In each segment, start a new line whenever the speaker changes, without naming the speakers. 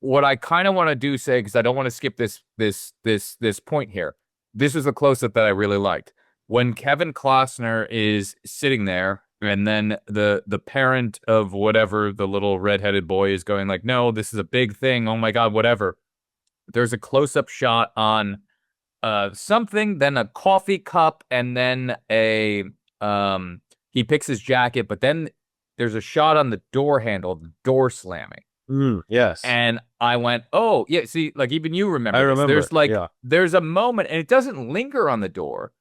what I kind of want to do say, because I don't want to skip this point here. This is a close-up that I really liked. When Kevin Costner is sitting there, and then the parent of whatever the little redheaded boy is going like, no, this is a big thing. Oh my God, whatever. There's a close-up shot on something, then a coffee cup, and then he picks his jacket, but then there's a shot on the door handle, the door slamming.
Yes.
And I went, oh, yeah, see, like even you remember
I
this.
remember.
There's like
Yeah.
there's a moment, and it doesn't linger on the door,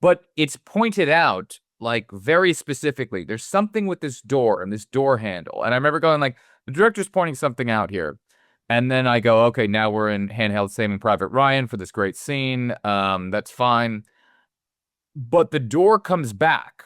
but it's pointed out like very specifically. There's something with this door and this door handle. And I remember going like, the director's pointing something out here. And then I go, okay, now we're in Handheld Saving Private Ryan for this great scene. That's fine. But the door comes back,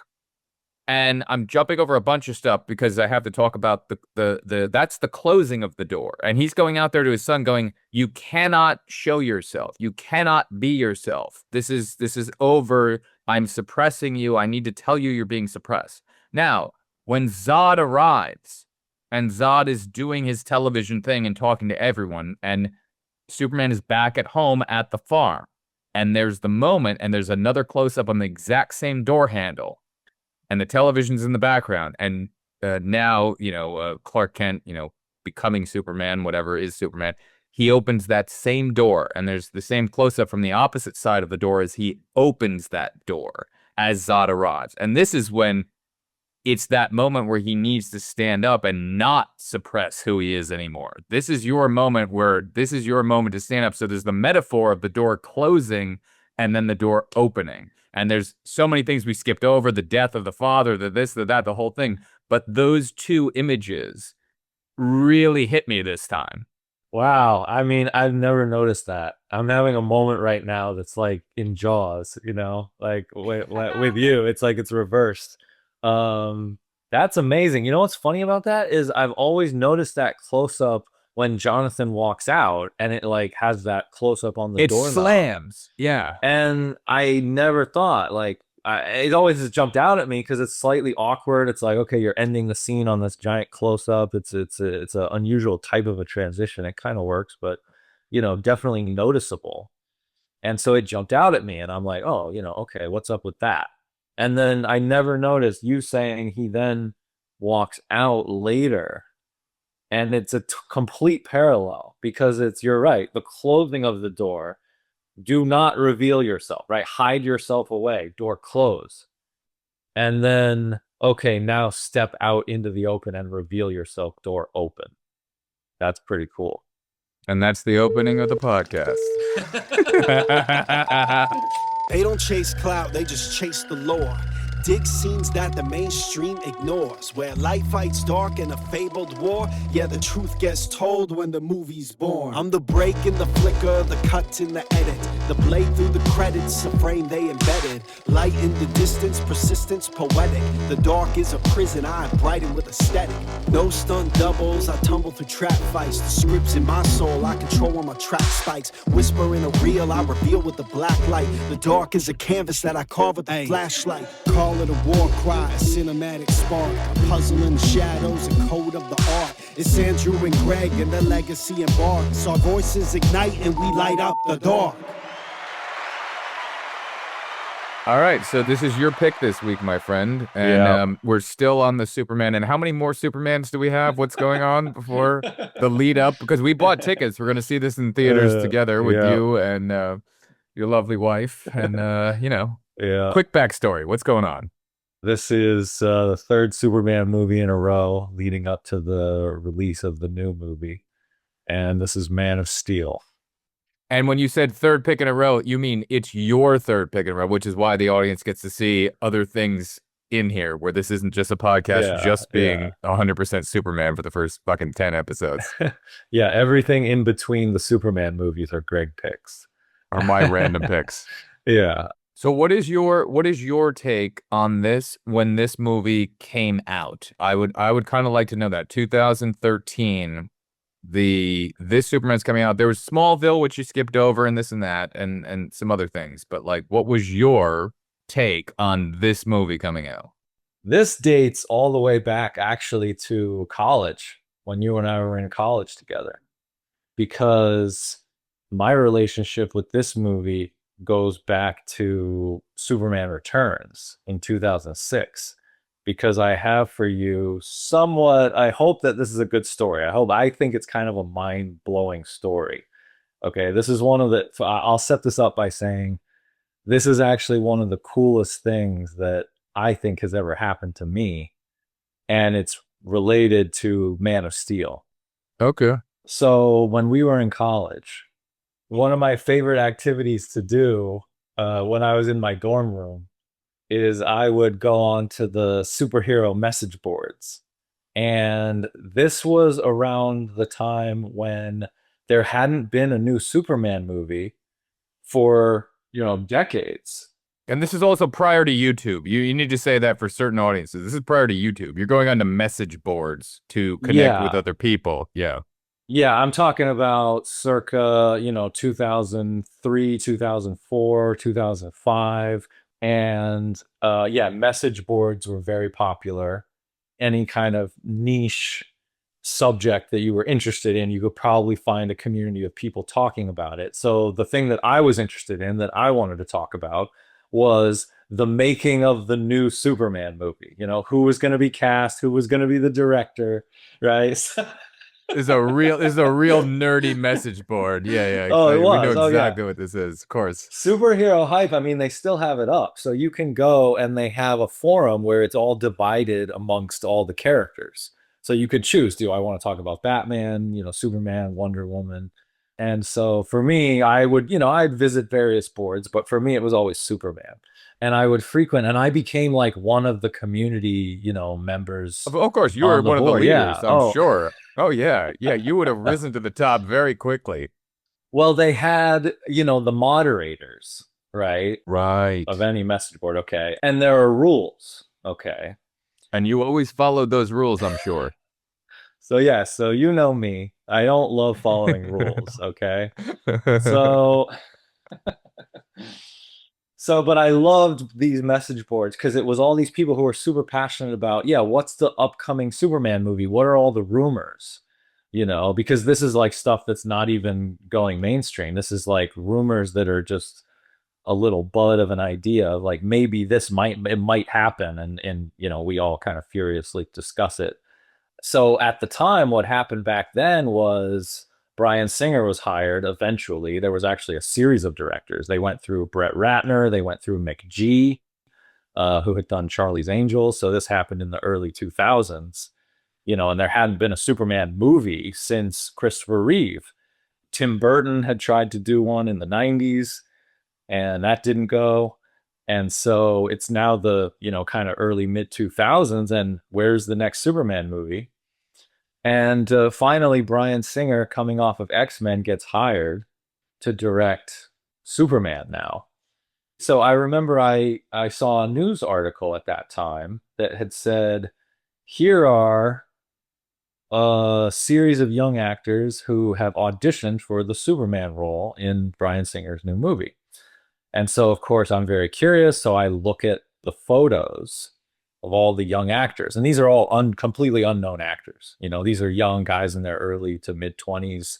and I'm jumping over a bunch of stuff because I have to talk about the that's the closing of the door. And he's going out there to his son going, you cannot show yourself. You cannot be yourself. This is over. I'm suppressing you. I need to tell you you're being suppressed. Now, when Zod arrives and Zod is doing his television thing and talking to everyone, and Superman is back at home at the farm, and there's the moment, and there's another close-up on the exact same door handle, and the television's in the background, and now, Clark Kent, becoming Superman, whatever is Superman, he opens that same door, and there's the same close-up from the opposite side of the door as he opens that door as Zod arrives. And this is when it's that moment where he needs to stand up and not suppress who he is anymore. This is your moment to stand up. So there's the metaphor of the door closing and then the door opening. And there's so many things we skipped over, the death of the father, the this, the that, the whole thing. But those two images really hit me this time.
Wow. I mean, I've never noticed that. I'm having a moment right now that's like in Jaws, like with you, it's like it's reversed. That's amazing. You know what's funny about that is I've always noticed that close up when Jonathan walks out, and it like has that close up on the
It
doorknob.
slams. Yeah.
And I never thought like it always has jumped out at me because it's slightly awkward. It's like, okay, you're ending the scene on this giant close up. It's a unusual type of a transition. It kind of works, but definitely noticeable. And so it jumped out at me, and I'm like, oh, okay, what's up with that? And then I never noticed you saying he then walks out later. And it's a complete parallel because you're right, the closing of the door, do not reveal yourself, right? Hide yourself away, door close. And then, okay, now step out into the open and reveal yourself, door open. That's pretty cool.
And that's the opening of the podcast.
They don't chase clout, they just chase the lore. Dig scenes that the mainstream ignores, where light fights dark in a fabled war. Yeah, the truth gets told when the movie's born. I'm the break in the flicker, the cut in the edit, the blade through the credits, a frame they embedded. Light in the distance, persistence poetic. The dark is a prison, I brighten with aesthetic. No stunt doubles, I tumble through trap fights. The script's in my soul, I control when my track spikes. Whisper in a reel, I reveal with the black light. The dark is a canvas that I carve with the flashlight. Call it a war cry, a cinematic spark, a puzzle in the shadows, a code of the art. It's Andrew and Greg and the legacy embarks. Our voices ignite and we light up the dark.
All right, so this is your pick this week, my friend, and we're still on the Superman. And how many more Supermans do we have? What's going on before the lead up? Because we bought tickets. We're going to see this in theaters together with you and your lovely wife. And, quick backstory. What's going on?
This is the third Superman movie in a row leading up to the release of the new movie. And this is Man of Steel.
And when you said third pick in a row, you mean it's your third pick in a row, which is why the audience gets to see other things in here, where this isn't just a podcast just being 100% Superman for the first fucking 10 episodes.
Yeah, everything in between the Superman movies are Greg picks.
Are my random picks.
Yeah.
So what is your take on this when this movie came out? I would kind of like to know that. 2013, this Superman's coming out. There was Smallville, which you skipped over, and this and that, and some other things. But like, what was your take on this movie coming out?
This dates all the way back actually to college, when you and I were in college together. because my relationship with this movie goes back to Superman Returns in 2006, because I have for you somewhat, I hope that this is a good story. I think it's kind of a mind-blowing story. Okay, this is one of the, I'll set this up by saying this is actually one of the coolest things that I think has ever happened to me, and it's related to Man of Steel.
Okay.
So when we were in college, one of my favorite activities to do when I was in my dorm room is I would go on to the superhero message boards. And this was around the time when there hadn't been a new Superman movie for, decades.
And this is also prior to YouTube. You need to say that for certain audiences. This is prior to YouTube. You're going onto message boards to connect with
Yeah.
other people. Yeah.
Yeah, I'm talking about circa, 2003, 2004, 2005. And yeah, message boards were very popular. Any kind of niche subject that you were interested in, you could probably find a community of people talking about it. So the thing that I was interested in, that I wanted to talk about, was the making of the new Superman movie. Who was going to be cast, who was going to be the director, right?
This is a real nerdy message board. Yeah,
Oh,
yeah.
it
We know
was. Oh, yeah.
exactly what this is, of course.
Superhero hype. I mean, they still have it up. So you can go, and they have a forum where it's all divided amongst all the characters. So you could choose, do I want to talk about Batman, Superman, Wonder Woman? And so for me, I would, I'd visit various boards, but for me, it was always Superman. And I would frequent, and I became like one of the community, members
Of course, you were
on the
one of the
board.
leaders,
Yeah.
I'm
Oh,
sure. Oh, yeah. Yeah, you would have risen to the top very quickly.
well, they had, the moderators, right,
Right.
of any message board. Okay. And there are rules. Okay.
And you always followed those rules, I'm sure.
So yeah, so you know me. I don't love following rules, okay? So but I loved these message boards because it was all these people who were super passionate about, yeah, what's the upcoming Superman movie? What are all the rumors? Because this is like stuff that's not even going mainstream. This is like rumors that are just a little bud of an idea of like, maybe it might happen, and we all kind of furiously discuss it. So at the time, what happened back then was Bryan Singer was hired eventually. There was actually a series of directors. They went through Brett Ratner, they went through McG, who had done Charlie's Angels. So this happened in the early 2000s, and there hadn't been a Superman movie since Christopher Reeve. Tim Burton had tried to do one in the 90s, and that didn't go. And so it's now the, kind of early mid 2000s. And where's the next Superman movie? And finally, Bryan Singer, coming off of X-Men, gets hired to direct Superman now. So I remember I saw a news article at that time that had said, here are a series of young actors who have auditioned for the Superman role in Bryan Singer's new movie. And so, of course, I'm very curious. So I look at the photos of all the young actors. And these are all completely unknown actors. These are young guys in their early to mid 20s,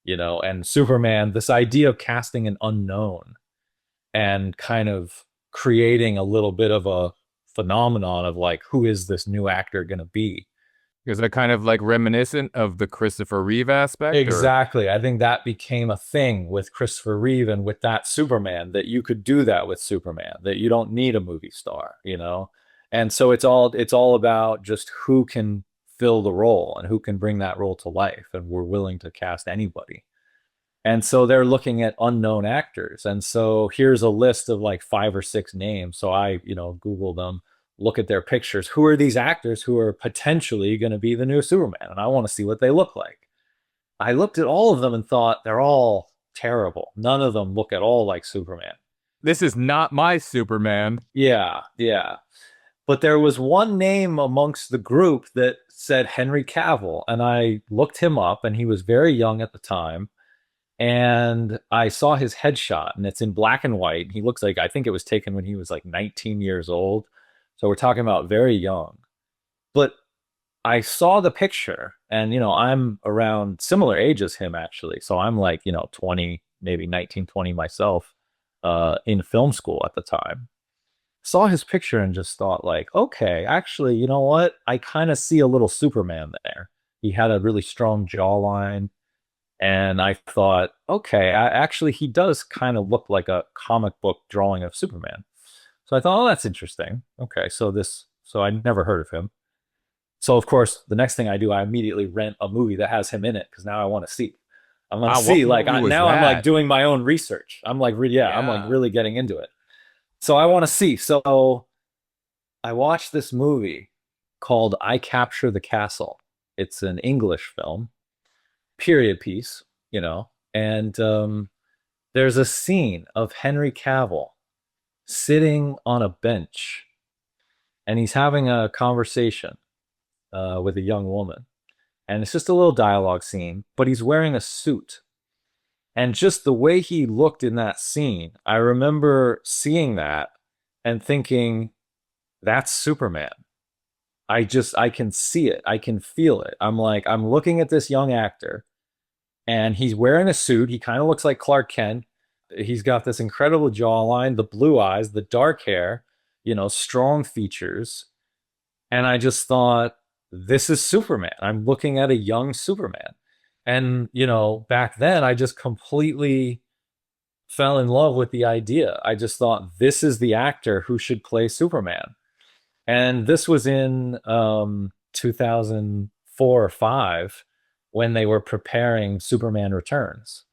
and Superman, this idea of casting an unknown and kind of creating a little bit of a phenomenon of like, who is this new actor going to be?
Is that kind of like reminiscent of the Christopher Reeve aspect?
Exactly. I think that became a thing with Christopher Reeve and with that Superman, that you could do that with Superman, that you don't need a movie star, And so it's all about just who can fill the role and who can bring that role to life. And we're willing to cast anybody. And so they're looking at unknown actors. And so here's a list of like 5 or 6 names. So I, Google them, look at their pictures. Who are these actors who are potentially going to be the new Superman? And I want to see what they look like. I looked at all of them and thought they're all terrible. None of them look at all like Superman.
This is not my Superman.
Yeah, yeah. But there was one name amongst the group that said Henry Cavill. And I looked him up, and he was very young at the time. And I saw his headshot, and it's in black and white. He looks like, I think it was taken when he was like 19 years old. So we're talking about very young. But I saw the picture, and I'm around similar age as him actually. So I'm like, 20, maybe 19, 20 myself, in film school at the time. Saw his picture and just thought like, okay, actually, you know what? I kind of see a little Superman there. He had a really strong jawline, and I thought, okay, actually he does kind of look like a comic book drawing of Superman. So I thought, oh, that's interesting. Okay, so I never heard of him. So of course, the next thing I do, I immediately rent a movie that has him in it because now I want to see. I'm gonna
Ah, what
see like
movie was
now I'm like
that?
doing my own research. I'm like, I'm like
Yeah.
really getting into it. So I want to see. So I watched this movie called I Capture the Castle. It's an English film, period piece, and there's a scene of Henry Cavill sitting on a bench, and he's having a conversation with a young woman. And it's just a little dialogue scene, but he's wearing a suit. And just the way he looked in that scene, I remember seeing that and thinking, that's Superman. I can see it. I can feel it. I'm like, I'm looking at this young actor and he's wearing a suit. He kind of looks like Clark Kent. He's got this incredible jawline, the blue eyes, the dark hair, strong features. And I just thought, this is Superman. I'm looking at a young Superman. And, back then I just completely fell in love with the idea. I just thought this is the actor who should play Superman. And this was in 2004 or 5 when they were preparing Superman Returns.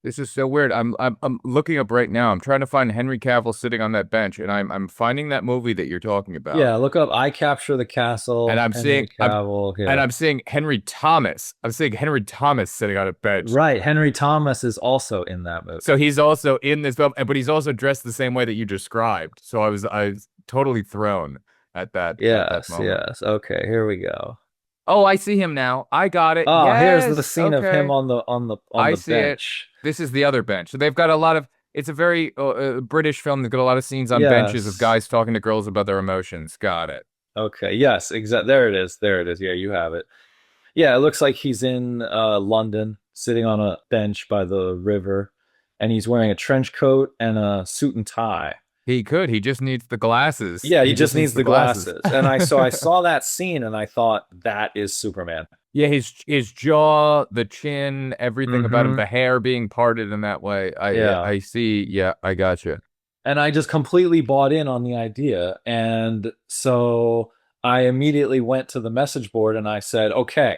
This is so weird. I'm looking up right now. I'm trying to find Henry Cavill sitting on that bench, and I'm finding that movie that you're talking about.
Yeah, look up I Capture the
And
Castle,
I'm
Henry
seeing I'm
Cavill.
and
Yeah.
I'm seeing Henry Thomas. I'm seeing Henry Thomas sitting on a bench.
Right. Henry Thomas is also in that movie.
So he's also in this film, but he's also dressed the same way that you described. So I was totally thrown at that
Yes,
moment.
yes. Okay, here we go.
Oh, I see him now. I got it.
Oh, here's the
Yes.
scene of him
Okay.
on
I
the
see it.
bench.
This is the other bench. So they've got a lot of. It's a very British film. They've got a lot of scenes on benches of
Yes.
guys talking to girls about their emotions. Got it.
Okay. Yes, exactly. There it is. There it is. Yeah, you have it. Yeah, it looks like he's in London, sitting on a bench by the river, and he's wearing a trench coat and a suit and tie.
He could. He just needs the glasses.
Yeah, he
He just
just
needs
needs
the
the
glasses.
glasses. And I saw that scene and I thought that is Superman.
Yeah, his jaw, the chin, everything about him,
Mm-hmm.
the hair being parted in that way.
Yeah.
I see. Yeah, I got you.
And I just completely bought in on the idea. And so I immediately went to the message board and I said, okay,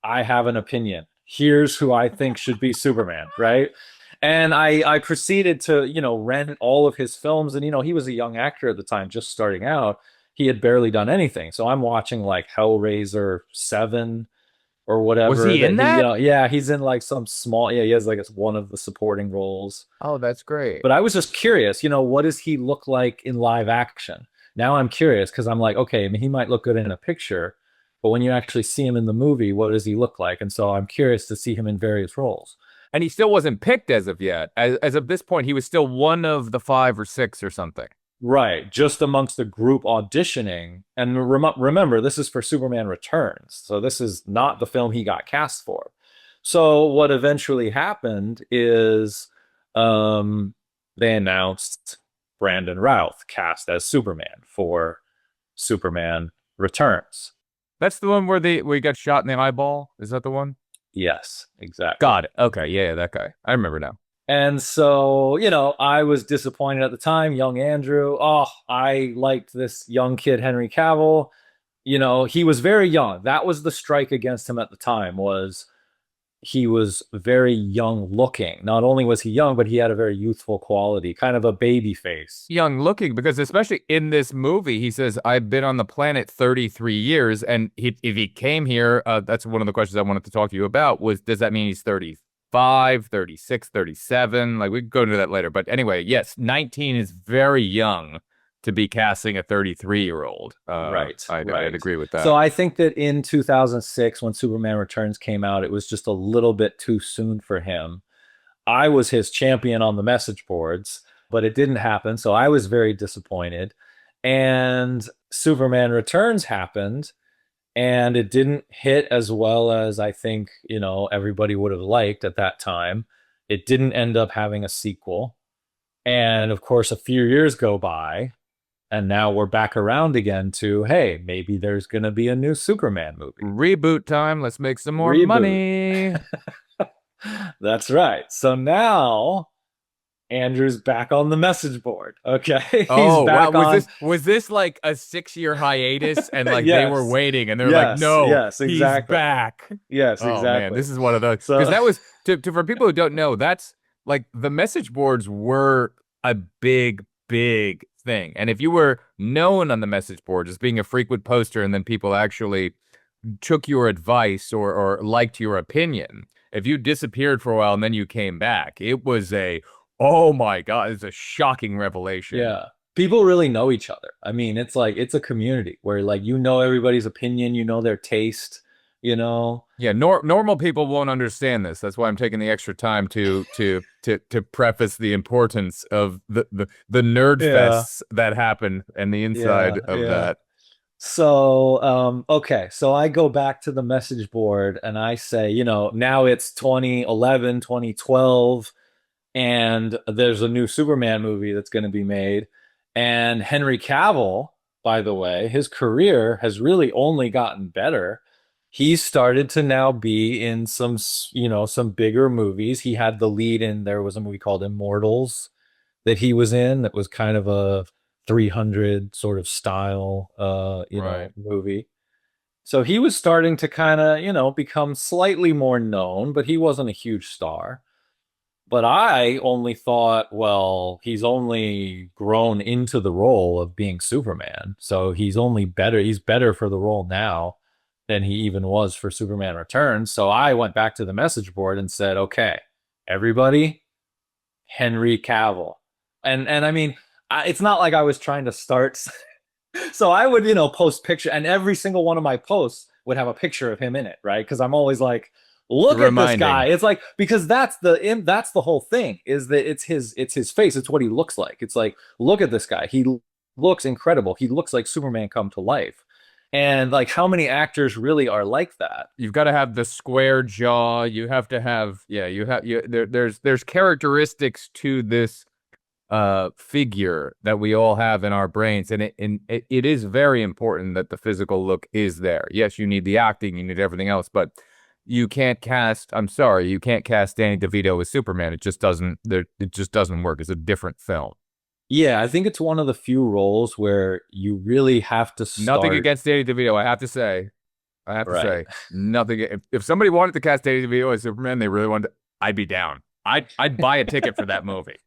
I have an opinion. Here's who I think should be Superman, right? And I proceeded to, rent all of his films. And, he was a young actor at the time, just starting out. He had barely done anything. So I'm watching like Hellraiser 7 or
Was
whatever
he in that?
yeah, he's in like some small, yeah, he has like it's one of the supporting roles.
Oh, that's great.
But I was just curious, what does he look like in live action? Now I'm curious because I'm like, okay, I mean, he might look good in a picture, but when you actually see him in the movie, what does he look like? And so I'm curious to see him in various roles.
And he still wasn't picked as of yet. As of this point, he was still one of the 5 or 6 or something.
Right, just amongst the group auditioning. And remember, this is for Superman Returns. So this is not the film he got cast for. So what eventually happened is they announced Brandon Routh cast as Superman for Superman Returns.
That's the one where he got shot in the eyeball. Is that the one?
Yes, exactly.
Got it. Okay, yeah, that guy. I remember now.
And so, I was disappointed at the time. Young Andrew, oh, I liked this young kid, Henry Cavill. He was very young. That was the strike against him at the time, was he was very young looking. Not only was he young, but he had a very youthful quality, kind of a baby face.
Young looking, because especially in this movie, he says, I've been on the planet 33 years. And if he came here, that's one of the questions I wanted to talk to you about, was does that mean he's 35, 36, 37? Like, we could go into that later. But anyway, yes, 19 is very young to be casting a 33-year-old.
Right.
I'd agree with that.
So I think that in 2006, when Superman Returns came out, it was just a little bit too soon for him. I was his champion on the message boards, but it didn't happen. So I was very disappointed. And Superman Returns happened. and it didn't hit as well as I think, you know, everybody would have liked at that time. It didn't end up having a sequel. And of course, a few years go by, and now we're back around again to, hey, maybe there's going to be a new Superman movie.
Reboot time. Let's make some more
Reboot.
money.
That's right. So now Andrew's back on the message board. Okay. He's back
wow.
on.
Was this like a 6-year hiatus and like
Yes.
they were waiting and they're
Yes,
like, no,
yes,
he's
exactly.
back.
Yes,
Oh
exactly.
man, this is one of those.
So-
Because that was for people who don't know, that's like the message boards were a big, big thing. And if you were known on the message board as being a frequent poster and then people actually took your advice or liked your opinion, if you disappeared for a while and then you came back, it was oh my God, it's a shocking revelation.
Yeah. People really know each other. I mean, it's like, it's a community where like, you know, everybody's opinion, you know, their taste, you know.
Yeah, normal people won't understand this. That's why I'm taking the extra time to preface the importance of the nerd fests that happen and the inside of that.
So, okay, so I go back to the message board and I say, you know, now it's 2011, 2012, and there's a new Superman movie that's going to be made. And Henry Cavill, by the way, his career has really only gotten better. He's started to now be in some, you know, some bigger movies. He had the lead in, there was a movie called Immortals that he was in that was kind of a 300 sort of style, you know, movie. So he was starting to kind of, you know, become slightly more known, but he wasn't a huge star. But I only thought, well, he's only grown into the role of being Superman. So he's only better. He's better for the role now than he even was for Superman Returns. So I went back to the message board and said, okay, everybody, Henry Cavill. And I mean, it's not like I was trying to start. So I would, you know, post picture, and every single one of my posts would have a picture of him in it, right? Because I'm always like, look at this guy. It's like, because that's the whole thing, is that it's his face. It's what he looks like. It's like, look at this guy. He looks incredible. He looks like Superman come to life. And like, how many actors really are like that?
You've got to have the square jaw. You have to have, there's characteristics to this figure that we all have in our brains, and it is very important that the physical look is there. Yes, you need the acting, you need everything else, but you can't cast, I'm sorry, you can't cast Danny DeVito as Superman. It just doesn't work. It's a different film.
Yeah, I think it's one of the few roles where you really have to start.
Nothing against Danny DeVito, I have to say. Nothing. If somebody wanted to cast Danny DeVito as Superman, they really wanted to, I'd be down. I'd buy a ticket for that movie.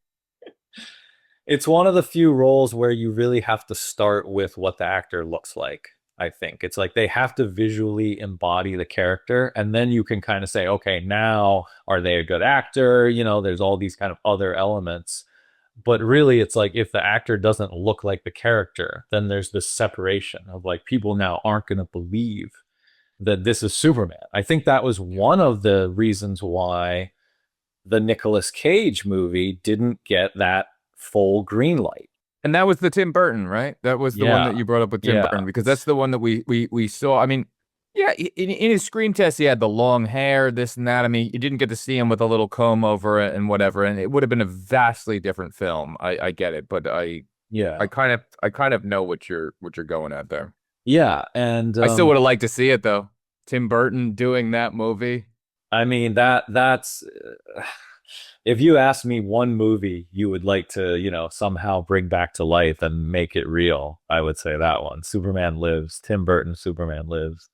It's one of the few roles where you really have to start with what the actor looks like. I think it's like they have to visually embody the character, and then you can kind of say, okay, now are they a good actor? You know, there's all these kind of other elements. But really, it's like, if the actor doesn't look like the character, then there's this separation of like, people now aren't going to believe that this is Superman. I think that was one of the reasons why the Nicolas Cage movie didn't get that full green light.
And that was the Tim Burton, right? That was the one that you brought up with Tim Burton, because that's the one that we saw. I mean, yeah, in his screen test, he had the long hair, this and that. I mean, you didn't get to see him with a little comb over it and whatever, and it would have been a vastly different film. I get it, but I kind of know what you're going at there.
Yeah, and
I still would have liked to see it though. Tim Burton doing that movie.
I mean, that's if you asked me one movie you would like to, you know, somehow bring back to life and make it real, I would say that one. Superman Lives. Tim Burton, Superman Lives.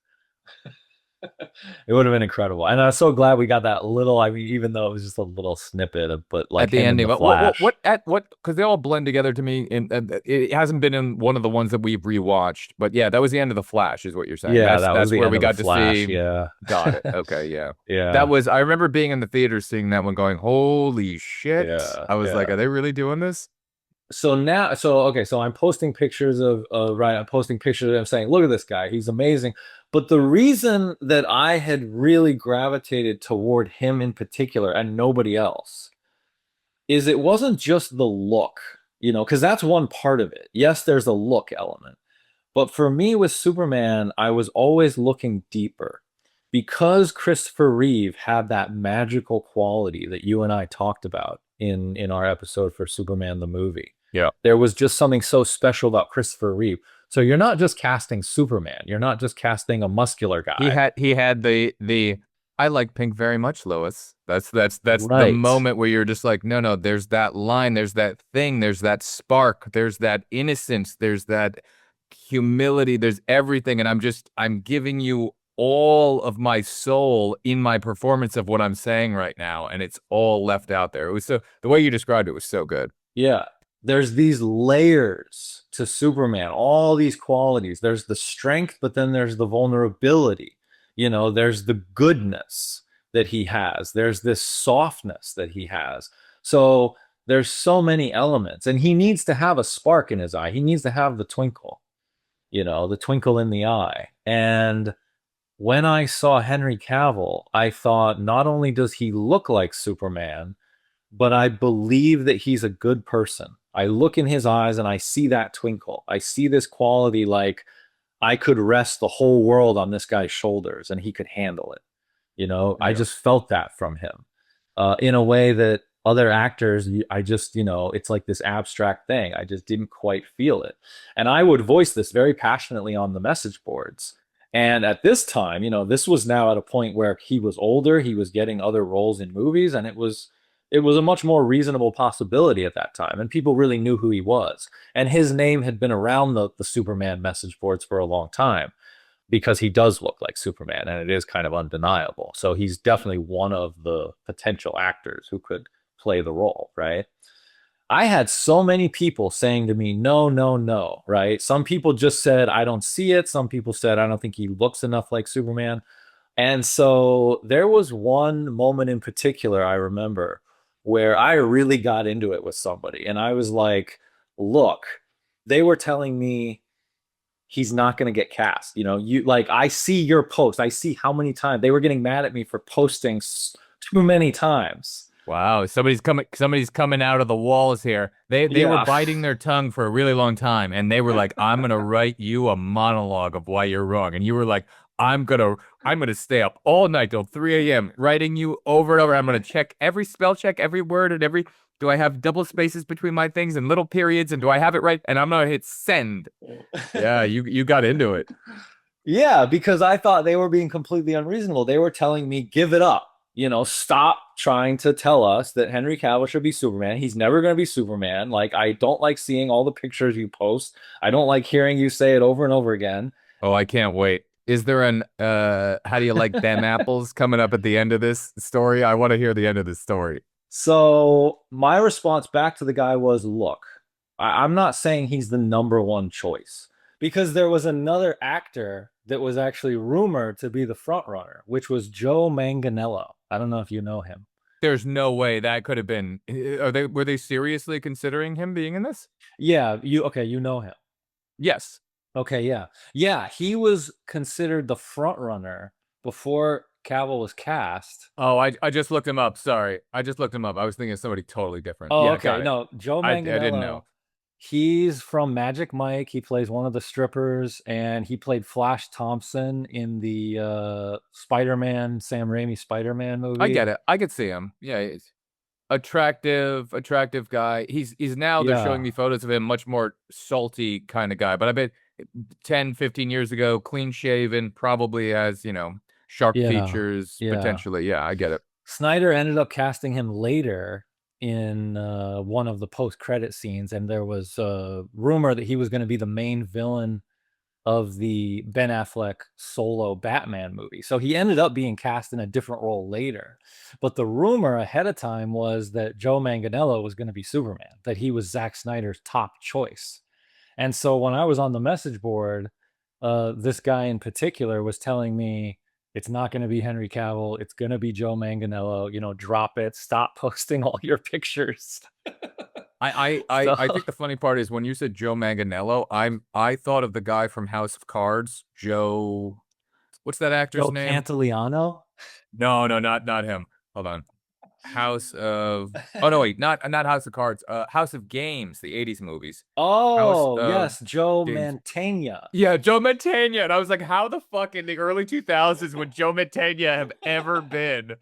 It would have been incredible, and I'm so glad we got that little. I mean, even though it was just a little snippet of, but like
at the ending,
what?
Because they all blend together to me. And it hasn't been in one of the ones that we've rewatched, but yeah, that was the end of The Flash, is what you're saying.
Yeah,
that's where we got to see.
Yeah,
got it. Okay, yeah,
yeah.
That was. I remember being in the theater, seeing that one, going, "Holy shit!"
Yeah,
I was like, "Are they really doing this?"
So now, so I'm posting pictures of I'm posting pictures of him saying, look at this guy, he's amazing. But the reason that I had really gravitated toward him in particular and nobody else is it wasn't just the look, you know, because that's one part of it. Yes, there's a look element, But for me with Superman, I was always looking deeper because Christopher Reeve had that magical quality that you and I talked about in our episode for Superman the movie.
Yeah.
There was just something so special about Christopher Reeve. So you're not just casting Superman, you're not just casting a muscular guy.
He had the I like pink very much, Lois. That's the
Right.
moment where you're just like, no, there's that line, there's that thing, there's that spark, there's that innocence, there's that humility, there's everything, and I'm giving you all of my soul in my performance of what I'm saying right now, and it's all left out there. It was so the way you described it was so good.
Yeah. There's these layers to Superman, all these qualities. There's the strength, but then there's the vulnerability. You know, there's the goodness that he has. There's this softness that he has. So there's so many elements, and he needs to have a spark in his eye. He needs to have the twinkle, you know, the twinkle in the eye. And when I saw Henry Cavill, I thought not only does he look like Superman, but I believe that he's a good person. I look in his eyes and I see that twinkle. I see this quality like I could rest the whole world on this guy's shoulders and he could handle it. You know, I
Yeah.
just felt that from him in a way that other actors, I just, you know, it's like this abstract thing. I just didn't quite feel it. And I would voice this very passionately on the message boards. And at this time, you know, this was now at a point where he was older, he was getting other roles in movies, and it was a much more reasonable possibility at that time. And people really knew who he was. And his name had been around the Superman message boards for a long time because he does look like Superman and it is kind of undeniable. So he's definitely one of the potential actors who could play the role, right? I had so many people saying to me, no, no, no, right? Some people just said, I don't see it. Some people said, I don't think he looks enough like Superman. And so there was one moment in particular I remember where I really got into it with somebody. And I was like, look, they were telling me he's not going to get cast. You know, you like, I see your post. I see how many times they were getting mad at me for posting too many times.
Wow, somebody's coming out of the walls here. They were
Yeah.
biting their tongue for a really long time, and they were like, I'm gonna write you a monologue of why you're wrong. And you were like, I'm gonna stay up all night till 3 a.m. writing you over and over. I'm gonna check every spell check, every word, and every do I have double spaces between my things and little periods, and do I have it right? And I'm gonna hit send. Yeah, you got into it.
Yeah, because I thought they were being completely unreasonable. They were telling me, give it up. You know, stop trying to tell us that Henry Cavill should be Superman. He's never going to be Superman. Like, I don't like seeing all the pictures you post. I don't like hearing you say it over and over again.
Oh, I can't wait. Is there an how do you like them apples coming up at the end of this story? I want to hear the end of this story.
So my response back to the guy was, look, I'm not saying he's the number one choice because there was another actor that was actually rumored to be the front runner, which was Joe Manganiello. I don't know if you know him.
There's no way that could have been. Were they seriously considering him being in this?
Yeah, you know him.
Yes.
Okay, yeah. Yeah, he was considered the front runner before Cavill was cast.
Oh, I just looked him up. Sorry. I just looked him up. I was thinking of somebody totally different.
Oh,
Yeah,
okay.
got it.
No, Joe
I didn't
Manganiello.
know.
He's from Magic Mike. He plays one of the strippers, and he played Flash Thompson in the Spider-Man, Sam Raimi Spider-Man movie.
I get it. I could see him. Yeah, he's attractive guy. He's now they're showing me photos of him, much more salty kind of guy. But I bet 10, 15 years ago, clean shaven, probably has, sharp features, potentially. Yeah, I get it.
Snyder ended up casting him later in one of the post-credit scenes, and there was a rumor that he was going to be the main villain of the Ben Affleck solo Batman movie. So he ended up being cast in a different role later. But the rumor ahead of time was that Joe Manganiello was going to be Superman, that he was Zack Snyder's top choice. And so when I was on the message board, this guy in particular was telling me, it's not going to be Henry Cavill. It's going to be Joe Manganiello. Drop it. Stop posting all your pictures.
I think the funny part is when you said Joe Manganiello, I thought of the guy from House of Cards, what's that actor's
Joe
name?
Pantoliano?
No, not him. Hold on. House of oh no wait, not House of Cards, House of Games, the 80s movies. House
Oh,
of
yes, Joe
Games.
Mantegna.
Yeah, Joe Mantegna. And I was like, how the fuck in the early 2000s would Joe Mantegna have ever been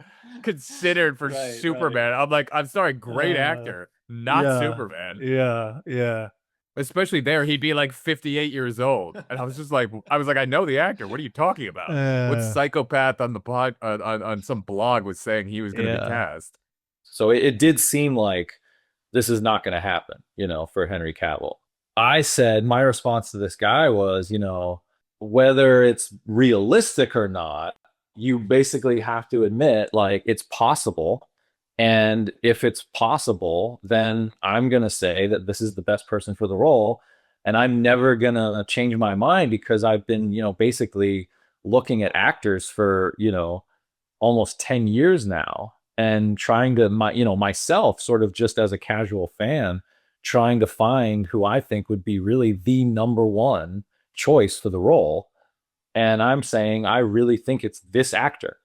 considered for
Right, right.
Superman? I'm like, I'm sorry, great actor, not
Yeah,
Superman.
yeah, yeah.
Especially there, he'd be like 58 years old. And I was just like, I know the actor. What are you talking about? What
Uh,
psychopath on the pod on some blog was saying he was going to be
yeah.
cast?
So it did seem like this is not going to happen, for Henry Cavill. I said my response to this guy was, whether it's realistic or not, you basically have to admit like it's possible. And if it's possible, then I'm going to say that this is the best person for the role. And I'm never going to change my mind because I've been, basically looking at actors for, almost 10 years now and trying to myself sort of just as a casual fan trying to find who I think would be really the number one choice for the role. And I'm saying I really think it's this actor.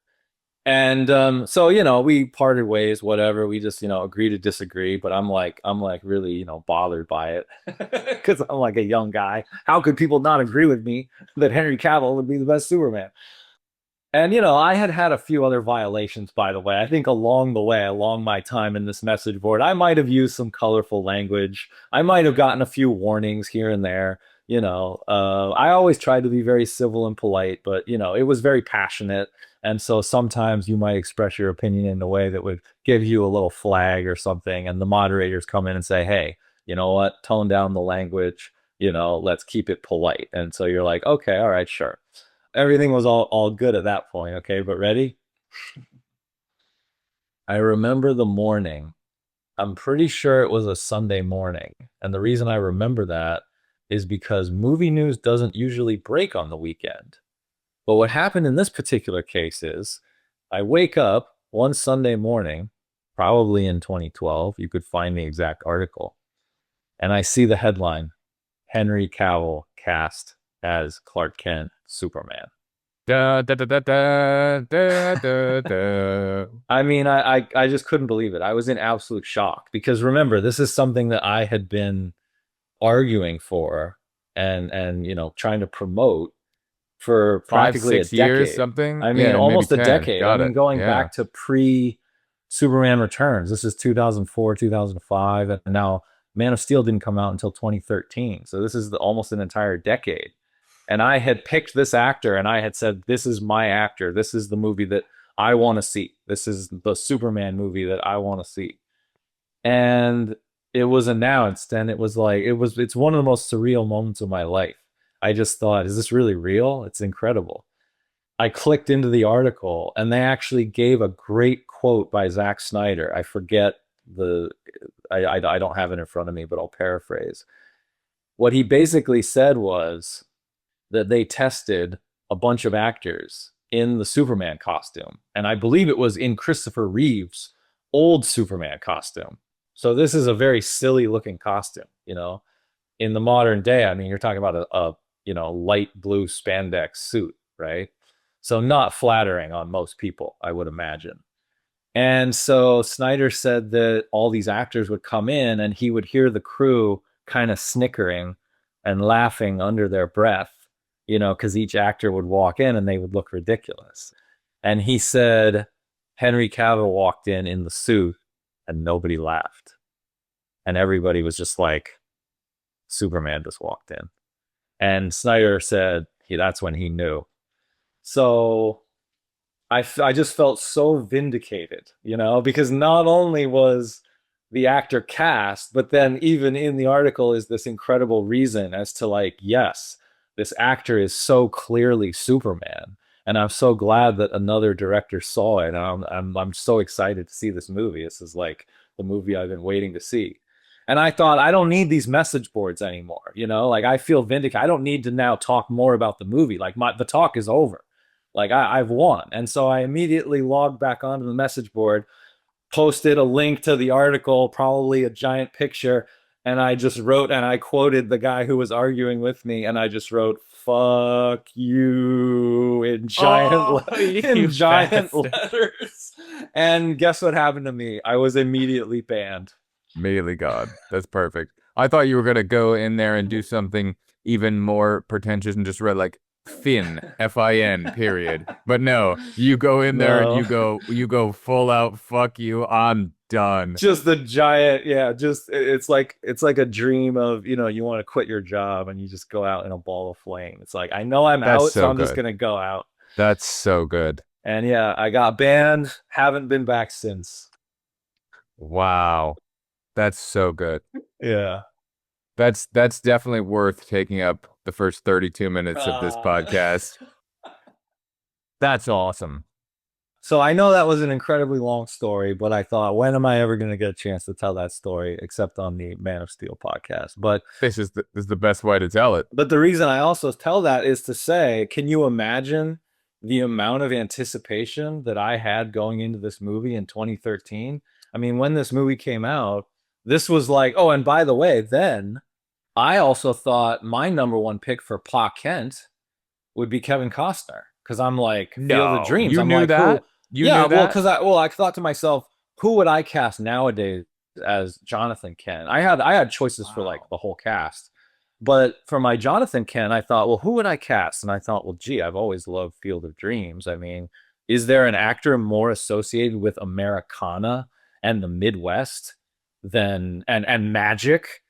And so we parted ways, whatever. We just agree to disagree. But I'm like really bothered by it because I'm like a young guy. How could people not agree with me that Henry Cavill would be the best Superman? And I had a few other violations, by the way. I think along the way, along my time in this message board, I might have used some colorful language. I might have gotten a few warnings here and there. I always tried to be very civil and polite, but it was very passionate. And so sometimes you might express your opinion in a way that would give you a little flag or something, and the moderators come in and say, "Hey, you know what? Tone down the language. Let's keep it polite." And so you're like, "Okay, all right, sure." Everything was all good at that point. Okay, but ready? I remember the morning. I'm pretty sure it was a Sunday morning. And the reason I remember that is because movie news doesn't usually break on the weekend. But what happened in this particular case is I wake up one Sunday morning, probably in 2012. You could find the exact article. And I see the headline, Henry Cavill cast as Clark Kent, Superman.
Da, da, da, da, da, da, da, da.
I mean, I just couldn't believe it. I was in absolute shock because remember, this is something that I had been arguing for and trying to promote for
Five,
practically a
6 years,
decade.
something.
I mean,
Yeah, maybe
almost a
10.
decade. I
Got
mean,
it.
going
Yeah.
back to pre Superman Returns. This is 2004, 2005, and now Man of Steel didn't come out until 2013. So this is almost an entire decade. And I had picked this actor and I had said, this is my actor. This is the movie that I want to see. This is the Superman movie that I want to see. And it was announced and it's one of the most surreal moments of my life. I just thought, is this really real? It's incredible. I clicked into the article and they actually gave a great quote by Zack Snyder. I forget I don't have it in front of me, but I'll paraphrase. What he basically said was that they tested a bunch of actors in the Superman costume. And I believe it was in Christopher Reeve's old Superman costume. So this is a very silly looking costume, In the modern day, I mean, you're talking about a light blue spandex suit, right? So not flattering on most people, I would imagine. And so Snyder said that all these actors would come in and he would hear the crew kind of snickering and laughing under their breath, because each actor would walk in and they would look ridiculous. And he said Henry Cavill walked in the suit and nobody laughed. And everybody was just like, Superman just walked in. And Snyder said that's when he knew. So I just felt so vindicated, because not only was the actor cast, but then even in the article is this incredible reason as to like, yes, this actor is so clearly Superman. And I'm so glad that another director saw it. And I'm so excited to see this movie. This is like the movie I've been waiting to see. And I thought, I don't need these message boards anymore. Like I feel vindicated. I don't need to now talk more about the movie. Like the talk is over. Like I've won. And so I immediately logged back onto the message board, posted a link to the article, probably a giant picture. And I just wrote, and I quoted the guy who was arguing with me. And I just wrote, fuck you in giant in giant letters. And guess what happened to me? I was immediately banned.
Immediately gone. That's perfect. I thought you were gonna go in there and do something even more pretentious and just read like Finn, Fin, period. But no, you go in there and you go full out, fuck you, I'm done.
Just the giant, yeah, just it's like a dream of, you know, you want to quit your job and you just go out in a ball of flame. It's like, I know I'm out, so I'm just gonna go out.
That's so good.
And yeah, I got banned, haven't been back since.
Wow. That's so good.
Yeah.
That's definitely worth taking up the first 32 minutes of this podcast. That's awesome.
So I know that was an incredibly long story, but I thought, when am I ever going to get a chance to tell that story except on the Man of Steel podcast? But
this is the best way to tell it.
But the reason I also tell that is to say, can you imagine the amount of anticipation that I had going into this movie in 2013? I mean, when this movie came out, this was like, oh, and by the way, then I also thought my number one pick for Pa Kent would be Kevin Costner, because I'm like, Field of Dreams.
You
I'm
knew
like,
that?
You knew that? Well, because I thought to myself, who would I cast nowadays as Jonathan Kent? I had choices for like the whole cast, but for my Jonathan Kent, I thought, well, who would I cast? And I thought, well, gee, I've always loved Field of Dreams. I mean, is there an actor more associated with Americana and the Midwest than and magic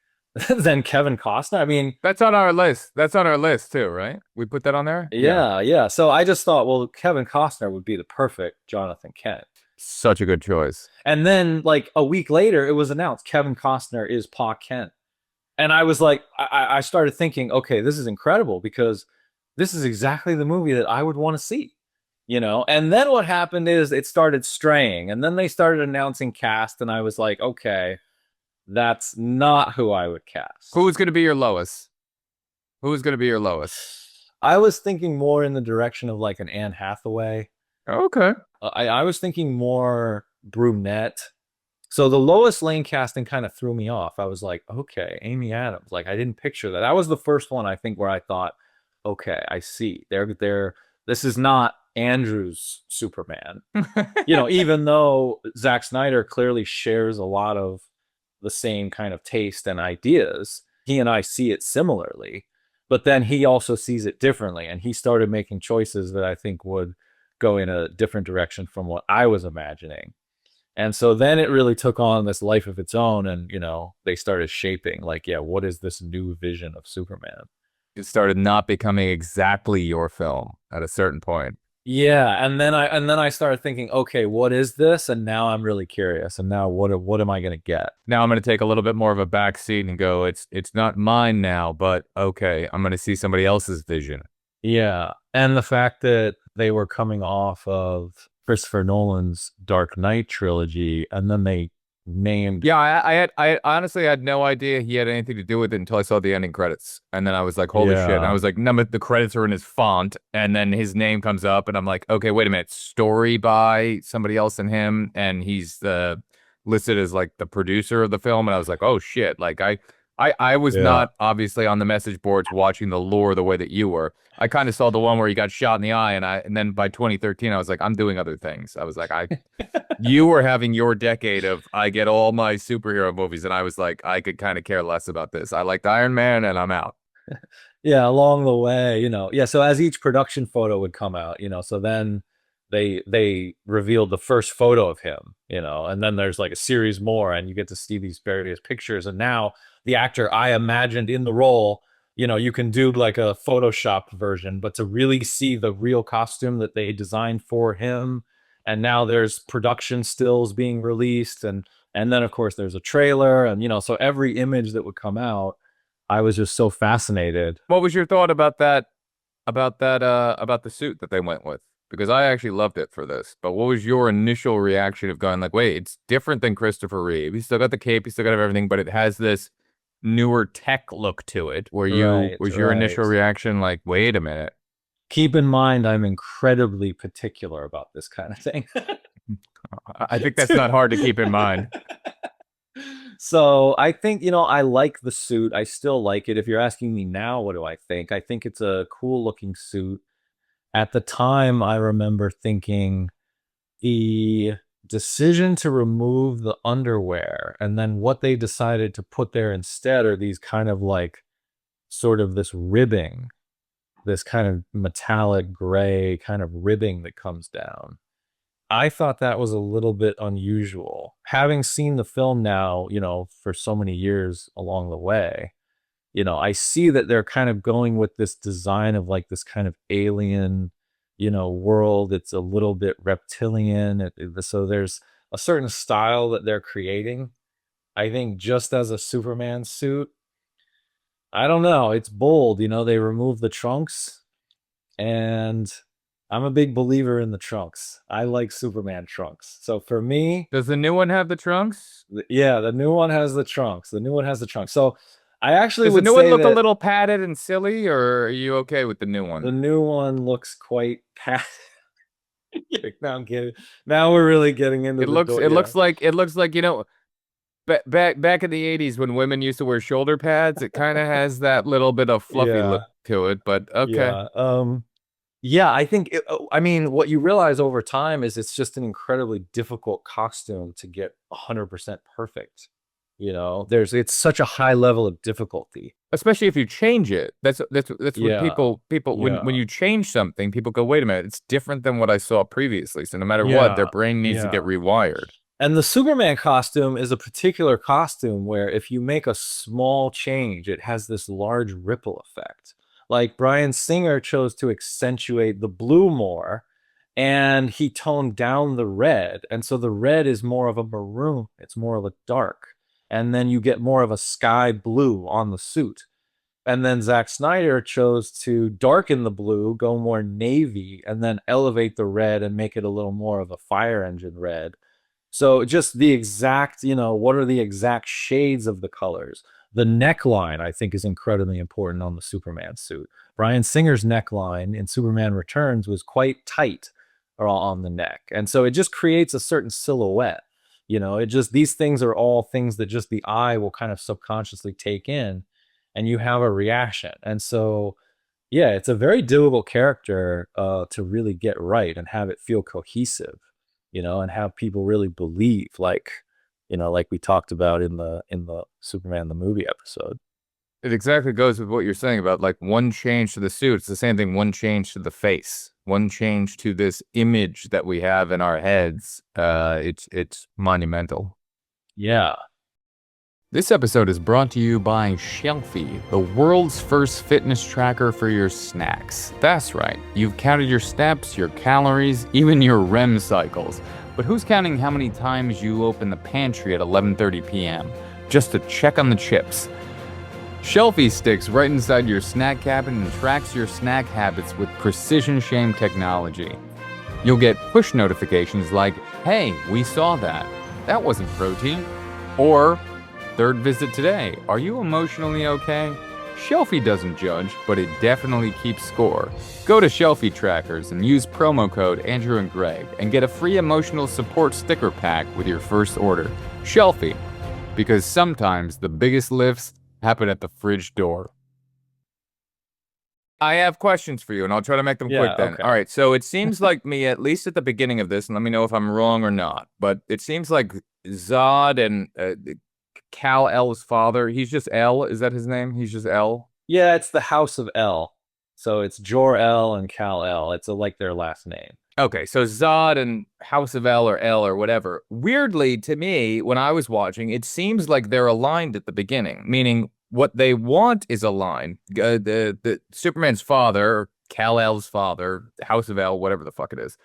than Kevin Costner? I mean,
that's on our list. That's on our list too, right? We put that on there?
Yeah. So I just thought, well, Kevin Costner would be the perfect Jonathan Kent.
Such a good choice.
And then like a week later, it was announced Kevin Costner is Pa Kent. And I was like, I started thinking, okay, this is incredible, because this is exactly the movie that I would want to see, you know? And then what happened is it started straying, and then they started announcing cast, and I was like, okay, that's not who I would cast.
Who was going to be your Lois? Who was going to be your Lois?
I was thinking more in the direction of like an Anne Hathaway.
Okay.
I was thinking more brunette. So the Lois Lane casting kind of threw me off. I was like, okay, Amy Adams. Like, I didn't picture that. That was the first one, I think, where I thought, okay, I see. This is not Andrew's Superman. You know, even though Zack Snyder clearly shares a lot of the same kind of taste and ideas, he and I see it similarly. But then he also sees it differently, and he started making choices that I think would go in a different direction from what I was imagining. And so then it really took on this life of its own, and, you know, they started shaping, like, yeah, what is this new vision of Superman?
It started not becoming exactly your film at a certain point.
Yeah, and then I started thinking, okay, what is this? And now I'm really curious. And now what am I going to get?
Now I'm going to take a little bit more of a back seat and go, it's not mine now, but okay, I'm going to see somebody else's vision.
Yeah, and the fact that they were coming off of Christopher Nolan's Dark Knight trilogy, and then they named...
Yeah, I honestly had no idea he had anything to do with it until I saw the ending credits. And then I was like, holy shit. And I was like, no, but the credits are in his font. And then his name comes up, and I'm like, okay, wait a minute. Story by somebody else than him. And he's listed as like the producer of the film. And I was like, oh shit. Like I was not obviously on the message boards watching the lore the way that you were. I kind of saw the one where he got shot in the eye, and then by 2013 I was like, I'm doing other things. I was like, you were having your decade of I get all my superhero movies, and I was like, I could kind of care less about this. I liked Iron Man, and I'm out.
Yeah, along the way, you know. Yeah, so as each production photo would come out, you know, so then they revealed the first photo of him, you know, and then there's like a series more, and you get to see these various pictures, and now the actor I imagined in the role, you know, you can do like a photoshopped version, but to really see the real costume that they designed for him. And now there's production stills being released, and then of course there's a trailer, and, you know, so every image that would come out, I was just so fascinated.
What was your thought about that about the suit that they went with? Because I actually loved it for this. But what was your initial reaction of going like, wait, it's different than Christopher Reeve. He's still got the cape, he's still got everything, but it has this newer tech look to it. Where your initial reaction like, wait a minute?
Keep in mind, I'm incredibly particular about this kind of thing.
I think that's not hard to keep in mind.
So I think, I like the suit. I still like it. If you're asking me now, what do I think? I think it's a cool looking suit. At the time, I remember thinking the decision to remove the underwear and then what they decided to put there instead are these kind of like sort of this ribbing, this kind of metallic gray kind of ribbing that comes down. I thought that was a little bit unusual. Having seen the film now, for so many years along the way, I see that they're kind of going with this design of like this kind of alien, world. It's a little bit reptilian. So there's a certain style that they're creating. I think just as a Superman suit, I don't know. It's bold. They remove the trunks, and I'm a big believer in the trunks. I like Superman trunks. So for me,
Does the new one have the trunks?
yeah, the new one has the trunks. The new one has the trunks. So I actually
Does the
would
new one
say
look a
that
little padded and silly, or are you okay with the new
the
one?
new one looks quite past. Now I'm kidding. Now we're really getting into
It
the
looks
door.
it
Yeah.
looks like it looks like, back in the 80s when women used to wear shoulder pads, it kind of has that little bit of fluffy
Yeah.
look to it, but okay.
Yeah. Yeah, I think I mean, what you realize over time is it's just an incredibly difficult costume to get 100% perfect. It's such a high level of difficulty.
Especially if you change it. That's what
Yeah.
people when
Yeah.
you change something, people go, "Wait a minute, it's different than what I saw previously." So no matter what, their
Yeah.
brain needs to get
Yeah.
rewired.
And the Superman costume is a particular costume where if you make a small change, it has this large ripple effect. Like Bryan Singer chose to accentuate the blue more, and he toned down the red. And so the red is more of a maroon, it's more of a dark. And then you get more of a sky blue on the suit. And then Zack Snyder chose to darken the blue, go more navy, and then elevate the red and make it a little more of a fire engine red. So just the exact, what are the exact shades of the colors? The neckline, I think, is incredibly important on the Superman suit. Bryan Singer's neckline in Superman Returns was quite tight on the neck. And so it just creates a certain silhouette. These things are all things that just the eye will kind of subconsciously take in, and you have a reaction. And so, yeah, it's a very doable character to really get right and have it feel cohesive, and have people really believe, like we talked about in the Superman the movie episode.
It exactly goes with what you're saying about like one change to the suit. It's the same thing, one change to the face, one change to this image that we have in our heads. It's monumental.
Yeah.
This episode is brought to you by Shelfie, the world's first fitness tracker for your snacks. That's right, you've counted your steps, your calories, even your REM cycles. But who's counting how many times you open the pantry at 11:30 p.m. just to check on the chips? Shelfie sticks right inside your snack cabinet and tracks your snack habits with precision shame technology. You'll get push notifications like, "Hey, we saw that. That wasn't protein." Or, "Third visit today. Are you emotionally okay?" Shelfie doesn't judge, but it definitely keeps score. Go to Shelfie Trackers and use promo code Andrew and Greg and get a free emotional support sticker pack with your first order. Shelfie, because sometimes the biggest lifts happen at the fridge door. I have questions for you, and I'll try to make them quick then.
Okay.
All right, so it seems like me, at least at the beginning of this, and let me know if I'm wrong or not, but it seems like Zod and Kal-El's father, he's just El, is that his name? He's just El?
Yeah, it's the House of El. So it's Jor-El and Kal-El. It's like their last name.
Okay, so Zod and House of El or whatever. Weirdly, to me, when I was watching, it seems like they're aligned at the beginning, meaning what they want is aligned. The Superman's father, Kal-El's father, House of El, whatever the fuck it is,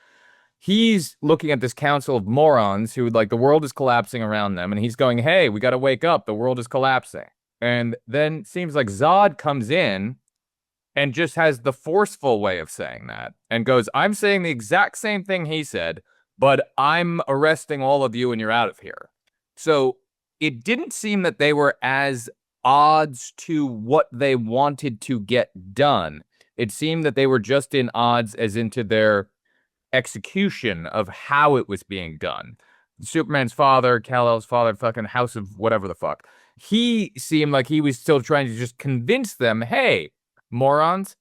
he's looking at this council of morons who, like, the world is collapsing around them, and he's going, "Hey, we got to wake up. The world is collapsing." And then it seems like Zod comes in and just has the forceful way of saying that and goes, "I'm saying the exact same thing he said, but I'm arresting all of you and you're out of here." So it didn't seem that they were as odds to what they wanted to get done. It seemed that they were just in odds as into their execution of how it was being done. Superman's father, Kal-El's father, fucking House of whatever the fuck. He seemed like he was still trying to just convince them, hey, morons,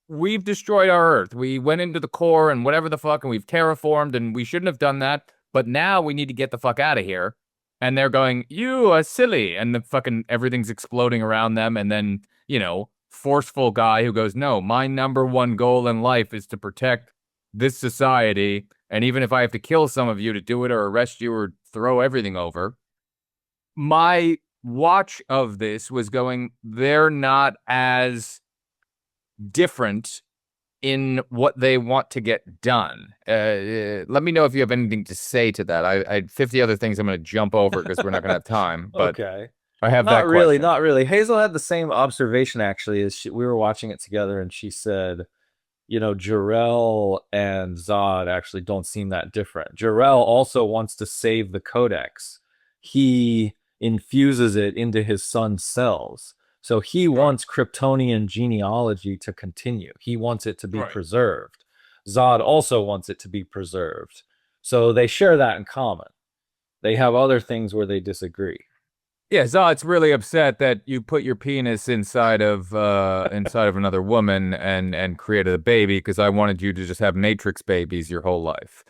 we've destroyed our Earth. We went into the core and whatever the fuck, and we've terraformed, and we shouldn't have done that. But now we need to get the fuck out of here. And they're going, you are silly. And the fucking everything's exploding around them. And then, forceful guy who goes, no, my number one goal in life is to protect this society. And even if I have to kill some of you to do it or arrest you or throw everything over, my watch of this was going, they're not as different in what they want to get done. Let me know if you have anything to say to that. I had 50 other things I'm going to jump over because we're not going to have time. But
Okay.
I have
Not
that
really,
question.
not really. Hazel had the same observation actually as we were watching it together, and she said, Jor-El and Zod actually don't seem that different. Jor-El also wants to save the Codex. He infuses it into his son's cells. So he wants Kryptonian genealogy to continue. He wants it to be preserved. Zod also wants it to be preserved. So they share that in common. They have other things where they disagree.
Yeah, Zod's really upset that you put your penis inside of another woman and created a baby because I wanted you to just have Matrix babies your whole life.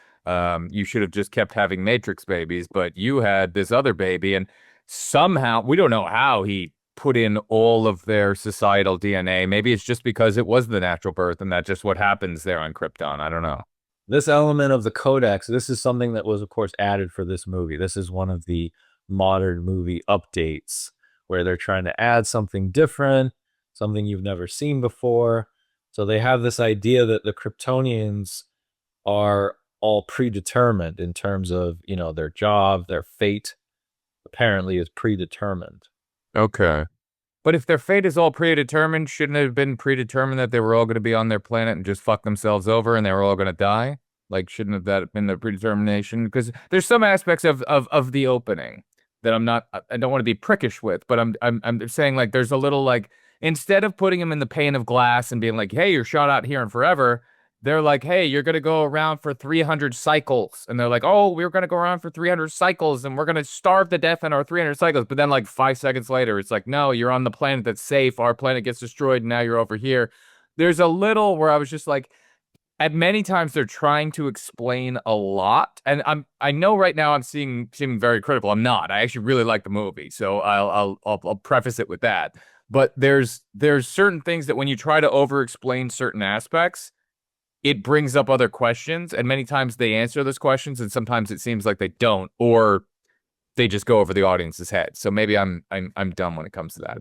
You should have just kept having Matrix babies, but you had this other baby, and somehow we don't know how he put in all of their societal DNA. Maybe it's just because it was the natural birth and that's just what happens there on Krypton. I don't know.
This element of the Codex, this is something that was, of course, added for this movie. This is one of the modern movie updates where they're trying to add something different, something you've never seen before. So they have this idea that the Kryptonians are all predetermined in terms of, their job, their fate apparently is predetermined.
Okay. But if their fate is all predetermined, shouldn't it have been predetermined that they were all going to be on their planet and just fuck themselves over and they were all going to die? Like, shouldn't have that been the predetermination? Because there's some aspects of the opening that I don't want to be prickish with, but I'm saying like there's a little like instead of putting him in the pane of glass and being like, hey, you're shot out here and forever, they're like, hey, you're gonna go around for 300 cycles, and they're like, oh, we're gonna go around for 300 cycles, and we're gonna starve to death in our 300 cycles. But then like 5 seconds later, it's like, no, you're on the planet that's safe. Our planet gets destroyed, and now you're over here. There's a little where I was just like, at many times they're trying to explain a lot, and I know right now I'm seeming very critical. I'm not. I actually really like the movie, so I'll preface it with that. But there's certain things that when you try to over explain certain aspects, it brings up other questions, and many times they answer those questions, and sometimes it seems like they don't, or they just go over the audience's head. So maybe I'm dumb when it comes to that.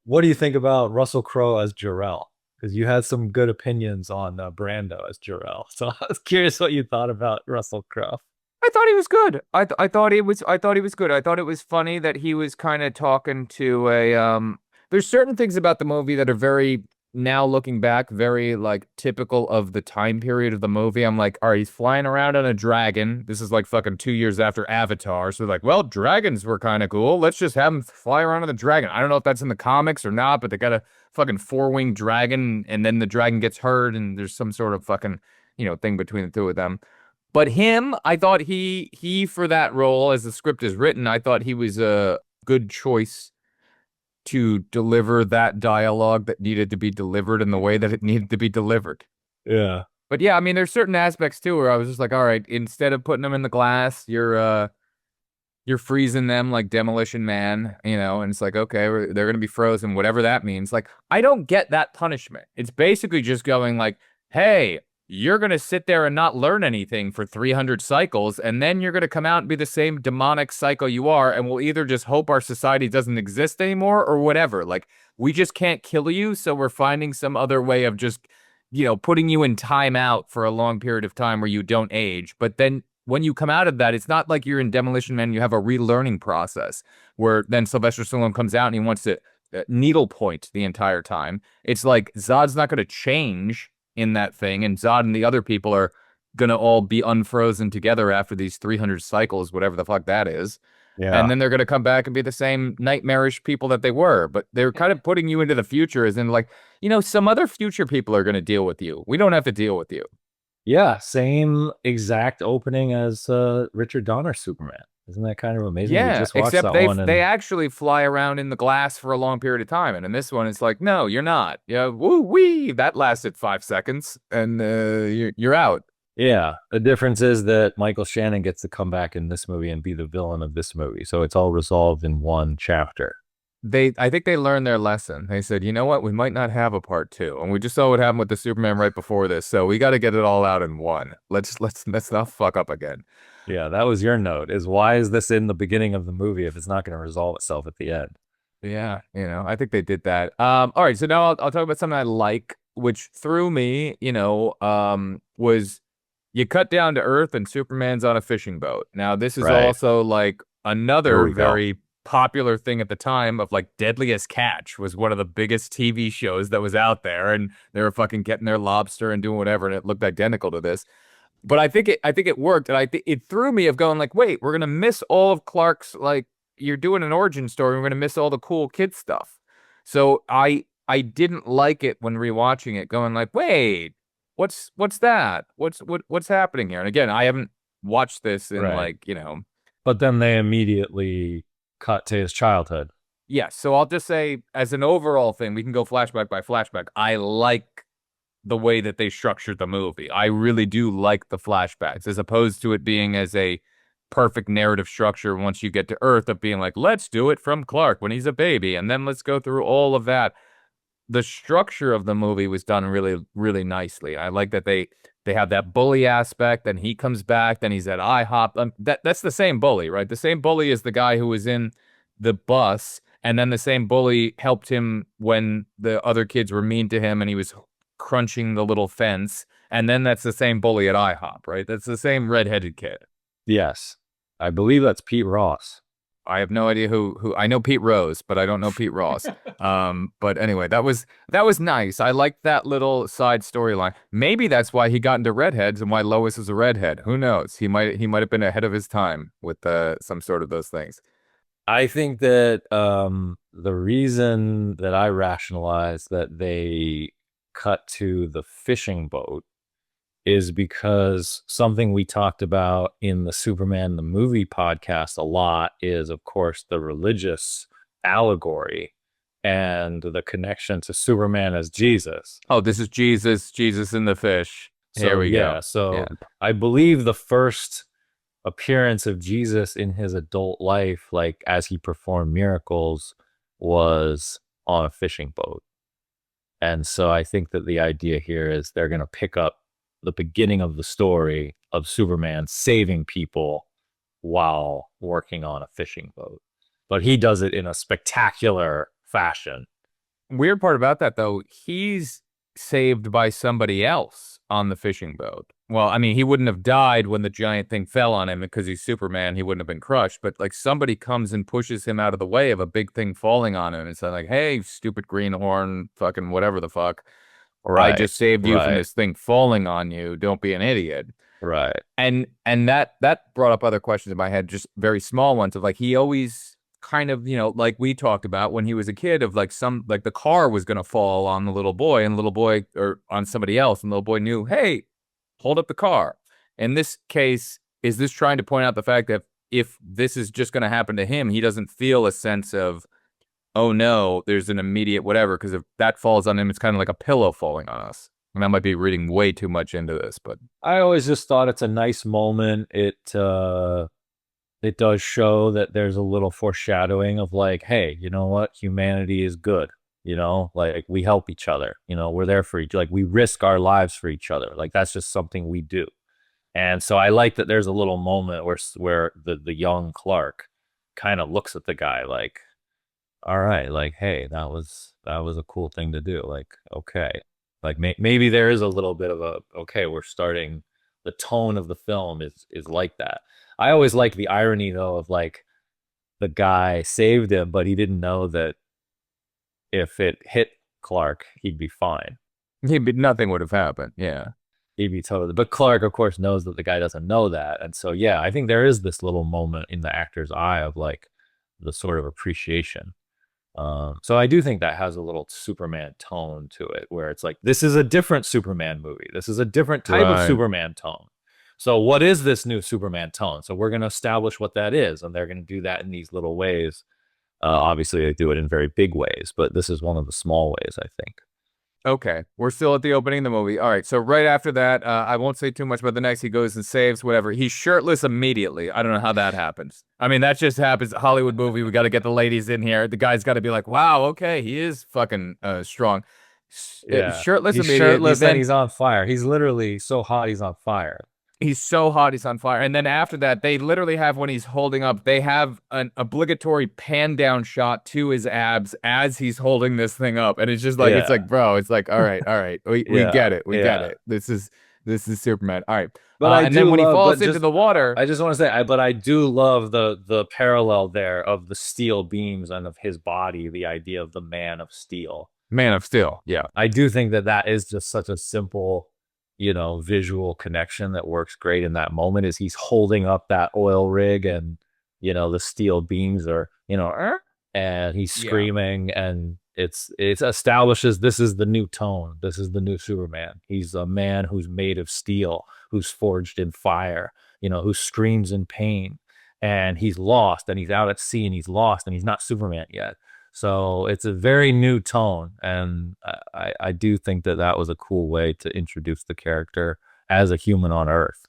What do you think about Russell Crowe as Jor-El? Because you had some good opinions on Brando as Jor-El. So I was curious what you thought about Russell Crowe.
I thought he was good. I thought he was good. I thought it was funny that he was kind of talking to a there's certain things about the movie that are very, now looking back, very like typical of the time period of the movie. I'm like, all right, he's flying around on a dragon. This is like fucking 2 years after Avatar. So like, well, dragons were kind of cool. Let's just have him fly around on the dragon. I don't know if that's in the comics or not, but they got a fucking 4-winged dragon, and then the dragon gets hurt, and there's some sort of fucking, thing between the two of them. But him, I thought he for that role, as the script is written, I thought he was a good choice to deliver that dialogue that needed to be delivered in the way that it needed to be delivered.
Yeah.
But yeah, I mean, there's certain aspects too where I was just like, all right, instead of putting them in the glass, you're freezing them like Demolition Man, and it's like, okay, they're going to be frozen, whatever that means. Like, I don't get that punishment. It's basically just going like, hey, you're going to sit there and not learn anything for 300 cycles, and then you're going to come out and be the same demonic psycho you are, and we'll either just hope our society doesn't exist anymore or whatever. Like, we just can't kill you, so we're finding some other way of just, putting you in timeout for a long period of time where you don't age. But then when you come out of that, it's not like you're in Demolition Man, you have a relearning process where then Sylvester Stallone comes out and he wants to needlepoint the entire time. It's like Zod's not going to change in that thing, and Zod and the other people are gonna all be unfrozen together after these 300 cycles, whatever the fuck that is.
Yeah.
And then they're gonna come back and be the same nightmarish people that they were. But they're kind of putting you into the future, as in like, some other future people are gonna deal with you. We don't have to deal with you.
Yeah, same exact opening as Richard Donner's Superman. Isn't that kind of amazing? We
Yeah,
just watched
except
that one,
they
and
actually fly around in the glass for a long period of time, and in this one, it's like, no, you're not. Yeah, woo wee, that lasted 5 seconds, and you're out.
yeah, the difference is that Michael Shannon gets to come back in this movie and be the villain of this movie. So it's all resolved in one chapter.
I think they learned their lesson. They said, you know what, we might not have a part two, and we just saw what happened with the Superman right before this, so we got to get it all out in one. Let's not fuck up again.
Yeah, that was your note. Is why is this in the beginning of the movie if it's not going to resolve itself at the end?
Yeah, I think they did that. All right, so now I'll talk about something I like, which threw me, was you cut down to Earth and Superman's on a fishing boat. Now, this is
Right.
also like
Here
another
we go.
very popular thing at the time of like Deadliest Catch was one of the biggest TV shows that was out there, and they were fucking getting their lobster and doing whatever, and it looked identical to this. But I think it worked, and it threw me of going like, wait, we're gonna miss all of Clark's like you're doing an origin story. We're gonna miss all the cool kid stuff. So I didn't like it when rewatching it, going like, wait, what's that? What's happening here? And again, I haven't watched this in
Right.
like
But then they immediately cut to his childhood.
yeah. So I'll just say as an overall thing, we can go flashback by flashback. I like the way that they structured the movie. I really do like the flashbacks as opposed to it being as a perfect narrative structure once you get to Earth of being like, let's do it from Clark when he's a baby, and then let's go through all of that. The structure of the movie was done really, really nicely. I like that they have that bully aspect, then he comes back, then he's at IHOP. That's the same bully, right? The same bully is the guy who was in the bus, and then the same bully helped him when the other kids were mean to him and he was crunching the little fence. And then that's the same bully at IHOP, right? That's the same redheaded kid.
Yes. I believe that's Pete Ross.
I have no idea who I know Pete Rose, but I don't know Pete Ross. But anyway, that was nice. I liked that little side storyline. Maybe that's why he got into redheads and why Lois is a redhead. Who knows? He might have been ahead of his time with some sort of those things.
I think that the reason that I rationalize that they cut to the fishing boat is because something we talked about in the Superman the movie podcast a lot is, of course, the religious allegory and the connection to Superman as Jesus.
Oh, this is Jesus in the fish. Here
So
we
yeah,
go.
so
Yeah.
I believe the first appearance of Jesus in his adult life, like as he performed miracles, was on a fishing boat. And so I think that the idea here is they're going to pick up the beginning of the story of Superman saving people while working on a fishing boat. But he does it in a spectacular fashion.
Weird part about that though, he's saved by somebody else on the fishing boat. Well, I mean, he wouldn't have died when the giant thing fell on him because he's Superman. He wouldn't have been crushed. But like somebody comes and pushes him out of the way of a big thing falling on him. It's like, hey, stupid greenhorn, fucking whatever the fuck. I
Right,
just saved you from
right,
this thing falling on you. Don't be an idiot.
right.
And that brought up other questions in my head, just very small ones of like he always kind of, like we talked about when he was a kid of like like the car was gonna fall on the little boy and the little boy or on somebody else, and the little boy knew, hey, hold up the car. In this case, is this trying to point out the fact that if this is just gonna happen to him, he doesn't feel a sense of, oh no, there's an immediate whatever, because if that falls on him, it's kind of like a pillow falling on us. And I might be reading way too much into this, but
I always just thought it's a nice moment. It does show that there's a little foreshadowing of like, hey, you know what? Humanity is good. Like we help each other. We're there for each, like we risk our lives for each other. Like that's just something we do. And so I like that there's a little moment where the young Clark kind of looks at the guy like, all right, like, hey, that was a cool thing to do. Like, okay, like maybe there is a little bit of a okay, we're starting. The tone of the film is like that. I always like the irony though of like the guy saved him, but he didn't know that if it hit Clark, he'd be fine.
nothing would have happened. Yeah.
He'd be totally. But Clark, of course, knows that the guy doesn't know that, and so yeah, I think there is this little moment in the actor's eye of like the sort of appreciation. So I do think that has a little Superman tone to it, where it's like, this is a different Superman movie. This is a different type of
Right.
Superman tone. So what is this new Superman tone? So we're going to establish what that is, and they're going to do that in these little ways. Obviously, they do it in very big ways, but this is one of the small ways, I think.
Okay, we're still at the opening of the movie. All right, so right after that, I won't say too much about the next. He goes and saves whatever. He's shirtless immediately. I don't know how that happens. I mean, that just happens. Hollywood movie. We got to get the ladies in here. The guy's got to be like, wow, okay, he is fucking strong.
Yeah.
Shirtless
He's
immediately.
shirtless and
Then
he's on fire. He's literally so hot he's on fire.
he's so hot, he's on fire. And then after that, they literally have when he's holding up, they have an obligatory pan down shot to his abs as he's holding this thing up. And it's
Yeah.
like, bro, it's like, all right, we
Yeah.
get it, we get
Yeah.
it. This is Superman. All right.
But I
And then
do
when he
love,
falls
but
into
just
the water,
I just want to say, but I do love the parallel there of the steel beams and of his body, the idea of the Man of Steel.
Man of Steel. Yeah.
I do think that that is just such a simple, visual connection that works great in that moment. Is he's holding up that oil rig, and the steel beams are, and he's
Yeah.
screaming, and it establishes this is the new tone. This is the new Superman. He's a man who's made of steel, who's forged in fire, who screams in pain, and he's lost, and he's out at sea, and he's lost, and he's not Superman yet. So it's a very new tone, and I do think that that was a cool way to introduce the character as a human on Earth.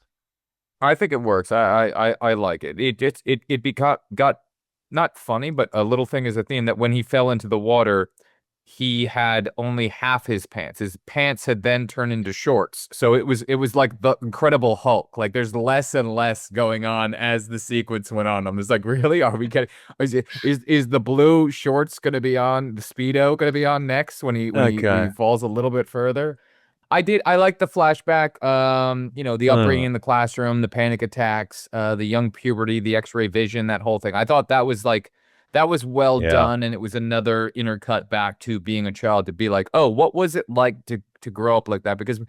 I think it works. I like it. Got not funny, but a little thing is a theme that when he fell into the water, he had only half his pants. His pants had then turned into shorts. So it was like the Incredible Hulk. Like there's less and less going on as the sequence went on. I'm just like, really? Are we getting is the blue shorts gonna be on, the Speedo gonna be on next when he falls a little bit further? I like the flashback, the upbringing
Uh,
in the classroom, the panic attacks, the young puberty, the X-ray vision, that whole thing. I thought that was well
yeah.
done, and it was another intercut back to being a child to be like, oh, what was it like to grow up like that? Because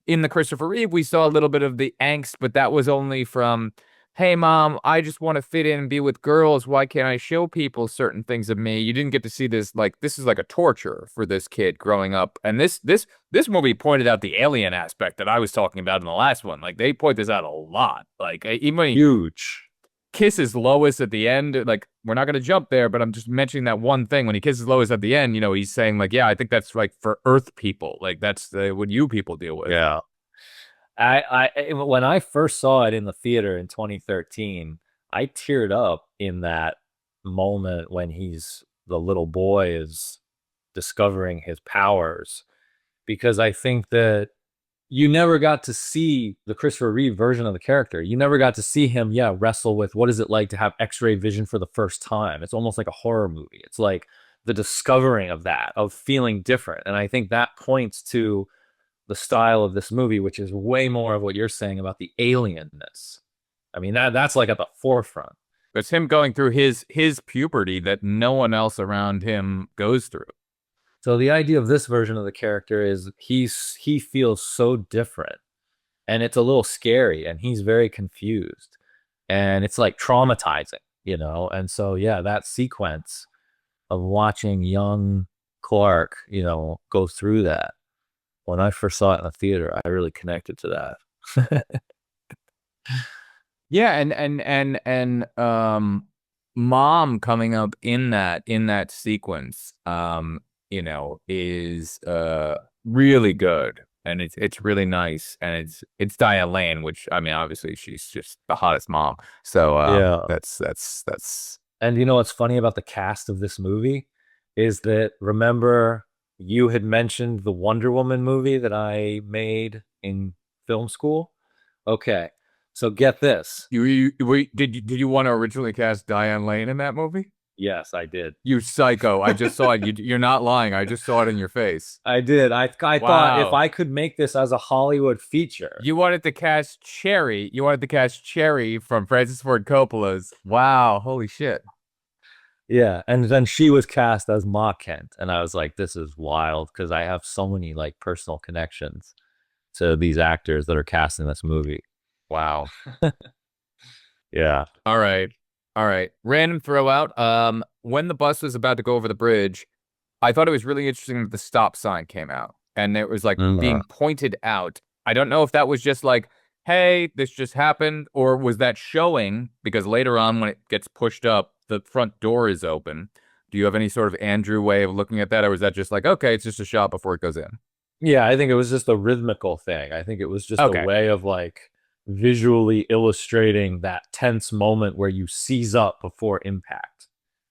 in the Christopher Reeve, we saw a little bit of the angst, but that was only from, hey, mom, I just want to fit in and be with girls. Why can't I show people certain things of me? You didn't get to see this. Like, this is like a torture for this kid growing up. And this movie pointed out the alien aspect that I was talking about in the last one. Like, they point this out a lot. Like, even when he
Huge.
kisses Lois at the end, like, we're not going to jump there, but I'm just mentioning that one thing. When he kisses Lois at the end, he's saying, like, yeah, I think that's like for Earth people. Like, that's what you people deal with.
Yeah. When I first saw it in the theater in 2013, I teared up in that moment when the little boy is discovering his powers, because I think that you never got to see the Christopher Reeve version of the character. You never got to see him, wrestle with what is it like to have X-ray vision for the first time. It's almost like a horror movie. It's like the discovering of that, of feeling different. And I think that points to the style of this movie, which is way more of what you're saying about the alienness. I mean, that's like at the forefront.
It's him going through his puberty that no one else around him goes through.
So the idea of this version of the character is he feels so different, and it's a little scary, and he's very confused, and it's like traumatizing, And so that sequence of watching young Clark, go through that. When I first saw it in the theater, I really connected to that.
Yeah, and mom coming up in that sequence is really good, and it's really nice, and it's Diane Lane, which, I mean, obviously she's just the hottest mom. So
Yeah.
that's
And you know what's funny about the cast of this movie is that, remember, you had mentioned the Wonder Woman movie that I made in film school? Okay. So get this.
did you want to originally cast Diane Lane in that movie?
Yes, I did.
You psycho. I just saw it. You're not lying. I just saw it in your face.
I did. I thought if
Wow.
I could make this as a Hollywood feature.
You wanted to cast Cherry. You wanted to cast Cherry from Francis Ford Coppola's. Wow. Holy shit.
Yeah, and then she was cast as Ma Kent, and I was like, this is wild, because I have so many like personal connections to these actors that are cast in this movie.
Wow.
Yeah.
All right. All right. Random throw out. when the bus was about to go over the bridge, I thought it was really interesting that the stop sign came out and it was like being pointed out. I don't know if that was just like, hey, this just happened, or was that showing because later on when it gets pushed up, the front door is open. Do you have any sort of Andrew way of looking at that, or was that just like, okay, it's just a shot before it goes in?
Yeah, I think it was just a rhythmical thing. I think it was just a
Okay.
way of like visually illustrating that tense moment where you seize up before impact.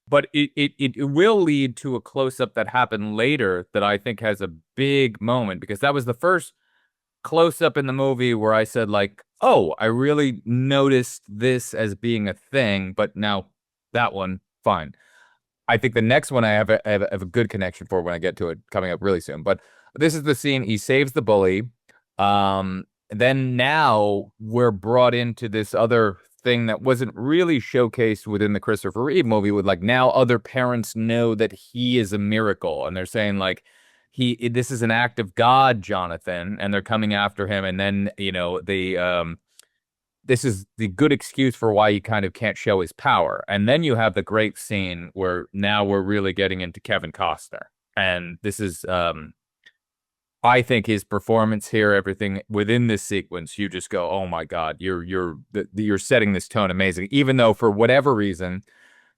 But it will lead to a close up that happened later that I think has a big moment because that was the first close up in the movie where I said like, oh, I really noticed this as being a thing, but now that one, fine. I think the next one I have a good connection for when I get to it coming up really soon. But this is the scene he saves the bully. Then now we're brought into this other thing that wasn't really showcased within the Christopher Reeve movie with like now other parents know that he is a miracle and they're saying like this is an act of God, Jonathan, and they're coming after him and then this is the good excuse for why he kind of can't show his power. And then you have the great scene where now we're really getting into Kevin Costner. And this is I think his performance here, everything within this sequence, you just go, "Oh my God, you're setting this tone amazing." Even though for whatever reason,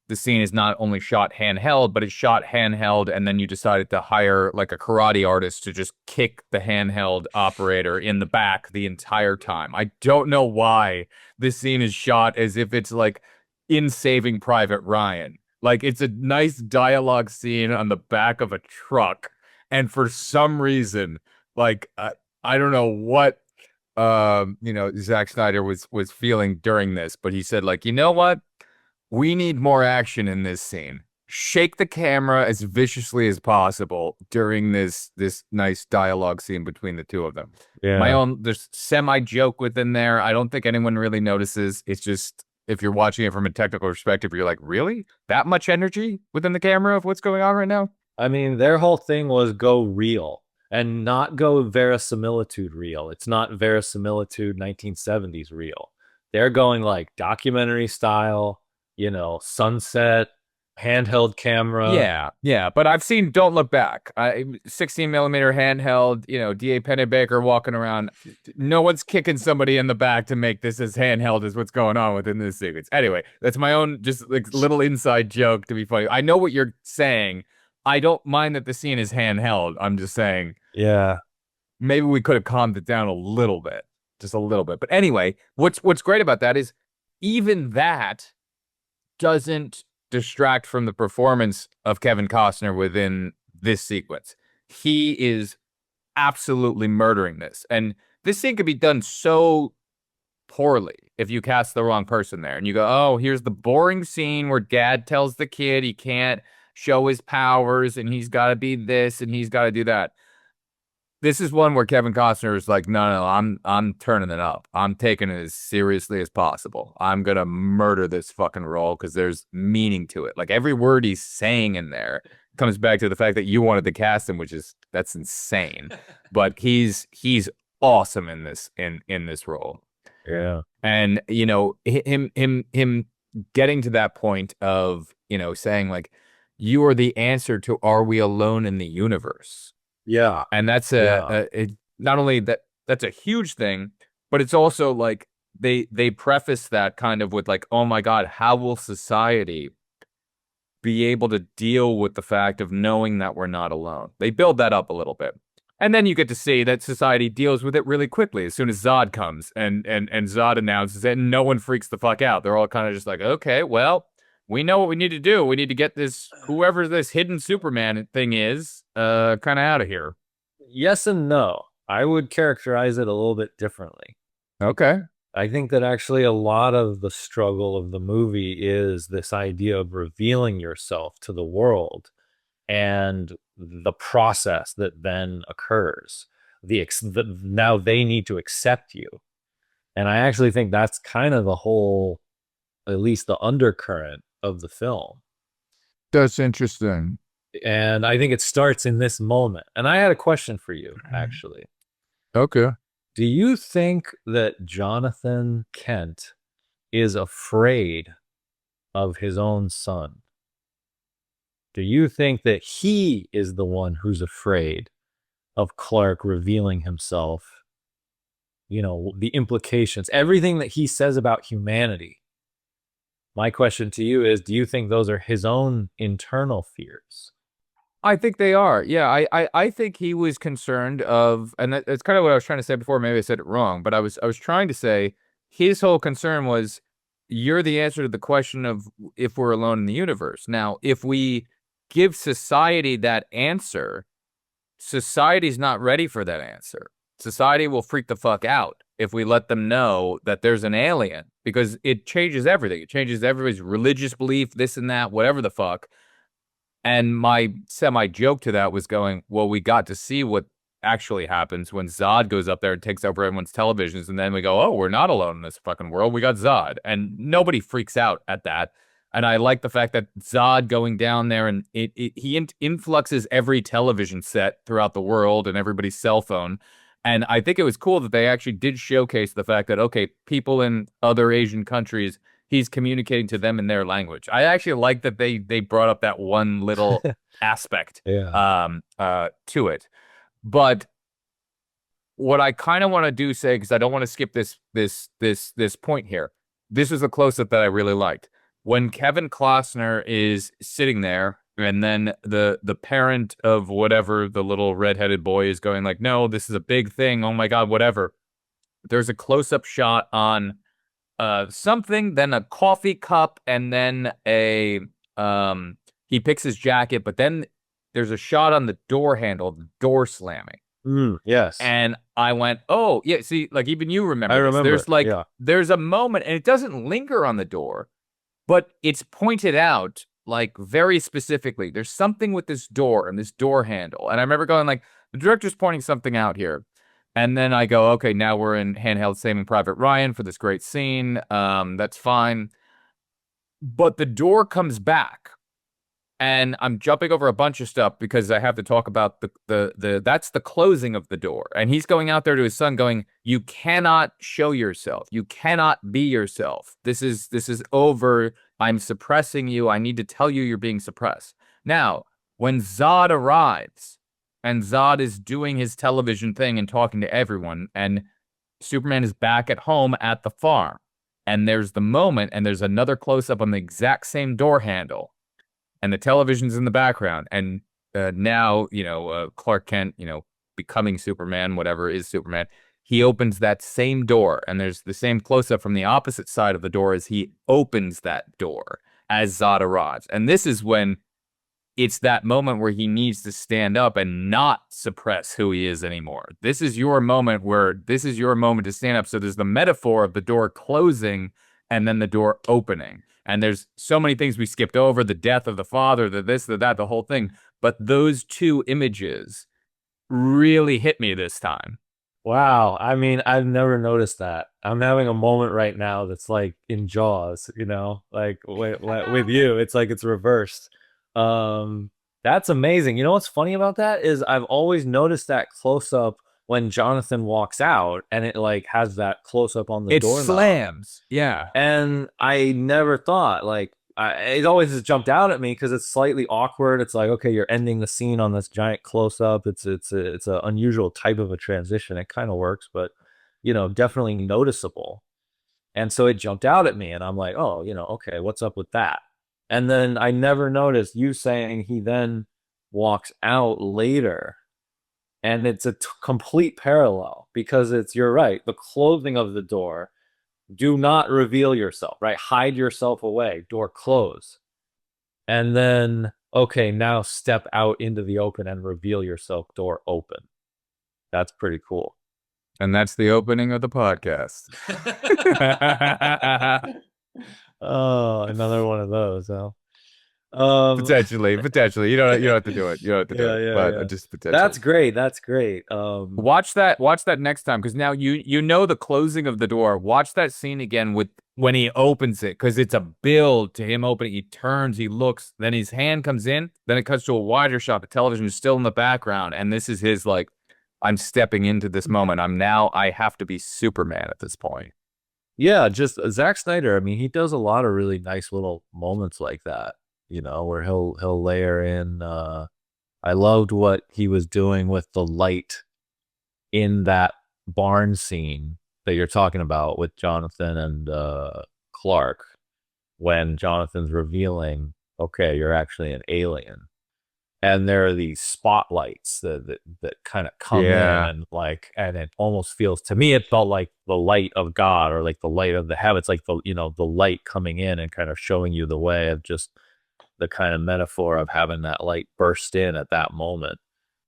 the scene is not only shot handheld, but it's shot handheld, and then you decided to hire like a karate artist to just kick the handheld operator in the back the entire time. I don't know why this scene is shot as if it's like in Saving Private Ryan. Like it's a nice dialogue scene on the back of a truck, and for some reason, like I don't know what Zack Snyder was feeling during this, but he said like, you know what? We need more action in this scene. Shake the camera as viciously as possible during this nice dialogue scene between the two of them.
Yeah.
There's semi joke within there. I don't think anyone really notices. It's just if you're watching it from a technical perspective, you're like, really? That much energy within the camera of what's going on right now?
I mean, their whole thing was go real and not go verisimilitude real. It's not verisimilitude 1970s real. They're going like documentary style, sunset, handheld camera.
Yeah, but I've seen Don't Look Back. 16 millimeter handheld, D.A. Pennebaker walking around. No one's kicking somebody in the back to make this as handheld as what's going on within this sequence. Anyway, that's my own just like little inside joke to be funny. I know what you're saying. I don't mind that the scene is handheld. I'm just saying,
Yeah.
maybe we could have calmed it down a little bit, just a little bit. But anyway, what's great about that is even that doesn't distract from the performance of Kevin Costner within this sequence. He is absolutely murdering this. And this scene could be done so poorly if you cast the wrong person there. And you go, oh, here's the boring scene where dad tells the kid he can't show his powers and he's got to be this and he's got to do that. This is one where Kevin Costner is like, no, I'm turning it up. I'm taking it as seriously as possible. I'm gonna murder this fucking role because there's meaning to it. Like every word he's saying in there comes back to the fact that you wanted to cast him, that's insane. But he's awesome in this role.
Yeah.
And him getting to that point of saying like, you are the answer to are we alone in the universe?
Yeah.
And that's not only that's a huge thing, but it's also like they preface that kind of with like, oh my God, how will society be able to deal with the fact of knowing that we're not alone? They build that up a little bit. And then you get to see that society deals with it really quickly as soon as Zod comes and Zod announces it and no one freaks the fuck out. They're all kind of just like, okay, well, we know what we need to do. We need to get whoever this hidden Superman thing is, kind of out of here.
Yes and no. I would characterize it a little bit differently.
Okay.
I think that actually a lot of the struggle of the movie is this idea of revealing yourself to the world and the process that then occurs. Now they need to accept you. And I actually think that's kind of the whole, at least the undercurrent of the film.
That's interesting.
And I think it starts in this moment. And I had a question for you, actually.
Okay.
Do you think that Jonathan Kent is afraid of his own son? do you think that he is the one who's afraid of Clark revealing himself? The implications, everything that he says about humanity. My question to you is, do you think those are his own internal fears?
I think they are. Yeah, I think he was concerned of, and that's kind of what I was trying to say before. Maybe I said it wrong, but I was trying to say his whole concern was you're the answer to the question of if we're alone in the universe. Now, if we give society that answer, society's not ready for that answer. Society will freak the fuck out if we let them know that there's an alien, because it changes everything. It changes everybody's religious belief, this and that, whatever the fuck. And my semi-joke to that was going, well, we got to see what actually happens when Zod goes up there and takes over everyone's televisions, and then we go, oh, we're not alone in this fucking world. We got Zod. And nobody freaks out at that. And I like the fact that Zod going down there and he influxes every television set throughout the world and everybody's cell phone. And I think it was cool that they actually did showcase the fact that, okay, people in other Asian countries, he's communicating to them in their language. I actually like that they brought up that one little aspect to it. But what I kind of want to do say, because I don't want to skip this point here. This is a close-up that I really liked. When Kevin Costner is sitting there, and then the parent of whatever the little redheaded boy is going like, no, this is a big thing. Oh my God, whatever. There's a close-up shot on something, then a coffee cup, and then he picks his jacket, but then there's a shot on the door handle, the door slamming.
Yes.
And I went, oh, yeah, see, like even you remember.
I remember.
There's a moment, and it doesn't linger on the door, but it's pointed out like very specifically. There's something with this door and this door handle. And I remember going like, the director's pointing something out here. And then I go, okay, now we're in Handheld Saving Private Ryan for this great scene. That's fine. But the door comes back. And I'm jumping over a bunch of stuff because I have to talk about that's the closing of the door. And he's going out there to his son going, you cannot show yourself. You cannot be yourself. This is over. I'm suppressing you. I need to tell you you're being suppressed. Now, when Zod arrives and Zod is doing his television thing and talking to everyone, and Superman is back at home at the farm, and there's the moment, and there's another close-up on the exact same door handle, and the television's in the background, and now, Clark Kent, becoming Superman, whatever is Superman, he opens that same door, and there's the same close-up from the opposite side of the door as he opens that door as Zod arrives. And this is when it's that moment where he needs to stand up and not suppress who he is anymore. This is your moment to stand up. So there's the metaphor of the door closing and then the door opening. And there's so many things we skipped over, the death of the father, the this, the that, the whole thing. But those two images really hit me this time.
Wow. I mean, I've never noticed that. I'm having a moment right now that's like in Jaws, like with you, it's like it's reversed. That's amazing. You know what's funny about that is I've always noticed that close up when Jonathan walks out, and it like has that close up on the door.
It slams. Yeah.
And I never thought it always has jumped out at me because it's slightly awkward. It's like, okay, you're ending the scene on this giant close up. It's an unusual type of a transition. It kind of works, but definitely noticeable. And so it jumped out at me, and I'm like, oh, okay, what's up with that? And then I never noticed you saying he then walks out later, and it's a complete parallel because you're right, the closing of the door. Do not reveal yourself, right? Hide yourself away, door close. And then, okay, now step out into the open and reveal yourself, door open. That's pretty cool.
And that's the opening of the podcast.
Oh, another one of those, huh?
Potentially. You don't have to do it. You don't have to do it. But just potentially.
That's great.
Watch that next time, because now you know the closing of the door. Watch that scene again with when he opens it, because it's a build to him opening. He turns, he looks, then his hand comes in, then it cuts to a wider shot. The television is still in the background, and this is his like, I'm stepping into this moment. I have to be Superman at this point.
Yeah, just Zack Snyder. I mean, he does a lot of really nice little moments like that. where he'll layer in. I loved what he was doing with the light in that barn scene that you're talking about with Jonathan and Clark, when Jonathan's revealing, okay, you're actually an alien. And there are these spotlights that kind of come in,
Yeah.
and it almost feels, to me, it felt like the light of God, or like the light of the heavens, like the light coming in and kind of showing you the way, of just the kind of metaphor of having that light burst in at that moment.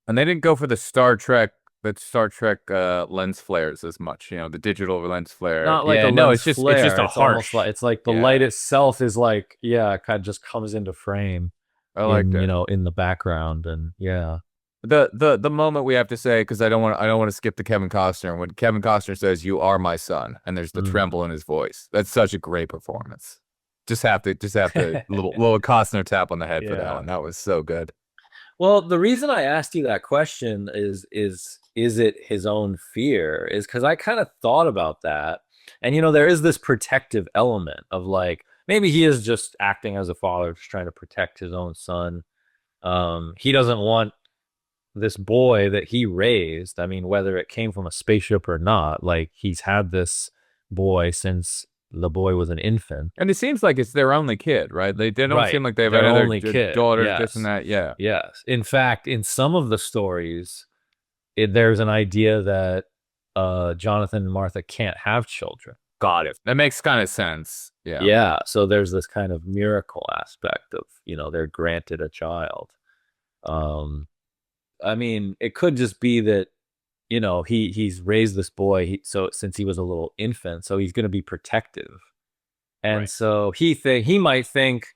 And they didn't go for the Star Trek lens flares as much, the digital lens flare.
Not like
Yeah,
a
no,
lens
it's
flare.
just a
It's almost
harsh.
like, it's like the
Yeah.
light itself is like, yeah, it kind of just comes into frame
I like
in,
that.
in the background. And yeah.
The moment we have to say, because I don't want to skip to Kevin Costner, when Kevin Costner says, "You are my son," and there's the tremble in his voice. That's such a great performance. Just have to little Costner tap on the head for that
Yeah.
one. That was so good.
Well, the reason I asked you that question is it his own fear, is because I kind of thought about that. And there is this protective element of, like, maybe he is just acting as a father, just trying to protect his own son. He doesn't want this boy that he raised, I mean, whether it came from a spaceship or not, like, he's had this boy since the boy was an infant.
And it seems like it's their only kid, right? They don't
Right.
seem like they have
Their
any other
only kid.
daughters,
Yes.
this and that. Yeah.
Yes. In fact, in some of the stories, there's an idea that Jonathan and Martha can't have children.
Got it. That makes kind of sense. Yeah.
Yeah. So there's this kind of miracle aspect of, they're granted a child. I mean, it could just be that, he's raised this boy, so since he was a little infant, so he's going to be protective. And
Right.
so he might think,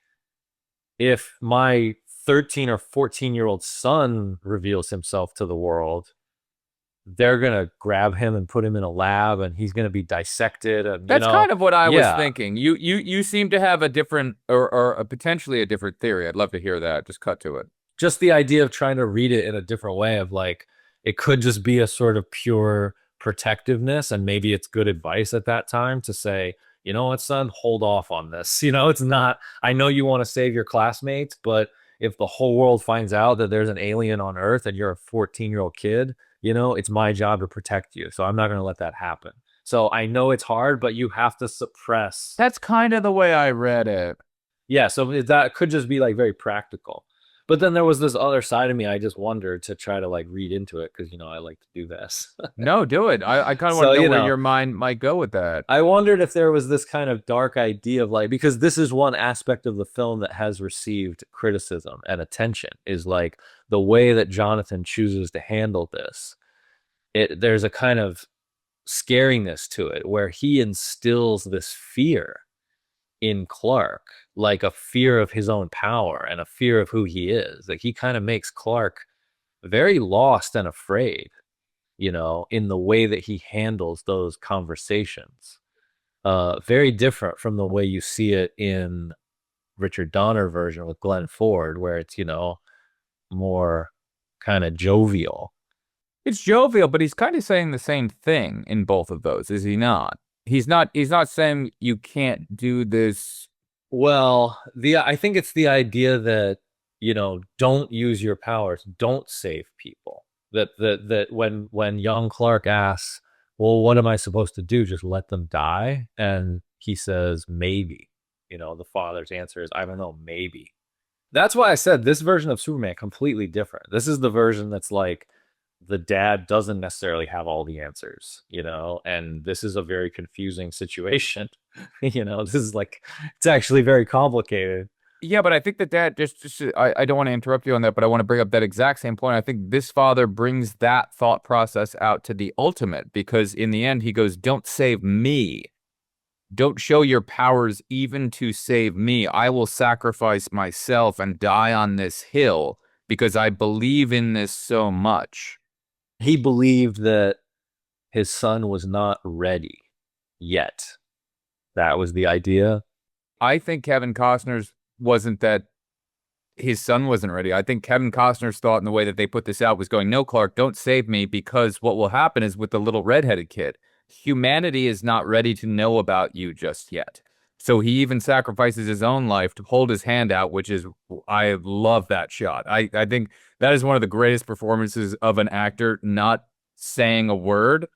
if my 13 or 14-year-old son reveals himself to the world, they're gonna grab him and put him in a lab, and he's gonna be dissected. And
That's kind of what I was
Yeah.
thinking. You seem to have a different or potentially a different theory. I'd love to hear that. Just cut to it.
Just the idea of trying to read it in a different way, of, like, it could just be a sort of pure protectiveness, and maybe it's good advice at that time to say, you know what, son, hold off on this. It's not, I know you want to save your classmates, but if the whole world finds out that there's an alien on Earth and you're a 14-year-old kid, it's my job to protect you. So I'm not going to let that happen. So I know it's hard, but you have to suppress.
That's kind of the way I read it.
Yeah, so that could just be, like, very practical. But then there was this other side of me, I just wondered, to try to, like, read into it, because I like to do this.
No, do it. I kind of want to know where your mind might go with that.
I wondered if there was this kind of dark idea of, like, because this is one aspect of the film that has received criticism and attention, is, like, the way that Jonathan chooses to handle this. There's a kind of scariness to it, where he instills this fear in Clark, like a fear of his own power and a fear of who he is. Like, he kind of makes Clark very lost and afraid, in the way that he handles those conversations. Very different from the way you see it in Richard Donner version with Glenn Ford, where it's, more kind of jovial.
It's jovial, but he's kind of saying the same thing in both of those, is he not? He's not saying you can't do this.
Well, I think it's the idea that, don't use your powers, don't save people. That when young Clark asks, well, what am I supposed to do? Just let them die? And he says, maybe. The father's answer is, I don't know, maybe. That's why I said this version of Superman completely different. This is the version that's like, the dad doesn't necessarily have all the answers, and this is a very confusing situation. This is, like, it's actually very complicated.
Yeah, but I think that I don't want to interrupt you on that, but I want to bring up that exact same point. I think this father brings that thought process out to the ultimate, because in the end he goes, don't save me. Don't show your powers even to save me. I will sacrifice myself and die on this hill because I believe in this so much.
He believed that his son was not ready yet. That was the idea.
I think Kevin Costner's wasn't that his son wasn't ready. I think Kevin Costner's thought in the way that they put this out was going, no, Clark, don't save me, because what will happen is with the little redheaded kid, humanity is not ready to know about you just yet. So he even sacrifices his own life to hold his hand out, which is, I love that shot. I think that is one of the greatest performances of an actor not saying a word,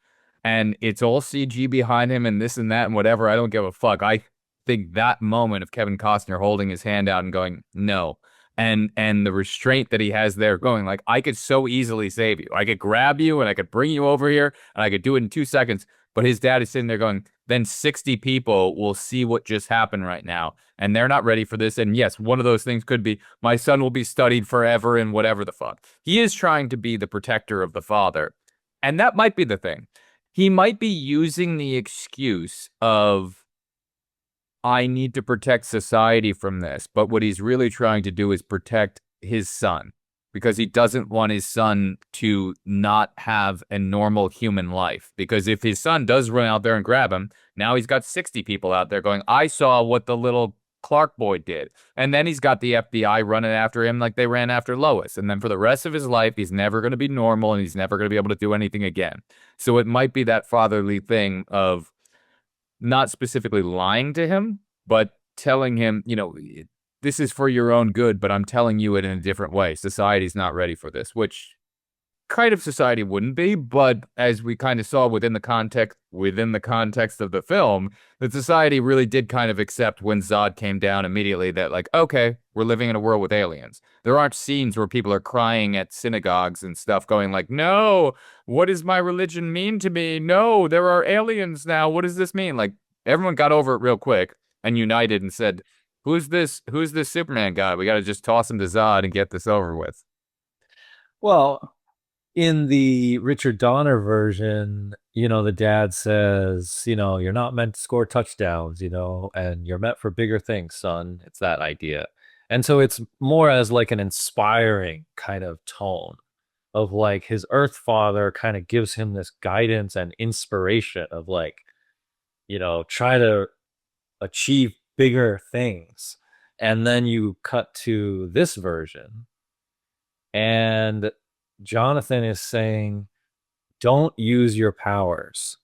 and it's all CG behind him and this and that and whatever. I don't give a fuck. I think that moment of Kevin Costner holding his hand out and going, no. And the restraint that he has there going, like, I could so easily save you. I could grab you and I could bring you over here and I could do it in 2 seconds. But his dad is sitting there going, then 60 people will see what just happened right now. And they're not ready for this. And yes, one of those things could be, my son will be studied forever and whatever the fuck. He is trying to be the protector of the father. And that might be the thing. He might be using the excuse of, I need to protect society from this. But what he's really trying to do is protect his son, because he doesn't want his son to not have a normal human life. Because if his son does run out there and grab him, now he's got 60 people out there going, I saw what the little Clark boy did. And then he's got the FBI running after him like they ran after Lois. And then for the rest of his life, he's never going to be normal and he's never going to be able to do anything again. So it might be that fatherly thing of not specifically lying to him, but telling him, you know, this is for your own good, but I'm telling you it in a different way. Society's not ready for this, which kind of society wouldn't be, but as we kind of saw within the context of the film, that society really did kind of accept when Zod came down immediately that, like, okay, we're living in a world with aliens. There aren't scenes where people are crying at synagogues and stuff going like, no, what does my religion mean to me? No, there are aliens now. What does this mean? Like, everyone got over it real quick and united and said, who's this Superman guy? We got to just toss him to Zod and get this over with.
Well, in the Richard Donner version, you know, the dad says, you know, you're not meant to score touchdowns, you know, and you're meant for bigger things, son. It's that idea. And so it's more as like an inspiring kind of tone of like his Earth father kind of gives him this guidance and inspiration of like, you know, try to achieve bigger things. And then you cut to this version and Jonathan is saying, don't use your powers.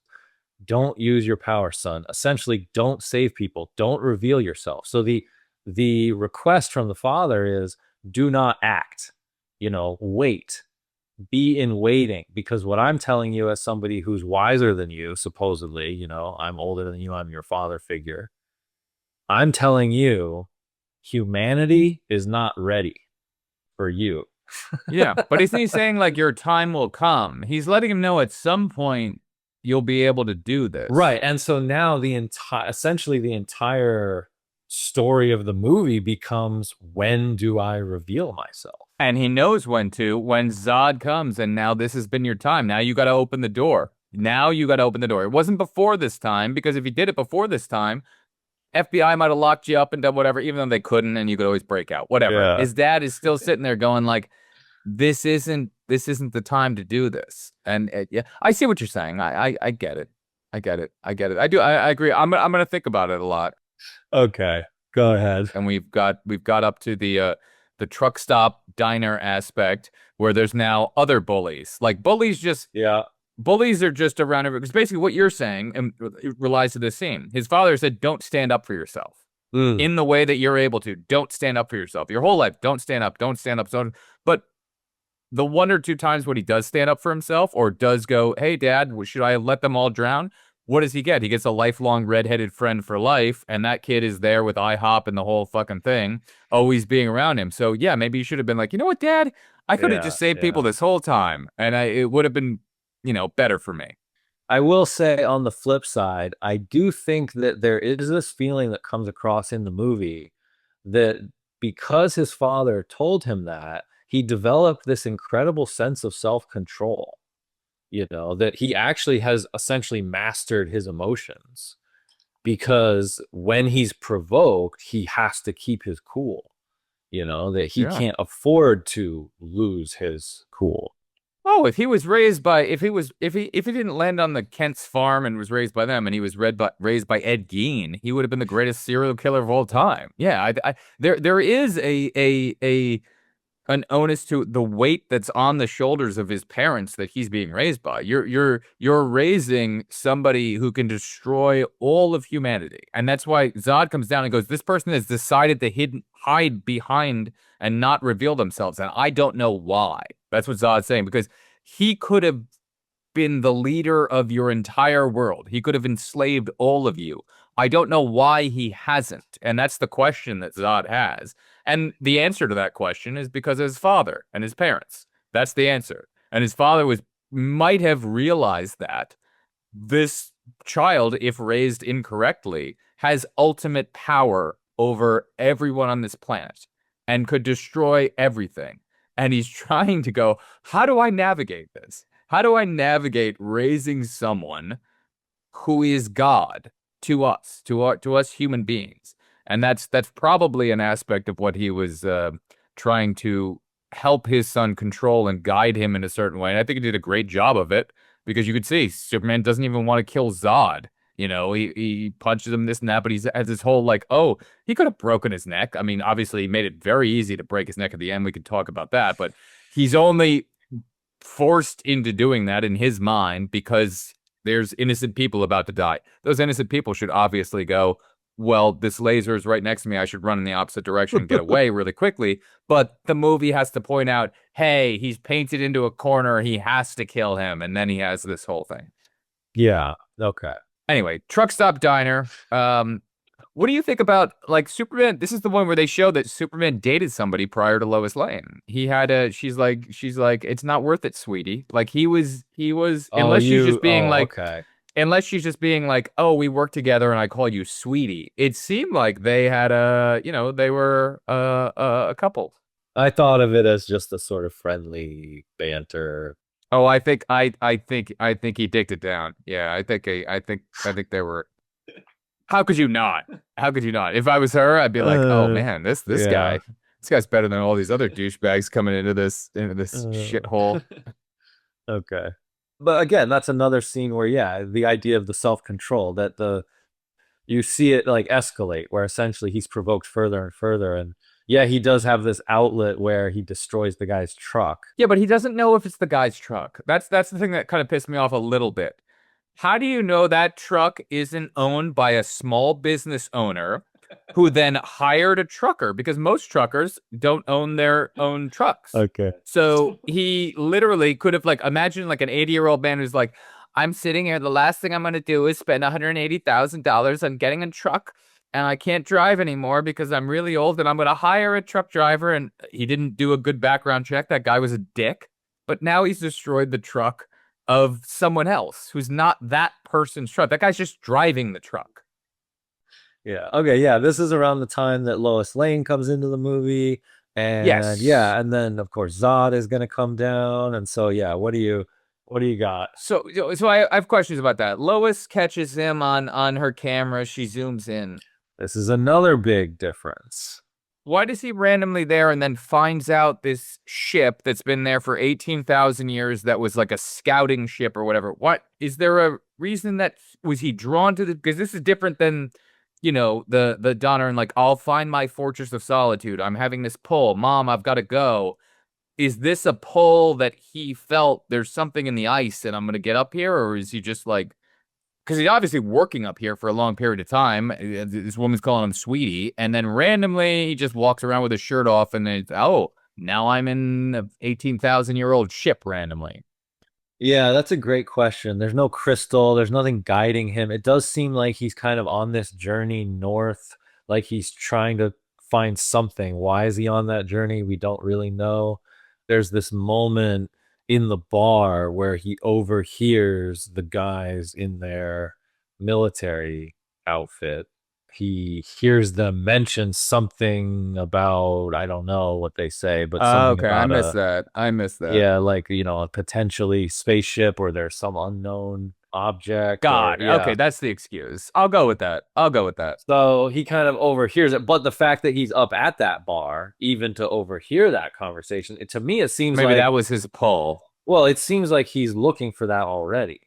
Don't use your power, son. Essentially, don't save people. Don't reveal yourself. So the request from the father is, do not act. You know, wait. Be in waiting. Because what I'm telling you as somebody who's wiser than you, supposedly, you know, I'm older than you, I'm your father figure. I'm telling you, humanity is not ready for you.
Yeah, but isn't he saying like your time will come? He's letting him know at some point you'll be able to do this.
Right. And so now essentially the entire story of the movie becomes, when do I reveal myself?
And he knows when Zod comes, and now this has been your time. Now you got to open the door. It wasn't before this time, because if you did it before this time, FBI might have locked you up and done whatever, even though they couldn't, and you could always break out. Whatever. Yeah. His dad is still sitting there going like, this isn't the time to do this. And yeah, I see what you're saying. I get it. I agree. I'm gonna think about it a lot.
Okay, go ahead.
And we've got up to the truck stop diner aspect where there's now other bullies. Like bullies are just around everyone. Because basically what you're saying, and it relies to this scene. His father said, don't stand up for yourself. In the way that you're able to. Don't stand up for yourself. Your whole life, don't stand up. But the one or two times when he does stand up for himself or does go, hey, Dad, should I let them all drown? What does he get? He gets a lifelong redheaded friend for life, and that kid is there with IHOP and the whole fucking thing, always being around him. So, yeah, maybe you should have been like, you know what, Dad? I could have just saved people this whole time, and it would have been, you know, better for me.
I will say on the flip side, I do think that there is this feeling that comes across in the movie that because his father told him that, he developed this incredible sense of self-control, you know, that he actually has essentially mastered his emotions, because when he's provoked, he has to keep his cool, you know, that he can't afford to lose his cool.
Oh, if he didn't land on the Kent's farm and was raised by them, and he was raised by Ed Gein, he would have been the greatest serial killer of all time. Yeah, there is a an onus to the weight that's on the shoulders of his parents that he's being raised by. You're raising somebody who can destroy all of humanity. And that's why Zod comes down and goes, this person has decided to hide behind and not reveal themselves. And I don't know why. That's what Zod's saying, because he could have been the leader of your entire world. He could have enslaved all of you. I don't know why he hasn't. And that's the question that Zod has. And the answer to that question is because of his father and his parents. That's the answer. And his father might have realized that this child, if raised incorrectly, has ultimate power over everyone on this planet and could destroy everything. And he's trying to go, how do I navigate this? How do I navigate raising someone who is God to us, to us human beings? And that's probably an aspect of what he was trying to help his son control and guide him in a certain way. And I think he did a great job of it, because you could see Superman doesn't even want to kill Zod. You know, he punches him this and that, but he has this whole like, oh, he could have broken his neck. I mean, obviously he made it very easy to break his neck at the end. We could talk about that, but he's only forced into doing that in his mind because there's innocent people about to die. Those innocent people should obviously go, well, this laser is right next to me. I should run in the opposite direction and get away really quickly. But the movie has to point out, hey, he's painted into a corner. He has to kill him. And then he has this whole thing.
Yeah. Okay.
Anyway, Truck Stop Diner. What do you think about like Superman? This is the one where they show that Superman dated somebody prior to Lois Lane. He had she's like, it's not worth it, sweetie. Like he was, unless she's just being
okay.
Unless she's just being like, oh, we work together and I call you sweetie. It seemed like they had they were a couple.
I thought of it as just a sort of friendly banter.
Oh, I think he dicked it down. Yeah, I think they were. How could you not? How could you not? If I was her, I'd be like, oh man, this guy's better than all these other douchebags coming into this shithole.
Okay. But again, that's another scene where, yeah, the idea of the self-control, that you see it like escalate, where essentially he's provoked further and further. And yeah, he does have this outlet where he destroys the guy's truck.
Yeah, but he doesn't know if it's the guy's truck. That's the thing that kind of pissed me off a little bit. How do you know that truck isn't owned by a small business owner who then hired a trucker? Because most truckers don't own their own trucks.
Okay.
So he literally could have, like, imagine like an 80-year-old man who's like, I'm sitting here. The last thing I'm going to do is spend $180,000 on getting a truck, and I can't drive anymore because I'm really old, and I'm going to hire a truck driver. And he didn't do a good background check. That guy was a dick. But now he's destroyed the truck of someone else who's not that person's truck. That guy's just driving the truck.
Yeah. Okay. Yeah. This is around the time that Lois Lane comes into the movie. And
yes.
Yeah. And then of course Zod is going to come down. And so, yeah, what do you got?
So I have questions about that. Lois catches him on her camera. She zooms in.
This is another big difference.
Why does he randomly there and then finds out this ship that's been there for 18,000 years that was like a scouting ship or whatever? What is there a reason that was he drawn to because this is different than, the Donner and like, I'll find my fortress of solitude. I'm having this pull. Mom, I've got to go. Is this a pull that he felt there's something in the ice and I'm going to get up here? Or is he just like, because he's obviously working up here for a long period of time. This woman's calling him sweetie. And then randomly he just walks around with his shirt off and it's, oh, now I'm in an 18,000-year-old ship randomly.
Yeah, that's a great question. There's no crystal. There's nothing guiding him. It does seem like he's kind of on this journey north, like he's trying to find something. Why is he on that journey? We don't really know. There's this moment in the bar where he overhears the guys in their military outfit. He hears them mention something about, I don't know what they say, but something
okay,
about
I missed that.
Yeah, like, a potentially spaceship or there's some unknown object.
God, okay, that's the excuse. I'll go with that.
So he kind of overhears it, but the fact that he's up at that bar, even to overhear that conversation, to me it seems
maybe
like
that was his pull.
Well, it seems like he's looking for that already.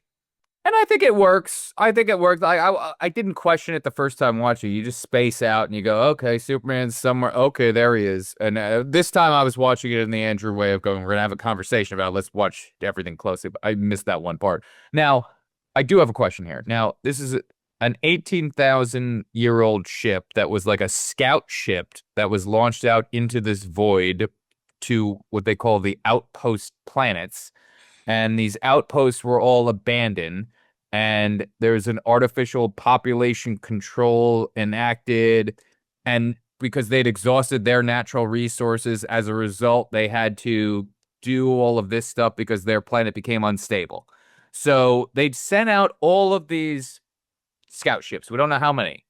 And I think it works. I think it worked. I didn't question it the first time watching. You just space out and you go, okay, Superman's somewhere. Okay, there he is. And this time I was watching it in the Andrew way of going, we're gonna have a conversation about it. Let's watch everything closely. But I missed that one part. Now, I do have a question here. Now, this is an 18,000-year-old ship that was like a scout ship that was launched out into this void to what they call the outpost planets. And these outposts were all abandoned, and there's an artificial population control enacted, and because they'd exhausted their natural resources, as a result, they had to do all of this stuff because their planet became unstable. So they'd sent out all of these scout ships. We don't know how many,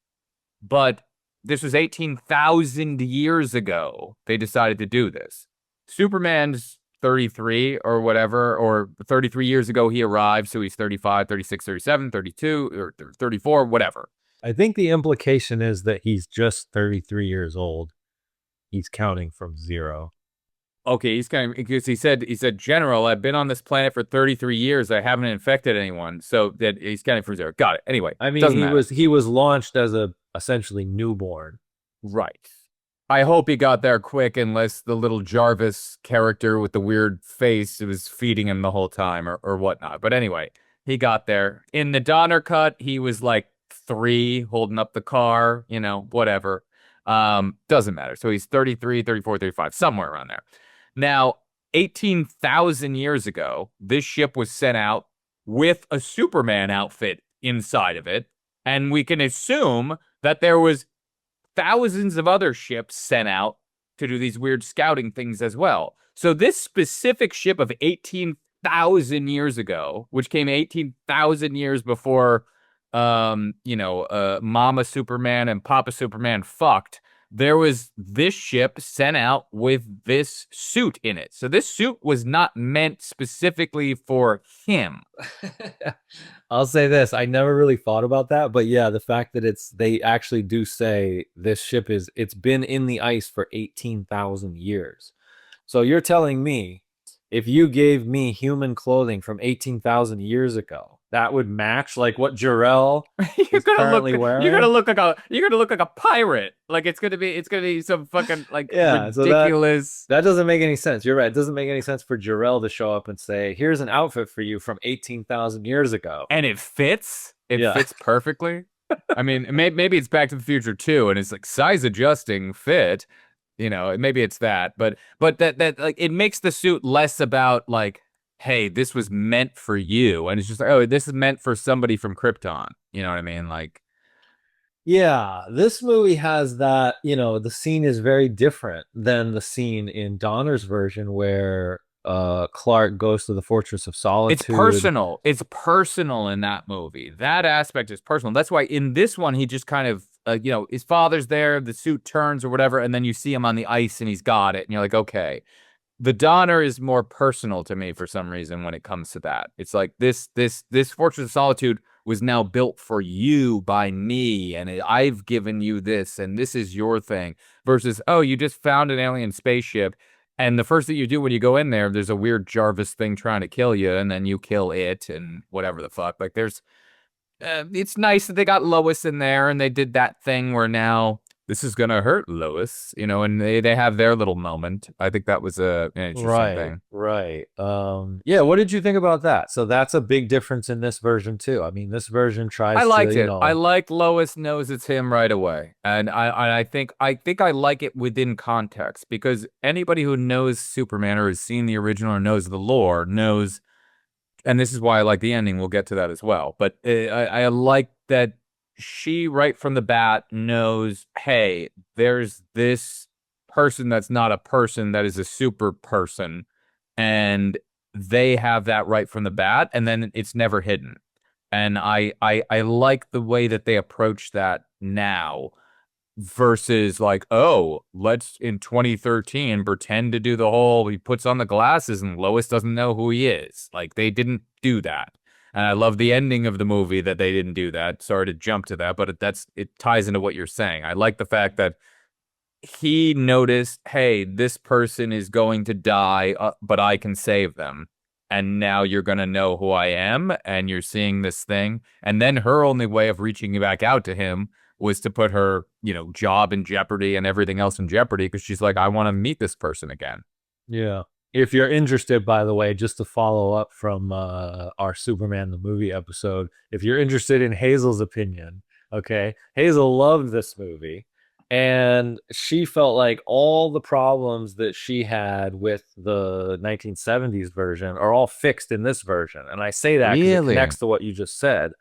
but this was 18,000 years ago. They decided to do this. Superman's 33 or whatever, or 33 years ago he arrived, so he's 35, 36, 37, 32, or 34, whatever.
I think the implication is that he's just 33 years old. He's counting from 0.
Okay, he's kind of, because he said, General, I've been on this planet for 33 years. I haven't infected anyone, so that he's counting from 0. Got it. Anyway,
I mean, he was launched as a essentially newborn.
Right. I hope he got there quick, unless the little Jarvis character with the weird face was feeding him the whole time or whatnot. But anyway, he got there. In the Donner cut, he was like 3 holding up the car, you know, whatever. Doesn't matter. So he's 33, 34, 35, somewhere around there. Now, 18,000 years ago, this ship was sent out with a Superman outfit inside of it. And we can assume that there was thousands of other ships sent out to do these weird scouting things as well. So this specific ship of 18,000 years ago, which came 18,000 years before, Mama Superman and Papa Superman fucked, there was this ship sent out with this suit in it. So this suit was not meant specifically for him.
I'll say this. I never really thought about that, but yeah, the fact that they actually do say this ship it's been in the ice for 18,000 years. So you're telling me if you gave me human clothing from 18,000 years ago, that would match like what Jor-El is currently wearing?
You're gonna look like a pirate. Like it's gonna be some fucking like ridiculous.
So that doesn't make any sense. You're right. It doesn't make any sense for Jor-El to show up and say, "Here's an outfit for you from 18,000 years ago,"
and it fits. It fits perfectly. I mean, maybe it's Back to the Future 2, and it's like size adjusting fit. You know, maybe it's that, but that like it makes the suit less about like, hey, this was meant for you, and it's just like, oh, this is meant for somebody from Krypton. You know what I mean? Like,
yeah, this movie has that. You know, the scene is very different than the scene in Donner's version where Clark goes to the Fortress of Solitude.
It's personal. It's personal in that movie. That aspect is personal. That's why in this one he just kind of. His father's there, the suit turns or whatever, and then you see him on the ice and he's got it. And you're like, okay. The Donner is more personal to me for some reason when it comes to that. It's like this Fortress of Solitude was now built for you by me, and I've given you this, and this is your thing. Versus, oh, you just found an alien spaceship, and the first thing you do when you go in there's a weird Jarvis thing trying to kill you, and then you kill it, and whatever the fuck. Like, it's nice that they got Lois in there and they did that thing where now this is gonna hurt Lois, and they have their little moment. I think that was an interesting thing.
Right. Yeah. What did you think about that? So that's a big difference in this version too. I mean, this version tries.
I liked it. I like Lois knows it's him right away, and I think I like it within context, because anybody who knows Superman or has seen the original or knows the lore knows. And this is why I like the ending. We'll get to that as well. But I like that she, right from the bat, knows, hey, there's this person that's not a person, that is a super person. And they have that right from the bat. And then it's never hidden. And I like the way that they approach that now. Versus like, oh, let's in 2013 pretend to do the whole, he puts on the glasses and Lois doesn't know who he is. Like, they didn't do that. And I love the ending of the movie that they didn't do that. Sorry to jump to that, but it ties into what you're saying. I like the fact that he noticed, hey, this person is going to die, but I can save them. and now you're gonna know who I am, and you're seeing this thing. And then her only way of reaching back out to him was to put her, job in jeopardy and everything else in jeopardy, because she's like, I want to meet this person again.
Yeah. If you're interested, by the way, just to follow up from our Superman the movie episode, if you're interested in Hazel's opinion, okay, Hazel loved this movie, and she felt like all the problems that she had with the 1970s version are all fixed in this version. And I say that because it connects to what you just said.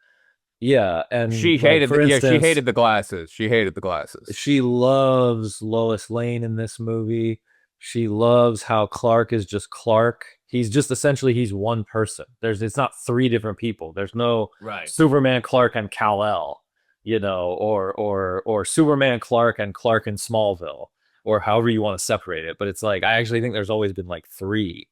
Yeah, and
She
like,
hated,
for instance,
she hated the glasses. She hated the glasses.
she loves Lois Lane in this movie. She loves how Clark is just Clark. He's just essentially he's one person. It's not three different people. There's no Superman, Clark, and Kal-El, or Superman, Clark, and Clark in Smallville, or however you want to separate it. But it's like I actually think there's always been like three.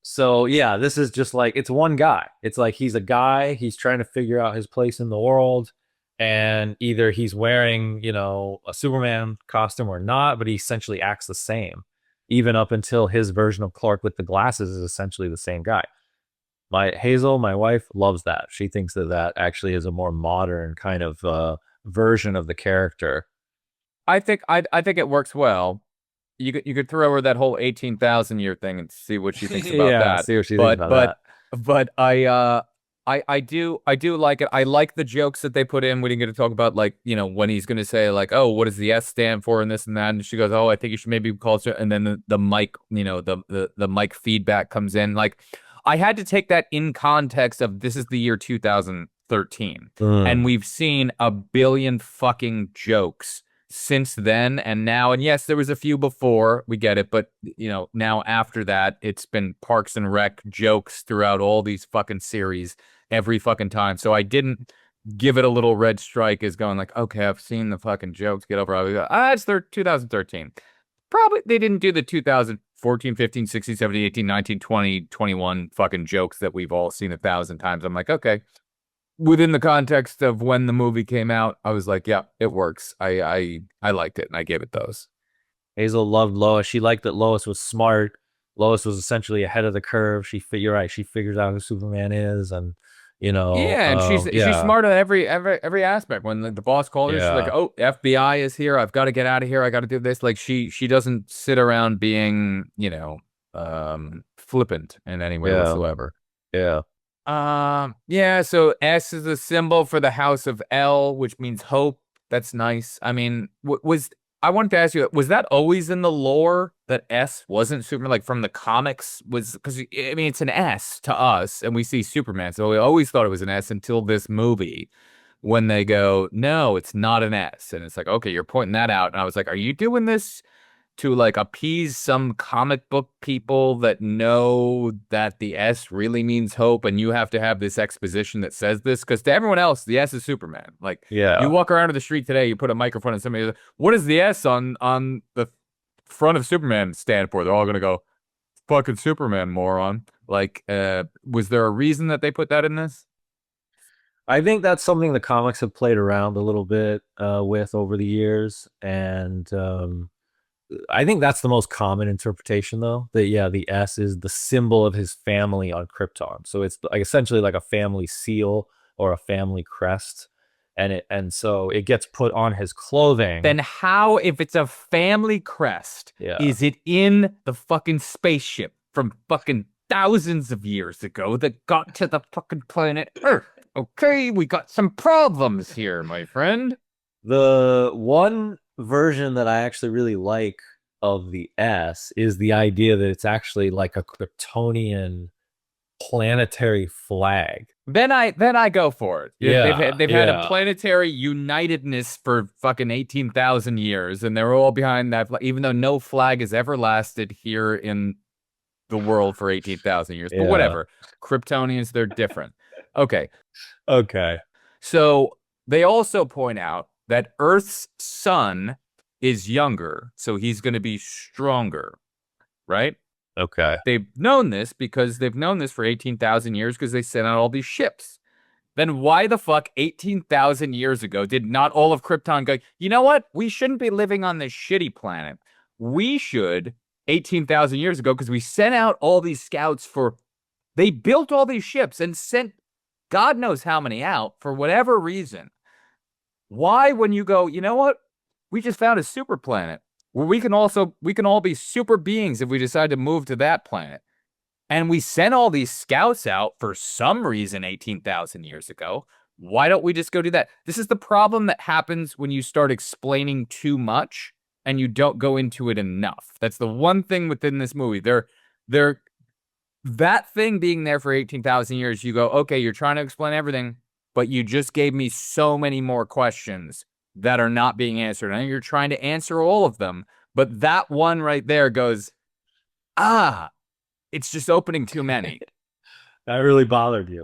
So yeah, this is just like it's one guy. It's like he's a guy. He's trying to figure out his place in the world, and either he's wearing a Superman costume or not, but he essentially acts the same, even up until his version of Clark with the glasses is essentially the same guy. Hazel, my wife, loves that. She thinks that actually is a more modern kind of version of the character.
I think it works well. You could throw her that whole 18,000 year thing and see what she thinks about that.
See what she thinks about that.
But I do like it. I like the jokes that they put in when you get to talk about, like, when he's going to say, like, oh, what does the S stand for and this and that, and she goes, oh, I think you should maybe call it, and then the mic, the mic feedback comes in. Like, I had to take that in context of this is the year 2013, and we've seen a billion fucking jokes since then and now. And yes, there was a few before, we get it, but now after that, it's been Parks and Rec jokes throughout all these fucking series every fucking time. So I didn't give it a little red strike as going like, okay, I've seen the fucking jokes, get over it. It's their 2013. Probably they didn't do the 2014, 15, 16, 17, 18, 19, 20, 21 fucking jokes that we've all seen 1,000 times. I'm like, okay. Within the context of when the movie came out, I was like, yeah, it works. I liked it, and I gave it those.
Hazel loved Lois. She liked that Lois was smart. Lois was essentially ahead of the curve. You're right. She figures out who Superman is, and
yeah, and she's smart at every aspect. When the boss called her, she's like, oh, FBI is here. I've got to get out of here. I got to do this. Like she doesn't sit around being flippant in any way whatsoever.
Yeah.
Yeah, so S is a symbol for the house of L, which means hope. That's nice. I mean, I wanted to ask you, was that always in the lore that S wasn't Superman, like from the comics? Because I mean, it's an S to us, and we see Superman, so we always thought it was an S until this movie, when they go, no, it's not an S, and it's like, okay, you're pointing that out, and I was like, are you doing this to like appease some comic book people that know that the S really means hope, and you have to have this exposition that says this? Because to everyone else, the S is Superman. Like, you walk around to the street today, you put a microphone in somebody, what does the S on the front of Superman stand for? They're all gonna go, fucking Superman, moron. Like, was there a reason that they put that in this?
I think that's something the comics have played around a little bit with over the years, and I think that's the most common interpretation, though. That the S is the symbol of his family on Krypton, so it's like essentially like a family seal or a family crest, and so it gets put on his clothing.
Then how, if it's a family crest, is it in the fucking spaceship from fucking thousands of years ago that got to the fucking planet Earth? Okay, we got some problems here, my friend.
The one version that I actually really like of the S is the idea that it's actually like a Kryptonian planetary flag.
Then I go for it.
Yeah,
they've had a planetary unitedness for fucking 18,000 years, and they're all behind that, even though no flag has ever lasted here in the world for 18,000 years. But whatever. Kryptonians, they're different. Okay. So they also point out that Earth's sun is younger, so he's going to be stronger, right?
Okay.
They've known this because they've known this for 18,000 years because they sent out all these ships. Then why the fuck 18,000 years ago did not all of Krypton go, you know what? We shouldn't be living on this shitty planet. We should, 18,000 years ago, because we sent out all these scouts for They built all these ships and sent God knows how many out for whatever reason. Why, when you go, you know what? We just found a super planet where we can all be super beings if we decide to move to that planet. And we sent all these scouts out for some reason 18,000 years ago. Why don't we just go do that? This is the problem that happens when you start explaining too much and you don't go into it enough. That's the one thing within this movie. That thing being there for 18,000 years, you go, okay, you're trying to explain everything, but you just gave me so many more questions that are not being answered. I know you're trying to answer all of them, but that one right there goes, it's just opening too many.
That really bothered you.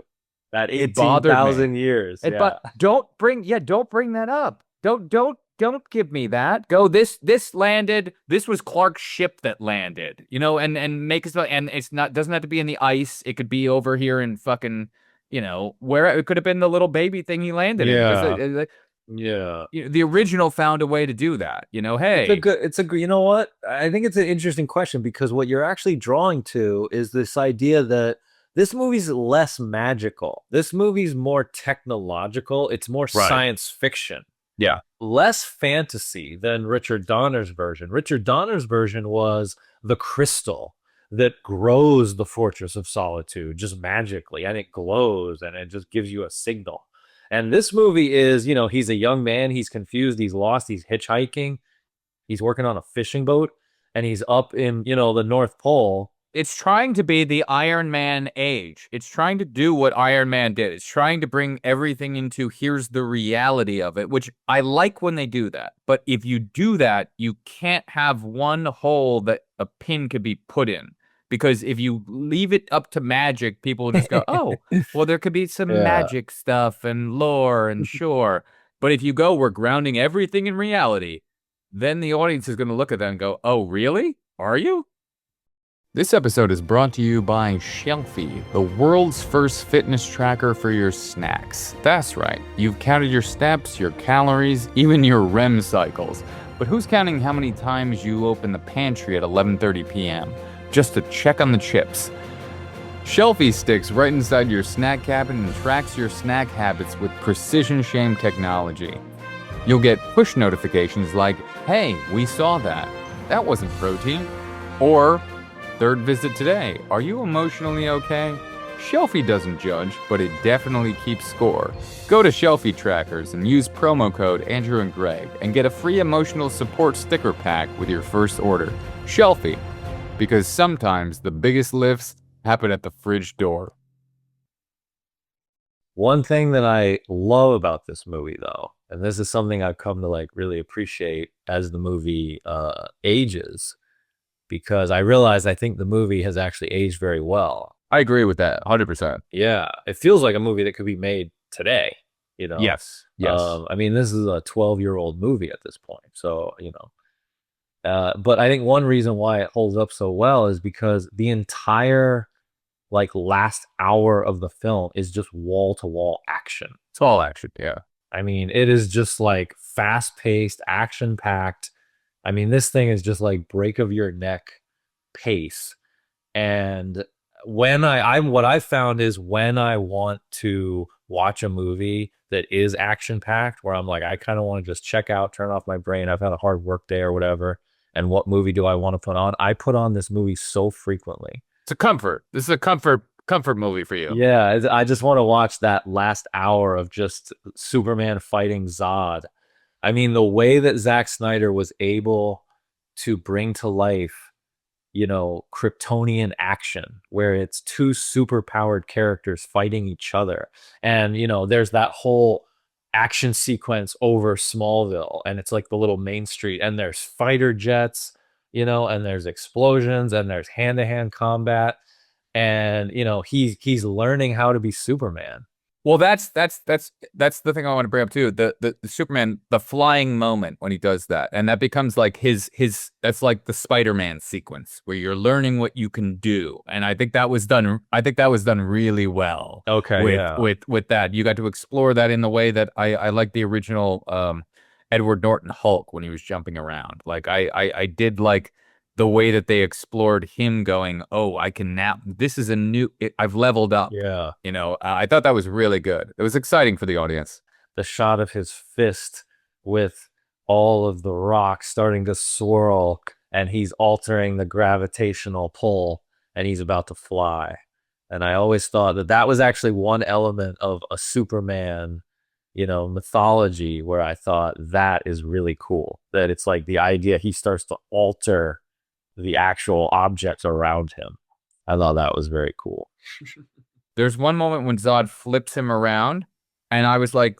That 18,000 years. Yeah.
But don't bring that up. Don't give me that. Go, this landed, this was Clark's ship that landed, and make us, and doesn't have to be in the ice. It could be over here in fucking, where it could have been the little baby thing he landed in.
Yeah.
The original found a way to do that, hey.
You know what? I think it's an interesting question, because what you're actually drawing to is this idea that this movie's less magical. This movie's more technological. It's more science fiction.
Yeah.
Less fantasy than Richard Donner's version. Richard Donner's version was the crystal that grows the Fortress of Solitude just magically, and it glows and it just gives you a signal. And this movie is, he's a young man, he's confused, he's lost, he's hitchhiking, he's working on a fishing boat, and he's up in, the North Pole.
It's trying to be the Iron Man age. It's trying to do what Iron Man did. It's trying to bring everything into here's the reality of it, which I like when they do that. But if you do that, you can't have one hole that a pin could be put in. Because if you leave it up to magic, people will just go, oh, well, there could be some magic stuff and lore and sure. But if you go, we're grounding everything in reality, then the audience is going to look at that and go, oh, really? Are you? This episode is brought to you by Shelfie, the world's first fitness tracker for your snacks. That's right, you've counted your steps, your calories, even your REM cycles. But who's counting how many times you open the pantry at 11:30 p.m. just to check on the chips? Shelfie sticks right inside your snack cabinet and tracks your snack habits with precision shame technology. You'll get push notifications like, hey, we saw that. That wasn't protein. Or, third visit today. Are you emotionally okay? Shelfie doesn't judge, but it definitely keeps score. Go to Shelfie Trackers and use promo code Andrew and Greg and get a free emotional support sticker pack with your first order. Shelfie, because sometimes the biggest lifts happen at the fridge door.
One thing that I love about this movie, though, and this is something I've come to really appreciate as the movie ages, because I think the movie has actually aged very well.
I agree with that, 100%.
Yeah, it feels like a movie that could be made today,
Yes.
I mean, this is a 12-year-old movie at this point, so, but I think one reason why it holds up so well is because the entire, last hour of the film is just wall-to-wall action.
It's all action, yeah.
I mean, it is just, fast-paced, action-packed. I mean, this thing is just break of your neck pace. And when what I found is when I want to watch a movie that is action packed, where I'm I kind of want to just check out, turn off my brain. I've had a hard work day or whatever. And what movie do I want to put on? I put on this movie so frequently.
It's a comfort. This is a comfort movie for you.
Yeah. I just want to watch that last hour of just Superman fighting Zod. I mean, the way that Zack Snyder was able to bring to life, Kryptonian action, where it's two superpowered characters fighting each other. And, there's that whole action sequence over Smallville, and it's the little main street, and there's fighter jets, and there's explosions, and there's hand-to-hand combat. And, he's learning how to be Superman.
Well, that's the thing I want to bring up too. The Superman, the flying moment when he does that, and that becomes his that's the Spider-Man sequence where you're learning what you can do, and I think that was done. I think that was done really well.
Okay,
with that, you got to explore that in the way that I like the original Edward Norton Hulk when he was jumping around. I did the way that they explored him going, oh, I can now, this is I've leveled up.
Yeah.
You know, I thought that was really good. It was exciting for the audience.
The shot of his fist with all of the rocks starting to swirl, and he's altering the gravitational pull, and he's about to fly. And I always thought that that was actually one element of a Superman, mythology, where I thought that is really cool. That it's like the idea he starts to alter the actual objects around him. I thought that was very cool.
There's one moment when Zod flips him around, and I was like,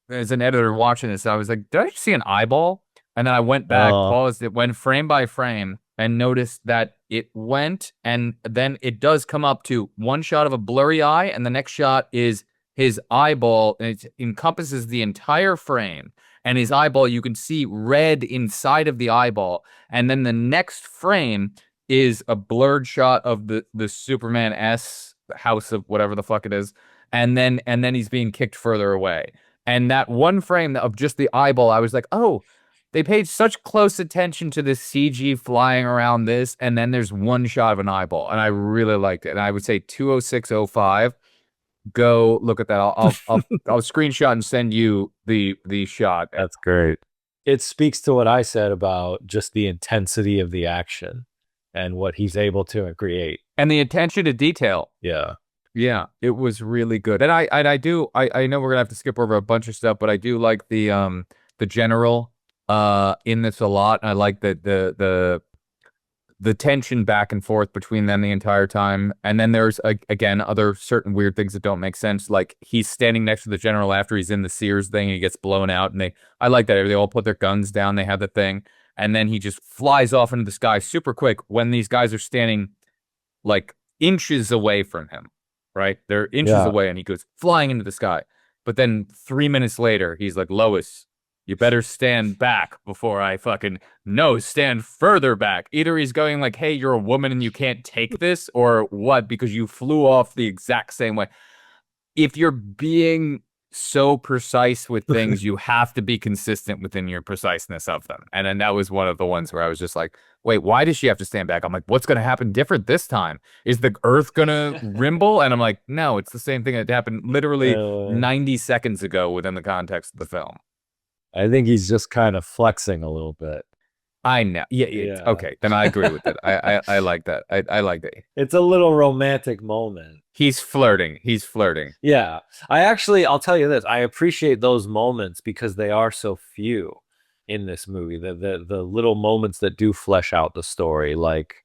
as an editor watching this, I was like, did I see an eyeball? And then I went back, paused it, went frame by frame, and noticed that it went, and then it does come up to one shot of a blurry eye, and the next shot is his eyeball, and it encompasses the entire frame. And his eyeball, you can see red inside of the eyeball. And then the next frame is a blurred shot of the Superman S house of whatever the fuck it is. And then he's being kicked further away. And that one frame of just the eyeball, I was like, oh, they paid such close attention to this CG flying around this, and then there's one shot of an eyeball, and I really liked it. And I would say 20605. Go look at that. I'll screenshot and send you the shot.
That's great. It speaks to what I said about just the intensity of the action and what he's able to create,
and the attention to detail.
Yeah,
it was really good. And I know we're gonna have to skip over a bunch of stuff, but I do like the general in this a lot. I like the tension back and forth between them the entire time. And then there's again other certain weird things that don't make sense, like he's standing next to the general after he's in the Sears thing and he gets blown out, and I like that they all put their guns down, they have the thing, and then he just flies off into the sky super quick when these guys are standing like inches away from him, right? They're inches away, and he goes flying into the sky. But then 3 minutes later, he's like, Lois, you better stand back before I fucking... No, stand further back. Either he's going like, hey, you're a woman and you can't take this, or what, because you flew off the exact same way. If you're being so precise with things, you have to be consistent within your preciseness of them. And then that was one of the ones where I was just like, wait, why does she have to stand back? I'm like, what's going to happen different this time? Is the earth going to rimble? And I'm like, no, it's the same thing that happened literally 90 seconds ago within the context of the film.
I think he's just kind of flexing a little bit.
I know. Yeah. Okay, then I agree with it. I like that. I like that.
It's a little romantic moment.
He's flirting.
Yeah. I'll tell you this. I appreciate those moments because they are so few in this movie. The little moments that do flesh out the story, like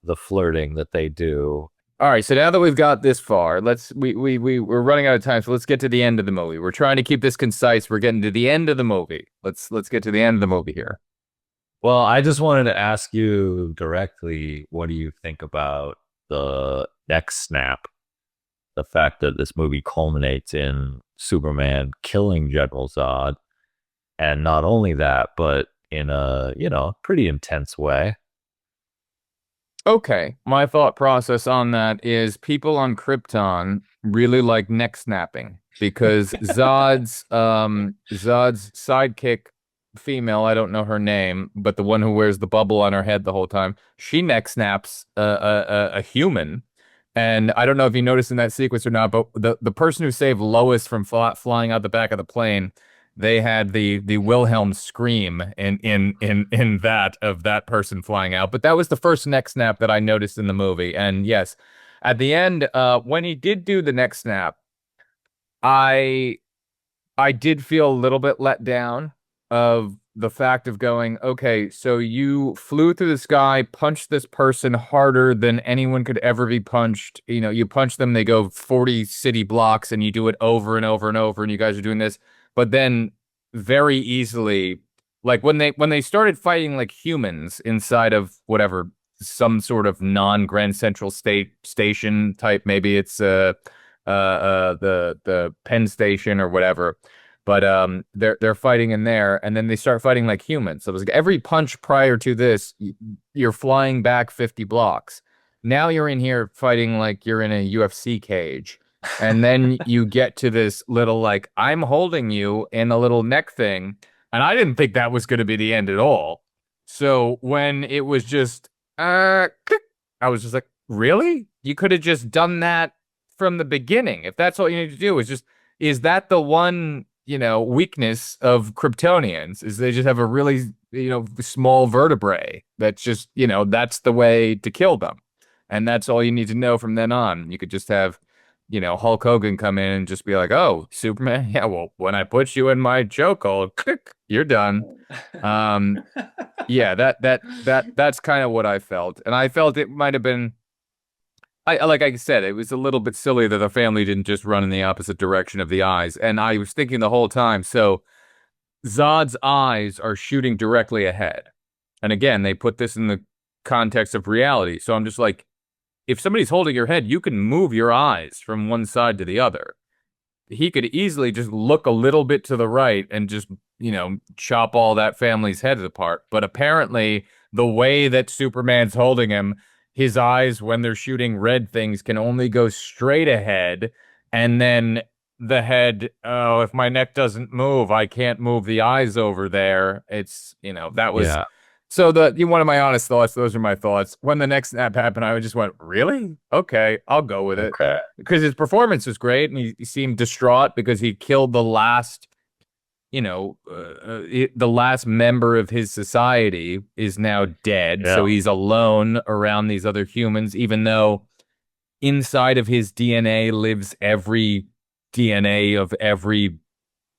the flirting that they do.
All right, so now that we've got this far, we're running out of time, so let's get to the end of the movie. We're trying to keep this concise. We're getting to the end of the movie. Let's get to the end of the movie here.
Well, I just wanted to ask you directly, what do you think about the neck snap? The fact that this movie culminates in Superman killing General Zod, and not only that, but in a, pretty intense way.
Okay, my thought process on that is people on Krypton really like neck snapping because Zod's sidekick, female, I don't know her name, but the one who wears the bubble on her head the whole time, she neck snaps a human. And I don't know if you noticed in that sequence or not, but the person who saved Lois from flying out the back of the plane, they had the Wilhelm scream in that person flying out. But that was the first neck snap that I noticed in the movie. And yes, at the end, when he did do the neck snap, I did feel a little bit let down of the fact of going, okay, so you flew through the sky, punched this person harder than anyone could ever be punched. You punch them, they go 40 city blocks, and you do it over and over and over, and you guys are doing this. But then very easily, like when they started fighting like humans inside of whatever, some sort of non-Grand Central Station type, maybe it's the Penn Station or whatever. But they're fighting in there, and then they start fighting like humans. So it was like every punch prior to this, you're flying back 50 blocks. Now you're in here fighting like you're in a UFC cage. And then you get to this little, like, I'm holding you in a little neck thing. And I didn't think that was going to be the end at all. So when it was just click, I was just like, really? You could have just done that from the beginning. If that's all you need to do is that the one, weakness of Kryptonians is they just have a really, small vertebrae that's just, that's the way to kill them. And that's all you need to know from then on. You could just have, Hulk Hogan come in and just be like, "Oh, Superman, yeah, well, when I put you in my chokehold, click, you're done." Um, yeah, that's kind of what I felt. And I felt it might have been like I said, it was a little bit silly that the family didn't just run in the opposite direction of the eyes. And I was thinking the whole time, so Zod's eyes are shooting directly ahead. And again, they put this in the context of reality. So I'm just like, if somebody's holding your head, you can move your eyes from one side to the other. He could easily just look a little bit to the right and just, chop all that family's heads apart. But apparently, the way that Superman's holding him, his eyes, when they're shooting red things, can only go straight ahead. And then the head, oh, if my neck doesn't move, I can't move the eyes over there. It's, that was.
Yeah.
So one of my honest thoughts, those are my thoughts. When the next snap happened, I just went, really? Okay, I'll go with it.
Okay.
Because his performance was great, and he seemed distraught because he killed the last, the last member of his society is now dead.
Yeah.
So he's alone around these other humans, even though inside of his DNA lives every DNA of every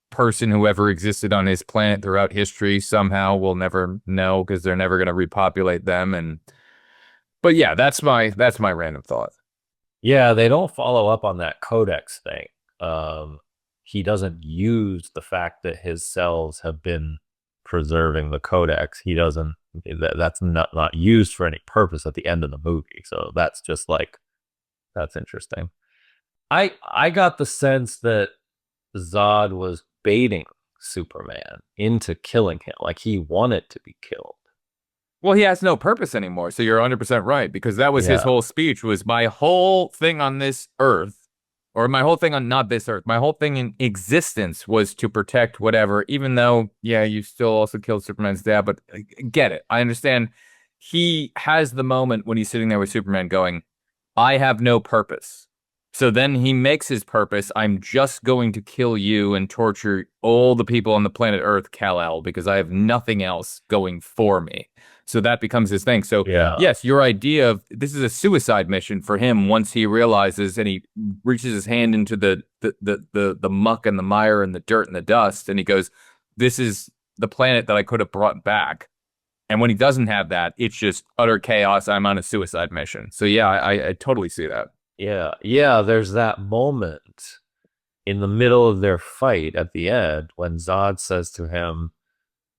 person who ever existed on his planet throughout history. Somehow we'll never know because they're never going to repopulate them. But yeah, that's my random thought.
Yeah, they don't follow up on that codex thing. He doesn't use the fact that his cells have been preserving the codex. He doesn't. That's not used for any purpose at the end of the movie. So that's just like, that's interesting. I got the sense that Zod was baiting Superman into killing him, like he wanted to be killed.
Well, he has no purpose anymore, so you're 100% right, because that was his whole speech, was my whole thing on this earth, or my whole thing on not this earth, my whole thing in existence was to protect whatever, even though, yeah, you still also killed Superman's dad, but get it. I understand. He has the moment when he's sitting there with Superman going, I have no purpose. So then he makes his purpose. I'm just going to kill you and torture all the people on the planet Earth, Kal-El, because I have nothing else going for me. So that becomes his thing. So yes, your idea of this is a suicide mission for him once he realizes and he reaches his hand into the muck and the mire and the dirt and the dust, and he goes, this is the planet that I could have brought back. And when he doesn't have that, it's just utter chaos. I'm on a suicide mission. So yeah, I totally see that.
Yeah, there's that moment in the middle of their fight at the end when Zod says to him,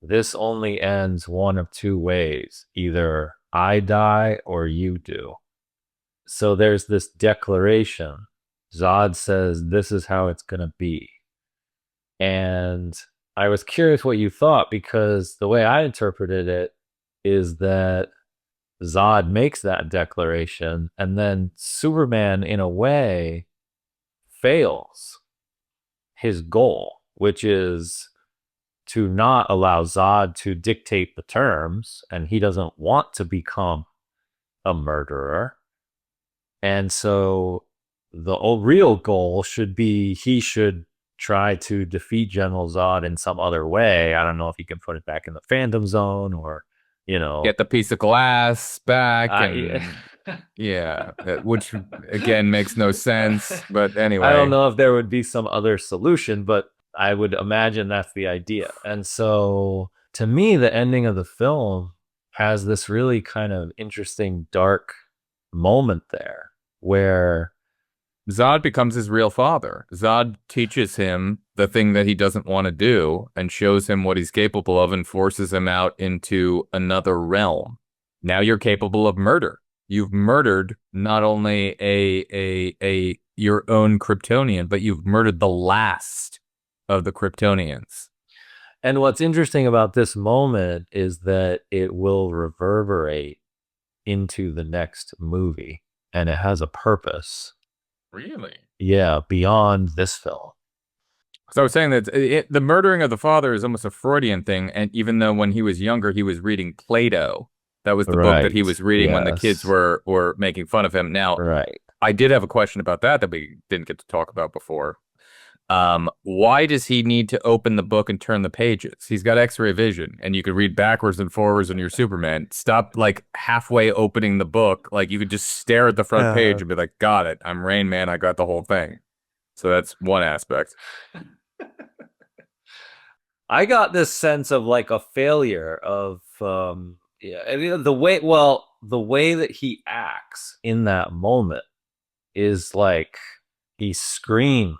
this only ends one of two ways. Either I die or you do. So there's this declaration. Zod says, this is how it's going to be. And I was curious what you thought, because the way I interpreted it is that Zod makes that declaration, and then Superman, in a way, fails his goal, which is to not allow Zod to dictate the terms, and he doesn't want to become a murderer. And so the real goal should be he should try to defeat General Zod in some other way. I don't know if he can put it back in the Phantom Zone or, get
the piece of glass back. Yeah, which again makes no sense. But anyway,
I don't know if there would be some other solution, but I would imagine that's the idea. And so to me, the ending of the film has this really kind of interesting, dark moment there where
Zod becomes his real father. Zod teaches him the thing that he doesn't want to do and shows him what he's capable of and forces him out into another realm. Now you're capable of murder. You've murdered not only a your own Kryptonian, but you've murdered the last of the Kryptonians.
And what's interesting about this moment is that it will reverberate into the next movie, and it has a purpose.
Really?
Yeah, beyond this film.
So I was saying that the murdering of the father is almost a Freudian thing, and even though when he was younger he was reading Plato, that was the book that he
Right.
was reading when the kids
Yes.
were making fun of him. Now,
Right.
I did have a question about that we didn't get to talk about before. Why does he need to open the book and turn the pages? He's got X-ray vision, and you could read backwards and forwards on your Superman. Stop like halfway opening the book. Like you could just stare at the front page and be like, "Got it. I'm Rain Man. I got the whole thing." So that's one aspect.
I got this sense of like a failure of yeah, I mean, the way that he acts in that moment is like he screams.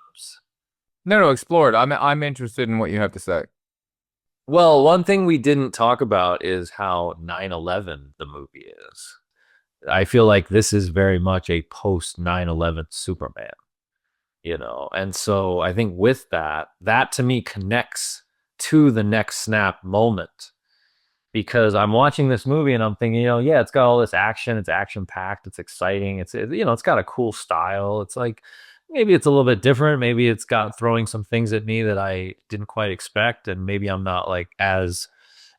No, explore it. I'm interested in what you have to say.
Well, one thing we didn't talk about is how 9/11 the movie is. I feel like this is very much a post 9/11 Superman, and so I think with that to me connects to the next snap moment, because I'm watching this movie and I'm thinking, yeah, it's got all this action, it's action packed, it's exciting, it's got a cool style. It's like maybe it's a little bit different, maybe it's got throwing some things at me that I didn't quite expect, and maybe I'm not like as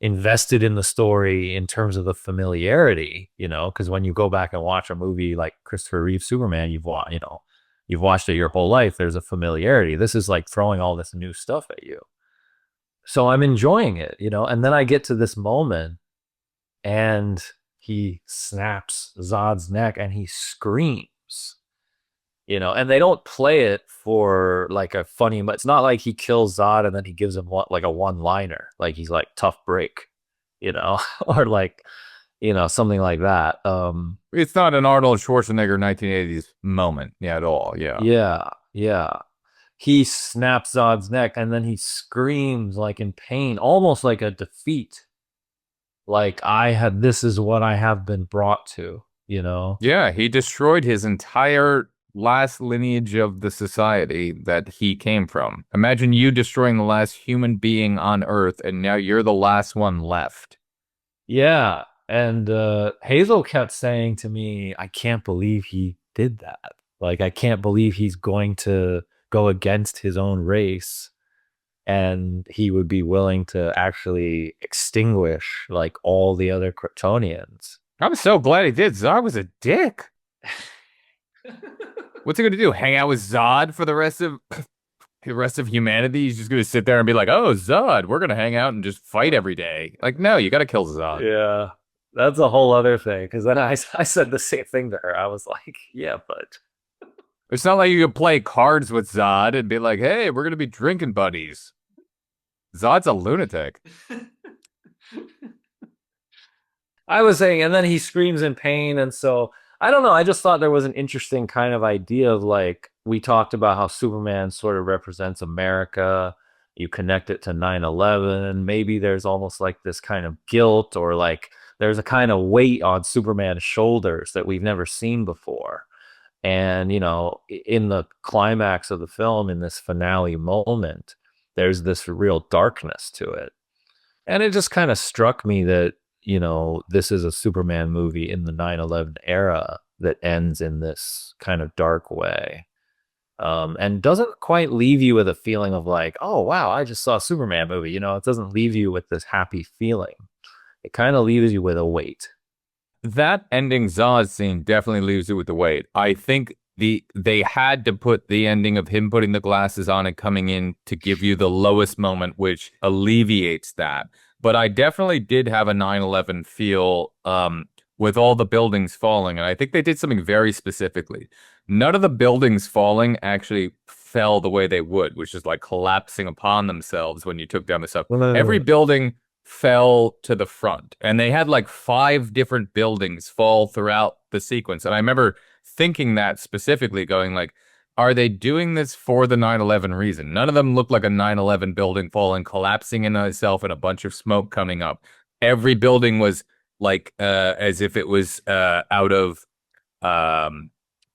invested in the story in terms of the familiarity, because when you go back and watch a movie like Christopher Reeve Superman, you've watched it your whole life. There's a familiarity. This is like throwing all this new stuff at you. So I'm enjoying it, and then I get to this moment and he snaps Zod's neck and he screams, and they don't play it for like a funny, it's not like he kills Zod and then he gives him like a one-liner, like he's like tough break, or like, something like that.
It's not an Arnold Schwarzenegger 1980s moment, yeah, at all. Yeah.
Yeah, yeah. He snaps Zod's neck and then he screams like in pain, almost like a defeat. Like this is what I have been brought to,
Yeah, he destroyed his entire last lineage of the society that he came from. Imagine you destroying the last human being on Earth, and now you're the last one left.
Yeah. And Hazel kept saying to me, I can't believe he did that. Like, I can't believe he's going to go against his own race and he would be willing to actually extinguish like all the other Kryptonians.
I'm so glad he did. Zod was a dick. What's he gonna do? Hang out with Zod for the rest of humanity? He's just gonna sit there and be like, "Oh, Zod, we're gonna hang out and just fight every day." Like, no, you gotta kill Zod.
Yeah, that's a whole other thing. Because then I said the same thing to her. I was like, "Yeah, but
it's not like you could play cards with Zod and be like, "Hey, we're gonna be drinking buddies." Zod's a lunatic.
I was saying, and then he screams in pain, and so I don't know. I just thought there was an interesting kind of idea of like, we talked about how Superman sort of represents America. You connect it to 9/11. Maybe there's almost like this kind of guilt, or like there's a kind of weight on Superman's shoulders that we've never seen before. And, in the climax of the film, in this finale moment, there's this real darkness to it. And it just kind of struck me that, this is a Superman movie in the 9/11 era that ends in this kind of dark way. And doesn't quite leave you with a feeling of like, oh, wow, I just saw a Superman movie. It doesn't leave you with this happy feeling. It kind of leaves you with a weight.
That ending Zod scene definitely leaves you with the weight. I think they had to put the ending of him putting the glasses on and coming in to give you the lowest moment, which alleviates that. But I definitely did have a 9/11 feel with all the buildings falling. And I think they did something very specifically. None of the buildings falling actually fell the way they would, which is like collapsing upon themselves when you took down the stuff. Every building fell to the front. And they had like 5 different buildings fall throughout the sequence. And I remember thinking that specifically, going like, are they doing this for the 9/11 reason? None of them looked like a 9/11 building falling, collapsing into itself, and a bunch of smoke coming up. Every building was like as if it was out of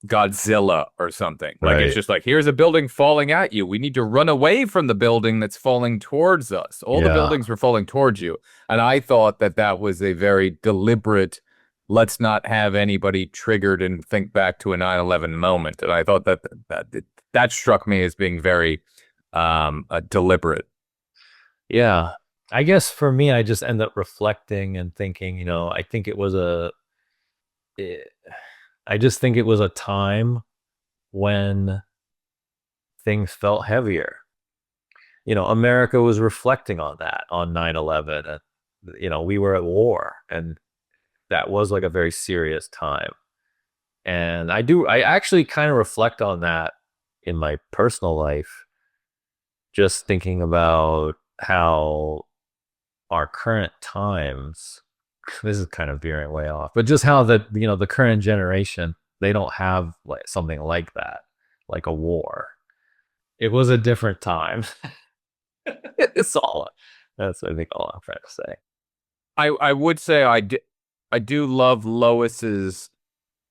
Godzilla or something. Like, it's just like, here's a building falling at you. We need to run away from the building that's falling towards us. All the buildings were falling towards you. And I thought that was a very deliberate, let's not have anybody triggered and think back to a 9/11 moment. And I thought that struck me as being very deliberate.
Yeah. I guess for me, I just end up reflecting and thinking, I think I just think it was a time when things felt heavier. America was reflecting on that on 9/11, and we were at war, and that was like a very serious time. And I actually kind of reflect on that in my personal life, just thinking about how our current times, this is kind of veering way off, but just how the current generation, they don't have like something like that, like a war. It was a different time. It's all that's I think all I'm trying to say.
I would say I do love Lois's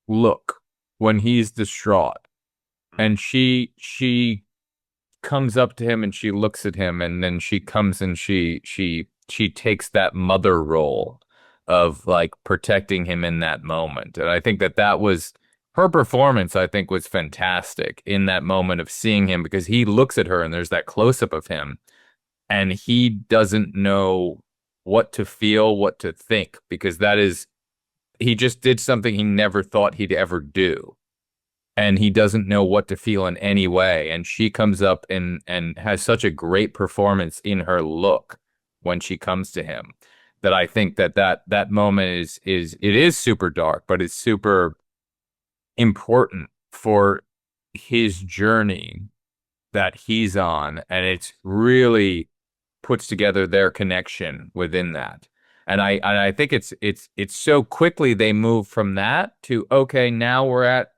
look when he's distraught, and she comes up to him and she looks at him, and then she comes and she takes that mother role of like protecting him in that moment. And I think that was her performance, I think, was fantastic in that moment of seeing him, because he looks at her and there's that close up of him and he doesn't know what to feel, what to think, because he just did something he never thought he'd ever do. And he doesn't know what to feel in any way. And she comes up and has such a great performance in her look when she comes to him, that I think that moment is super dark, but it's super important for his journey that he's on. And it's really puts together their connection within that. And I think it's so quickly they move from that to, okay, now we're at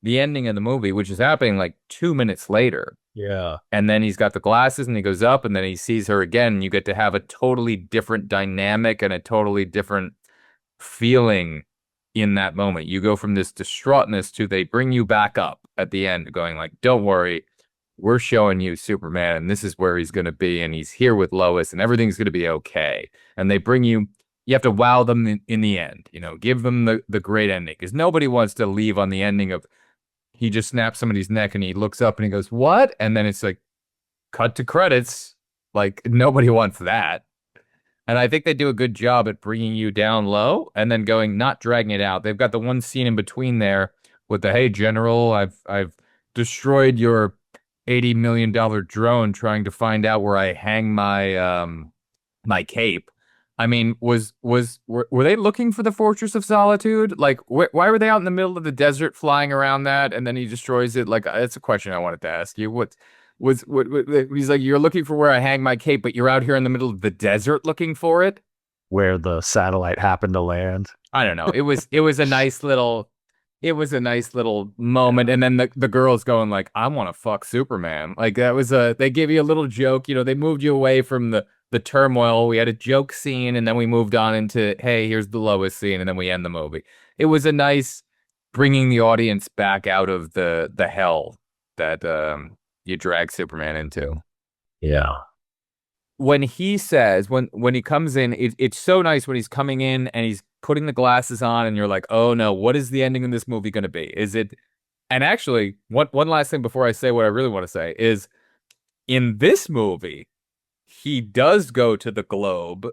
the ending of the movie, which is happening like 2 minutes later.
Yeah.
And then he's got the glasses and he goes up and then he sees her again. And you get to have a totally different dynamic and a totally different feeling in that moment. You go from this distraughtness to they bring you back up at the end, going like, don't worry, we're showing you Superman and this is where he's going to be. And he's here with Lois and everything's going to be okay. And they bring you have to wow them in the end, give them the great ending, because nobody wants to leave on the ending of he just snaps somebody's neck and he looks up and he goes, what? And then it's like, cut to credits. Like, nobody wants that. And I think they do a good job at bringing you down low and then not dragging it out. They've got the one scene in between there with the, hey, General, I've destroyed your $80 million drone trying to find out where I hang my cape. I mean, were they looking for the Fortress of Solitude? Like, why were they out in the middle of the desert flying around that, and then he destroys it? Like, that's a question I wanted to ask you. What he's like, you're looking for where I hang my cape, but you're out here in the middle of the desert looking for it?
Where the satellite happened to land.
I don't know. It was a nice little moment, and then the girl's going like, I want to fuck Superman. Like, that was they gave you a little joke, they moved you away from the turmoil. We had a joke scene, and then we moved on into, hey, here's the Lois scene, and then we end the movie. It was a nice bringing the audience back out of the hell that you drag Superman into.
Yeah.
When he says, when he comes in, it's so nice when he's coming in and he's putting the glasses on, and you're like, oh no, what is the ending of this movie going to be? Is it? And actually, one last thing before I say what I really want to say is, in this movie, he does go to the globe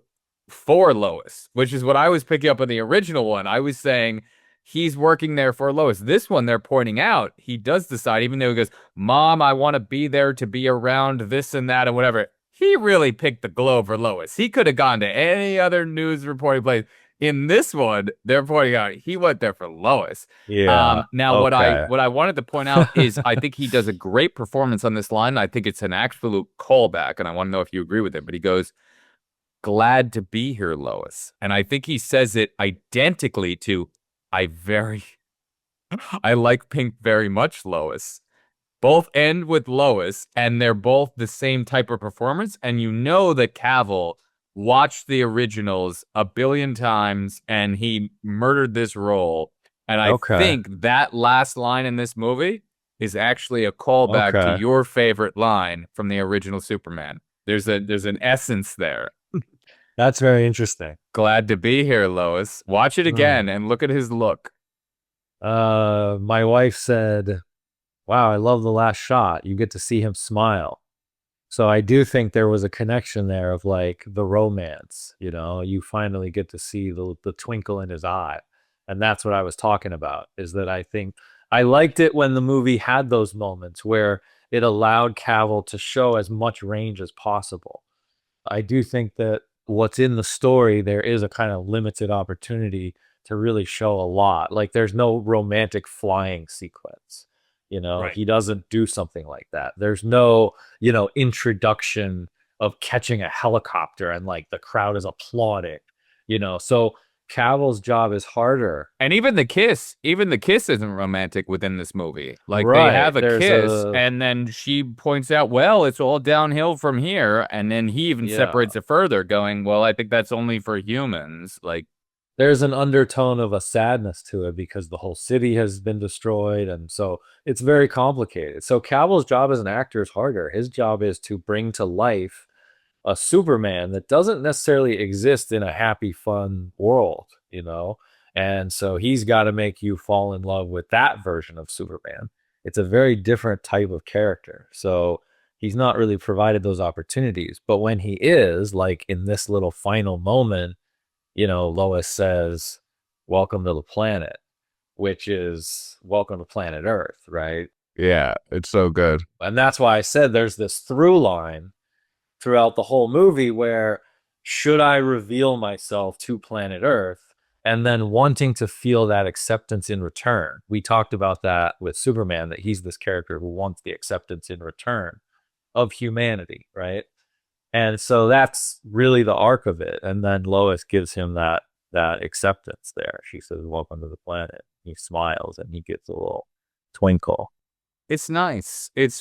for Lois, which is what I was picking up on the original one. I was saying he's working there for Lois. This one, they're pointing out, he does decide, even though he goes, Mom, I want to be there to be around this and that and whatever. He really picked the globe for Lois. He could have gone to any other news reporting place. In this one, they're pointing out he went there for Lois.
Yeah.
Now,
okay.
what I wanted to point out is I think he does a great performance on this line. I think it's an absolute callback, and I want to know if you agree with it. But he goes, glad to be here, Lois. And I think he says it identically to, I like Pink very much, Lois. Both end with Lois, and they're both the same type of performance. And you know that Cavill watched the originals a billion times, and he murdered this role. And I think that last line in this movie is actually a callback to your favorite line from the original Superman. There's an essence there.
That's very interesting.
Glad to be here, Lois. Watch it again and look at his look.
My wife said, wow, I love the last shot. You get to see him smile. So I do think there was a connection there of like the romance, you know, you finally get to see the twinkle in his eye. And that's what I was talking about, is that I think I liked it when the movie had those moments where it allowed Cavill to show as much range as possible. I do think that what's in the story, there is a kind of limited opportunity to really show a lot. Like there's no romantic flying sequence. You know,
Right.
he doesn't do something like that. There's no, you know, introduction of catching a helicopter and like the crowd is applauding, you know. So Cavill's job is harder.
And even the kiss isn't romantic within this movie. Like they
Right.
have a
There's
kiss,
a,
and then she points out, well, it's all downhill from here. And then he even
yeah.
separates it further, going, well, I think that's only for humans. Like,
There's an undertone of a sadness to it because the whole city has been destroyed, and so it's very complicated. So Cavill's job as an actor is harder. His job is to bring to life a Superman that doesn't necessarily exist in a happy, fun world, you know? And so he's got to make you fall in love with that version of Superman. It's a very different type of character. So he's not really provided those opportunities. But when he is, like in this little final moment, you know, Lois says, "Welcome to the planet," which is welcome to planet Earth, right?
yeah, it's so good.
And that's why I said there's this through line throughout the whole movie where should I reveal myself to planet Earth and then wanting to feel that acceptance in return. We talked about that with Superman, that he's this character who wants the acceptance in return of humanity, right? And so that's really the arc of it. And then Lois gives him that acceptance there. She says, "Welcome to the planet." He smiles and he gets a little twinkle.
It's nice. It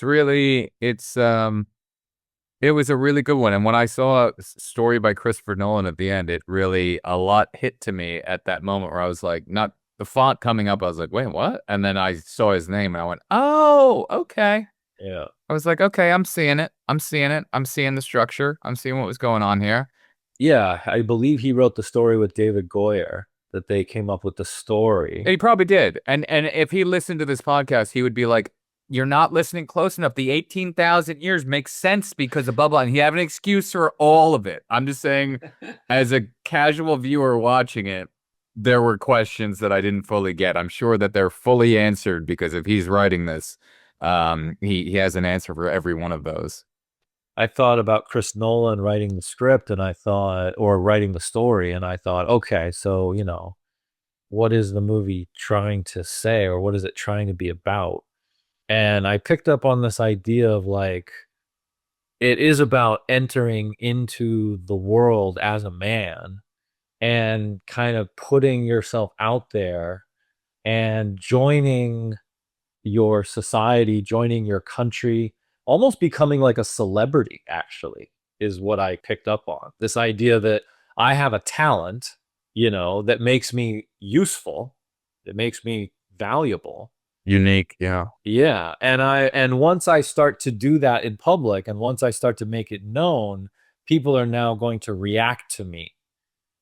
was a really good one. And when I saw a story by Christopher Nolan at the end, it really, a lot hit to me at that moment where I was like, not the font coming up. I was like, wait, what? And then I saw his name and I went, oh, okay.
Yeah.
I was like, okay, I'm seeing it. I'm seeing it. I'm seeing the structure. I'm seeing what was going on here.
Yeah, I believe he wrote the story with David Goyer, that they came up with the story.
He probably did. And if he listened to this podcast, he would be like, you're not listening close enough. The 18,000 years makes sense because of blah, blah. And he had an excuse for all of it. I'm just saying, as a casual viewer watching it, there were questions that I didn't fully get. I'm sure that they're fully answered because if he's writing this, he has an answer for every one of those.
I thought about Chris Nolan writing the script and I thought, or writing the story, and I thought, okay, so, you know, what is the movie trying to say or what is it trying to be about? And I picked up on this idea of like, it is about entering into the world as a man and kind of putting yourself out there and joining your society, joining your country, almost becoming like a celebrity, actually, is what I picked up on. This idea that I have a talent, you know, that makes me useful, that makes me valuable.
Unique, yeah.
Yeah. And once I start to do that in public and once I start to make it known, people are now going to react to me.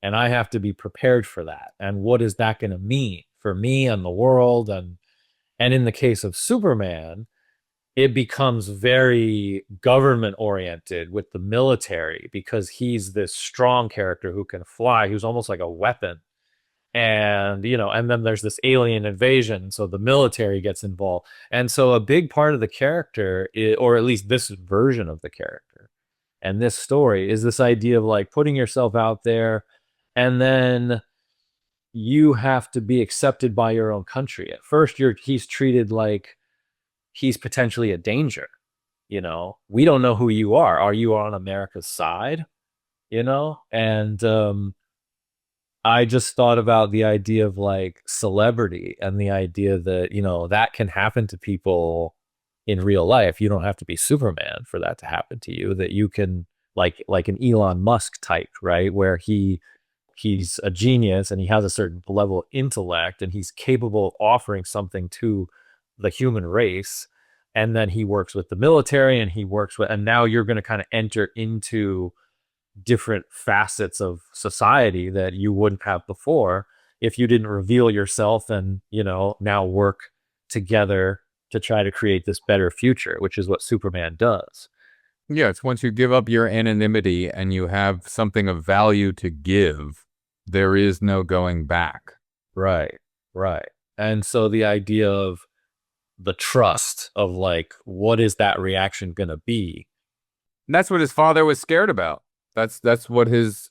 And I have to be prepared for that. And what is that going to mean for me and the world? And in the case of Superman, it becomes very government oriented with the military because he's this strong character who can fly, who's almost like a weapon. And, you know, and then there's this alien invasion. So the military gets involved. And so a big part of the character, or at least this version of the character and this story, is this idea of like putting yourself out there and then you have to be accepted by your own country. At first, he's treated like he's potentially a danger. You know, we don't know who you are. Are you on America's side? You know, and I just thought about the idea of like celebrity and the idea that, you know, that can happen to people in real life. You don't have to be Superman for that to happen to you. That you can like an Elon Musk type, right? Where he's a genius and he has a certain level of intellect and he's capable of offering something to the human race. And then he works with the military and and now you're going to kind of enter into different facets of society that you wouldn't have before if you didn't reveal yourself and, you know, now work together to try to create this better future, which is what Superman does.
Yeah, it's once you give up your anonymity and you have something of value to give, there is no going back.
Right, right. And so the idea of the trust of like, what is that reaction gonna be?
And that's what his father was scared about. That's what his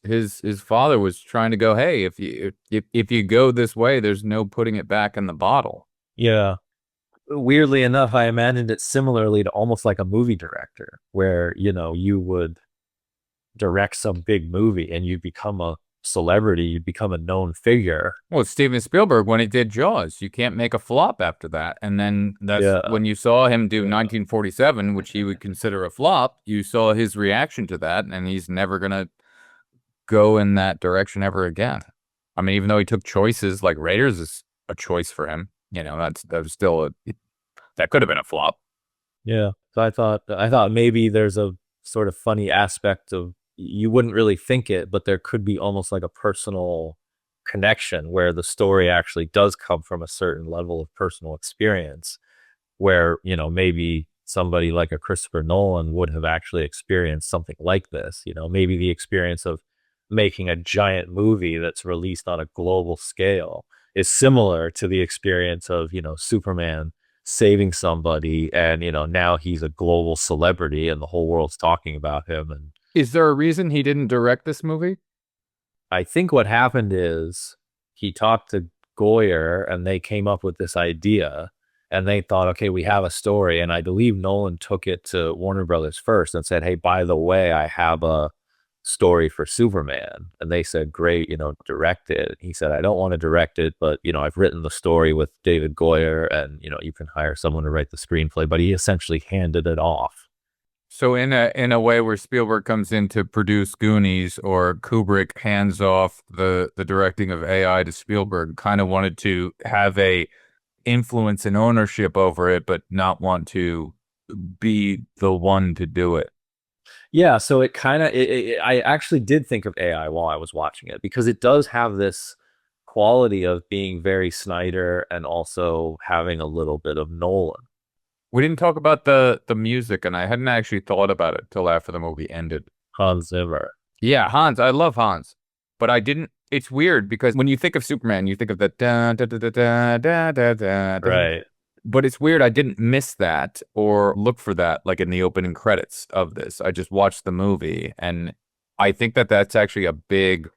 father was trying to go, hey, if you go this way, there's no putting it back in the bottle.
Yeah. Weirdly enough, I imagined it similarly to almost like a movie director, where you would direct some big movie and you'd become a celebrity, you'd become a known figure.
Well, Steven Spielberg, when he did Jaws, you can't make a flop after that. And then that's
Yeah.
when you saw him do 1947, which he would consider a flop. You saw his reaction to that, and he's never going to go in that direction ever again. I mean, even though he took choices like Raiders is a choice for him, that was still that could have been a flop.
Yeah. So I thought maybe there's a sort of funny aspect of, you wouldn't really think it, but there could be almost like a personal connection where the story actually does come from a certain level of personal experience, where, maybe somebody like a Christopher Nolan would have actually experienced something like this. Maybe the experience of making a giant movie that's released on a global scale is similar to the experience of, Superman saving somebody, and, now he's a global celebrity and the whole world's talking about him. And
Is there a reason he didn't direct this movie?
I think what happened is he talked to Goyer and they came up with this idea, and they thought, okay, we have a story. And I believe Nolan took it to Warner Brothers first and said, hey, by the way, I have a story for Superman. And they said, great, direct it. He said, I don't want to direct it, but, I've written the story with David Goyer, and, you can hire someone to write the screenplay. But he essentially handed it off.
So in a way where Spielberg comes in to produce Goonies, or Kubrick hands off the directing of AI to Spielberg, kind of wanted to have a influence and ownership over it, but not want to be the one to do it.
Yeah, so it kind of, I actually did think of AI while I was watching it, because it does have this quality of being very Snyder and also having a little bit of Nolan.
We didn't talk about the music, and I hadn't actually thought about it till after the movie ended.
Hans Zimmer.
Yeah, Hans. I love Hans, but I didn't. It's weird because when you think of Superman, you think of the da da da da da da da da.
Right.
But it's weird. I didn't miss that or look for that like in the opening credits of this. I just watched the movie, and I think that that's actually a big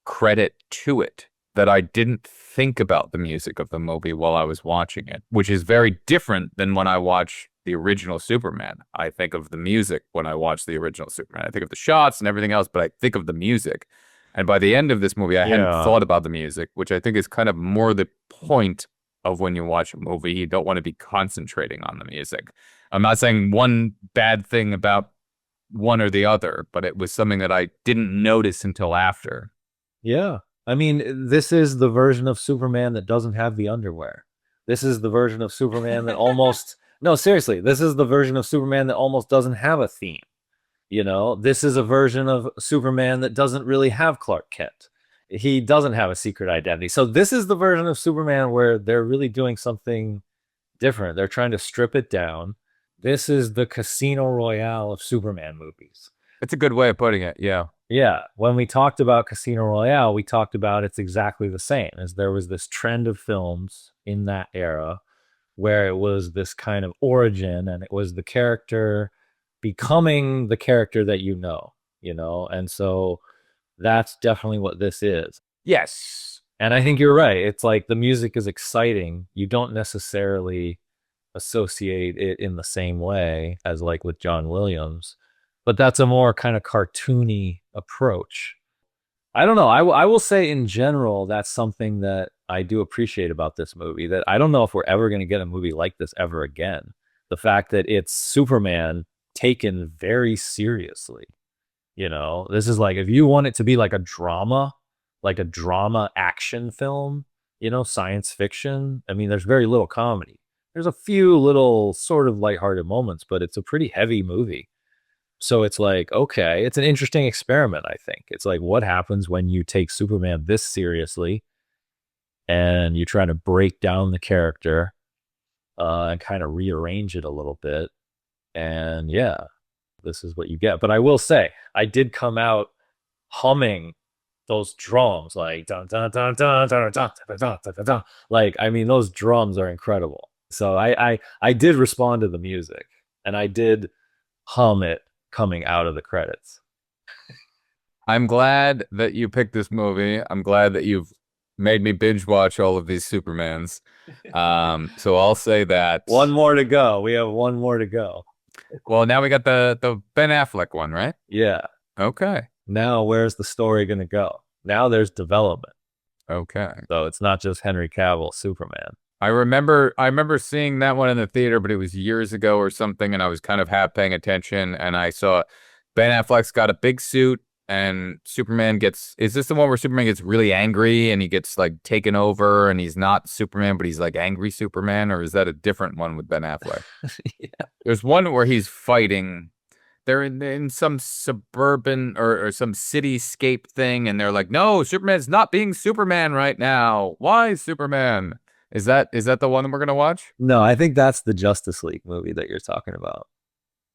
credit to it, that I didn't think about the music of the movie while I was watching it, which is very different than when I watch the original Superman. I think of the music when I watch the original Superman. I think of the shots and everything else, but I think of the music. And by the end of this movie, I hadn't
Yeah.
thought about the music, which I think is kind of more the point of when you watch a movie. You don't want to be concentrating on the music. I'm not saying one bad thing about one or the other, but it was something that I didn't notice until after.
Yeah. I mean, this is the version of Superman that doesn't have the underwear. This is the version of Superman that almost, no, seriously, this is the version of Superman that almost doesn't have a theme. This is a version of Superman that doesn't really have Clark Kent. He doesn't have a secret identity. So this is the version of Superman where they're really doing something different. They're trying to strip it down. This is the Casino Royale of Superman movies.
It's a good way of putting it. Yeah.
Yeah, when we talked about Casino Royale, we talked about it's exactly the same, as there was this trend of films in that era where it was this kind of origin, and it was the character becoming the character that and so that's definitely what this is.
Yes.
And I think you're right. It's like the music is exciting. You don't necessarily associate it in the same way as like with John Williams, but that's a more kind of cartoony approach. I don't know. I will say in general, that's something that I do appreciate about this movie, that I don't know if we're ever going to get a movie like this ever again. The fact that it's Superman taken very seriously. This is like, if you want it to be like a drama action film, science fiction, I mean, there's very little comedy. There's a few little sort of lighthearted moments, but it's a pretty heavy movie. So it's like, okay, it's an interesting experiment, I think. It's like, what happens when you take Superman this seriously and you try to break down the character and kind of rearrange it a little bit? And yeah, this is what you get. But I will say, I did come out humming those drums, like dun dun dun dun dun dun dun dun dun dun. Like, I mean, those drums are incredible. So I did respond to the music, and I did hum it coming out of the credits.
I'm glad that you picked this movie. I'm glad that you've made me binge watch all of these Supermans. So I'll say that
One more to go. We have one more to go.
Well, now we got the Ben Affleck one, right?
Yeah.
Okay.
Now where's the story going to go? Now there's development.
Okay.
So it's not just Henry Cavill Superman.
I remember seeing that one in the theater, but it was years ago or something, and I was kind of half paying attention, and I saw Ben Affleck's got a big suit, and Superman gets, is this the one where Superman gets really angry and he gets like taken over and he's not Superman, but he's like angry Superman, or is that a different one with Ben Affleck?
Yeah.
There's one where he's fighting. They're in some suburban or some cityscape thing, and they're like, no, Superman's not being Superman right now. Why Superman? Is that the one that we're gonna watch?
No, I think that's the Justice League movie that you're talking about.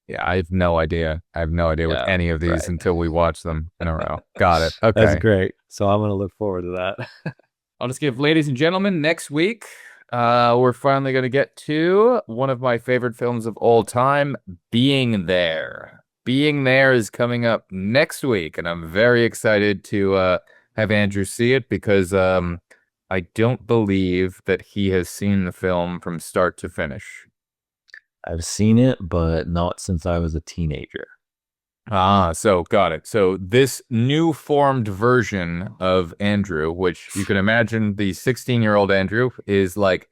Yeah, I have no idea. I have no idea with any of these until we watch them in a row. Got it. Okay.
That's great. So I'm going to look forward to that.
I'll just give, ladies and gentlemen, next week, we're finally going to get to one of my favorite films of all time, Being There. Being There is coming up next week, and I'm very excited to have Andrew see it because I don't believe that he has seen the film from start to finish.
I've seen it, but not since I was a teenager.
So got it. So this new formed version of Andrew, which you can imagine the 16-year-old Andrew is like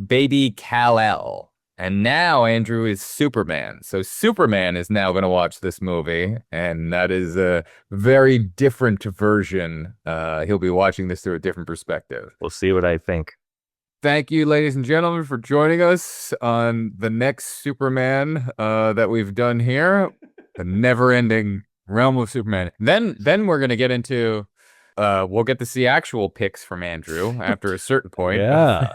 baby Kal-El. And now Andrew is Superman. So Superman is now going to watch this movie, and that is a very different version. He'll be watching this through a different perspective.
We'll see what I think.
Thank you, ladies and gentlemen, for joining us on the next Superman that we've done here, the never-ending realm of Superman. Then we're gonna get into we'll get to see actual picks from Andrew after a certain point.
Yeah.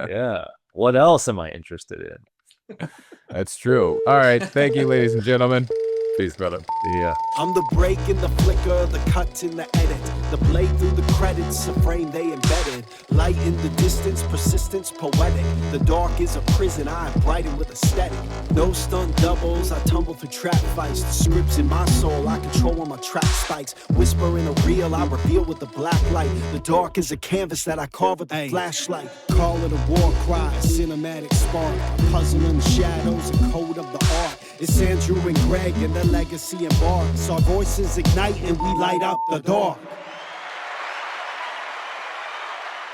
Yeah. What else am I interested in?
That's true. All right. Thank you, ladies and gentlemen. Peace, brother.
Yeah.
I'm the break in the flicker, the cut in the edit, the blade through the credits, a frame they embedded. Light in the distance, persistence poetic. The dark is a prison, I brighten with aesthetic. No stunt doubles, I tumble through trap fights. The scripts in my soul, I control when my track spikes. Whisper in a reel, I reveal with the black light. The dark is a canvas that I carve with the flashlight. Call it a war cry, a cinematic spark. Puzzle in the shadows, a code of the art. It's Andrew and Greg and the legacy embarks. Our voices ignite and we light up the dark.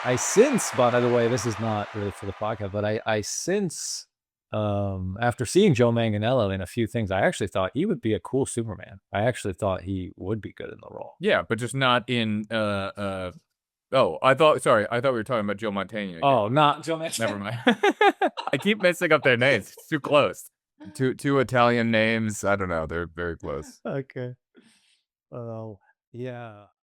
I sense, by the way, this is not really for the podcast, but I sense, after seeing Joe Manganiello in a few things, I actually thought he would be a cool Superman. I actually thought he would be good in the role.
Yeah, but just not in oh, I thought we were talking about Joe Mantegna again.
Oh, not Joe Mantegna.
Never mind. I keep messing up their names. It's too close. Two Italian names. I don't know. They're very close.
Okay. Oh, yeah.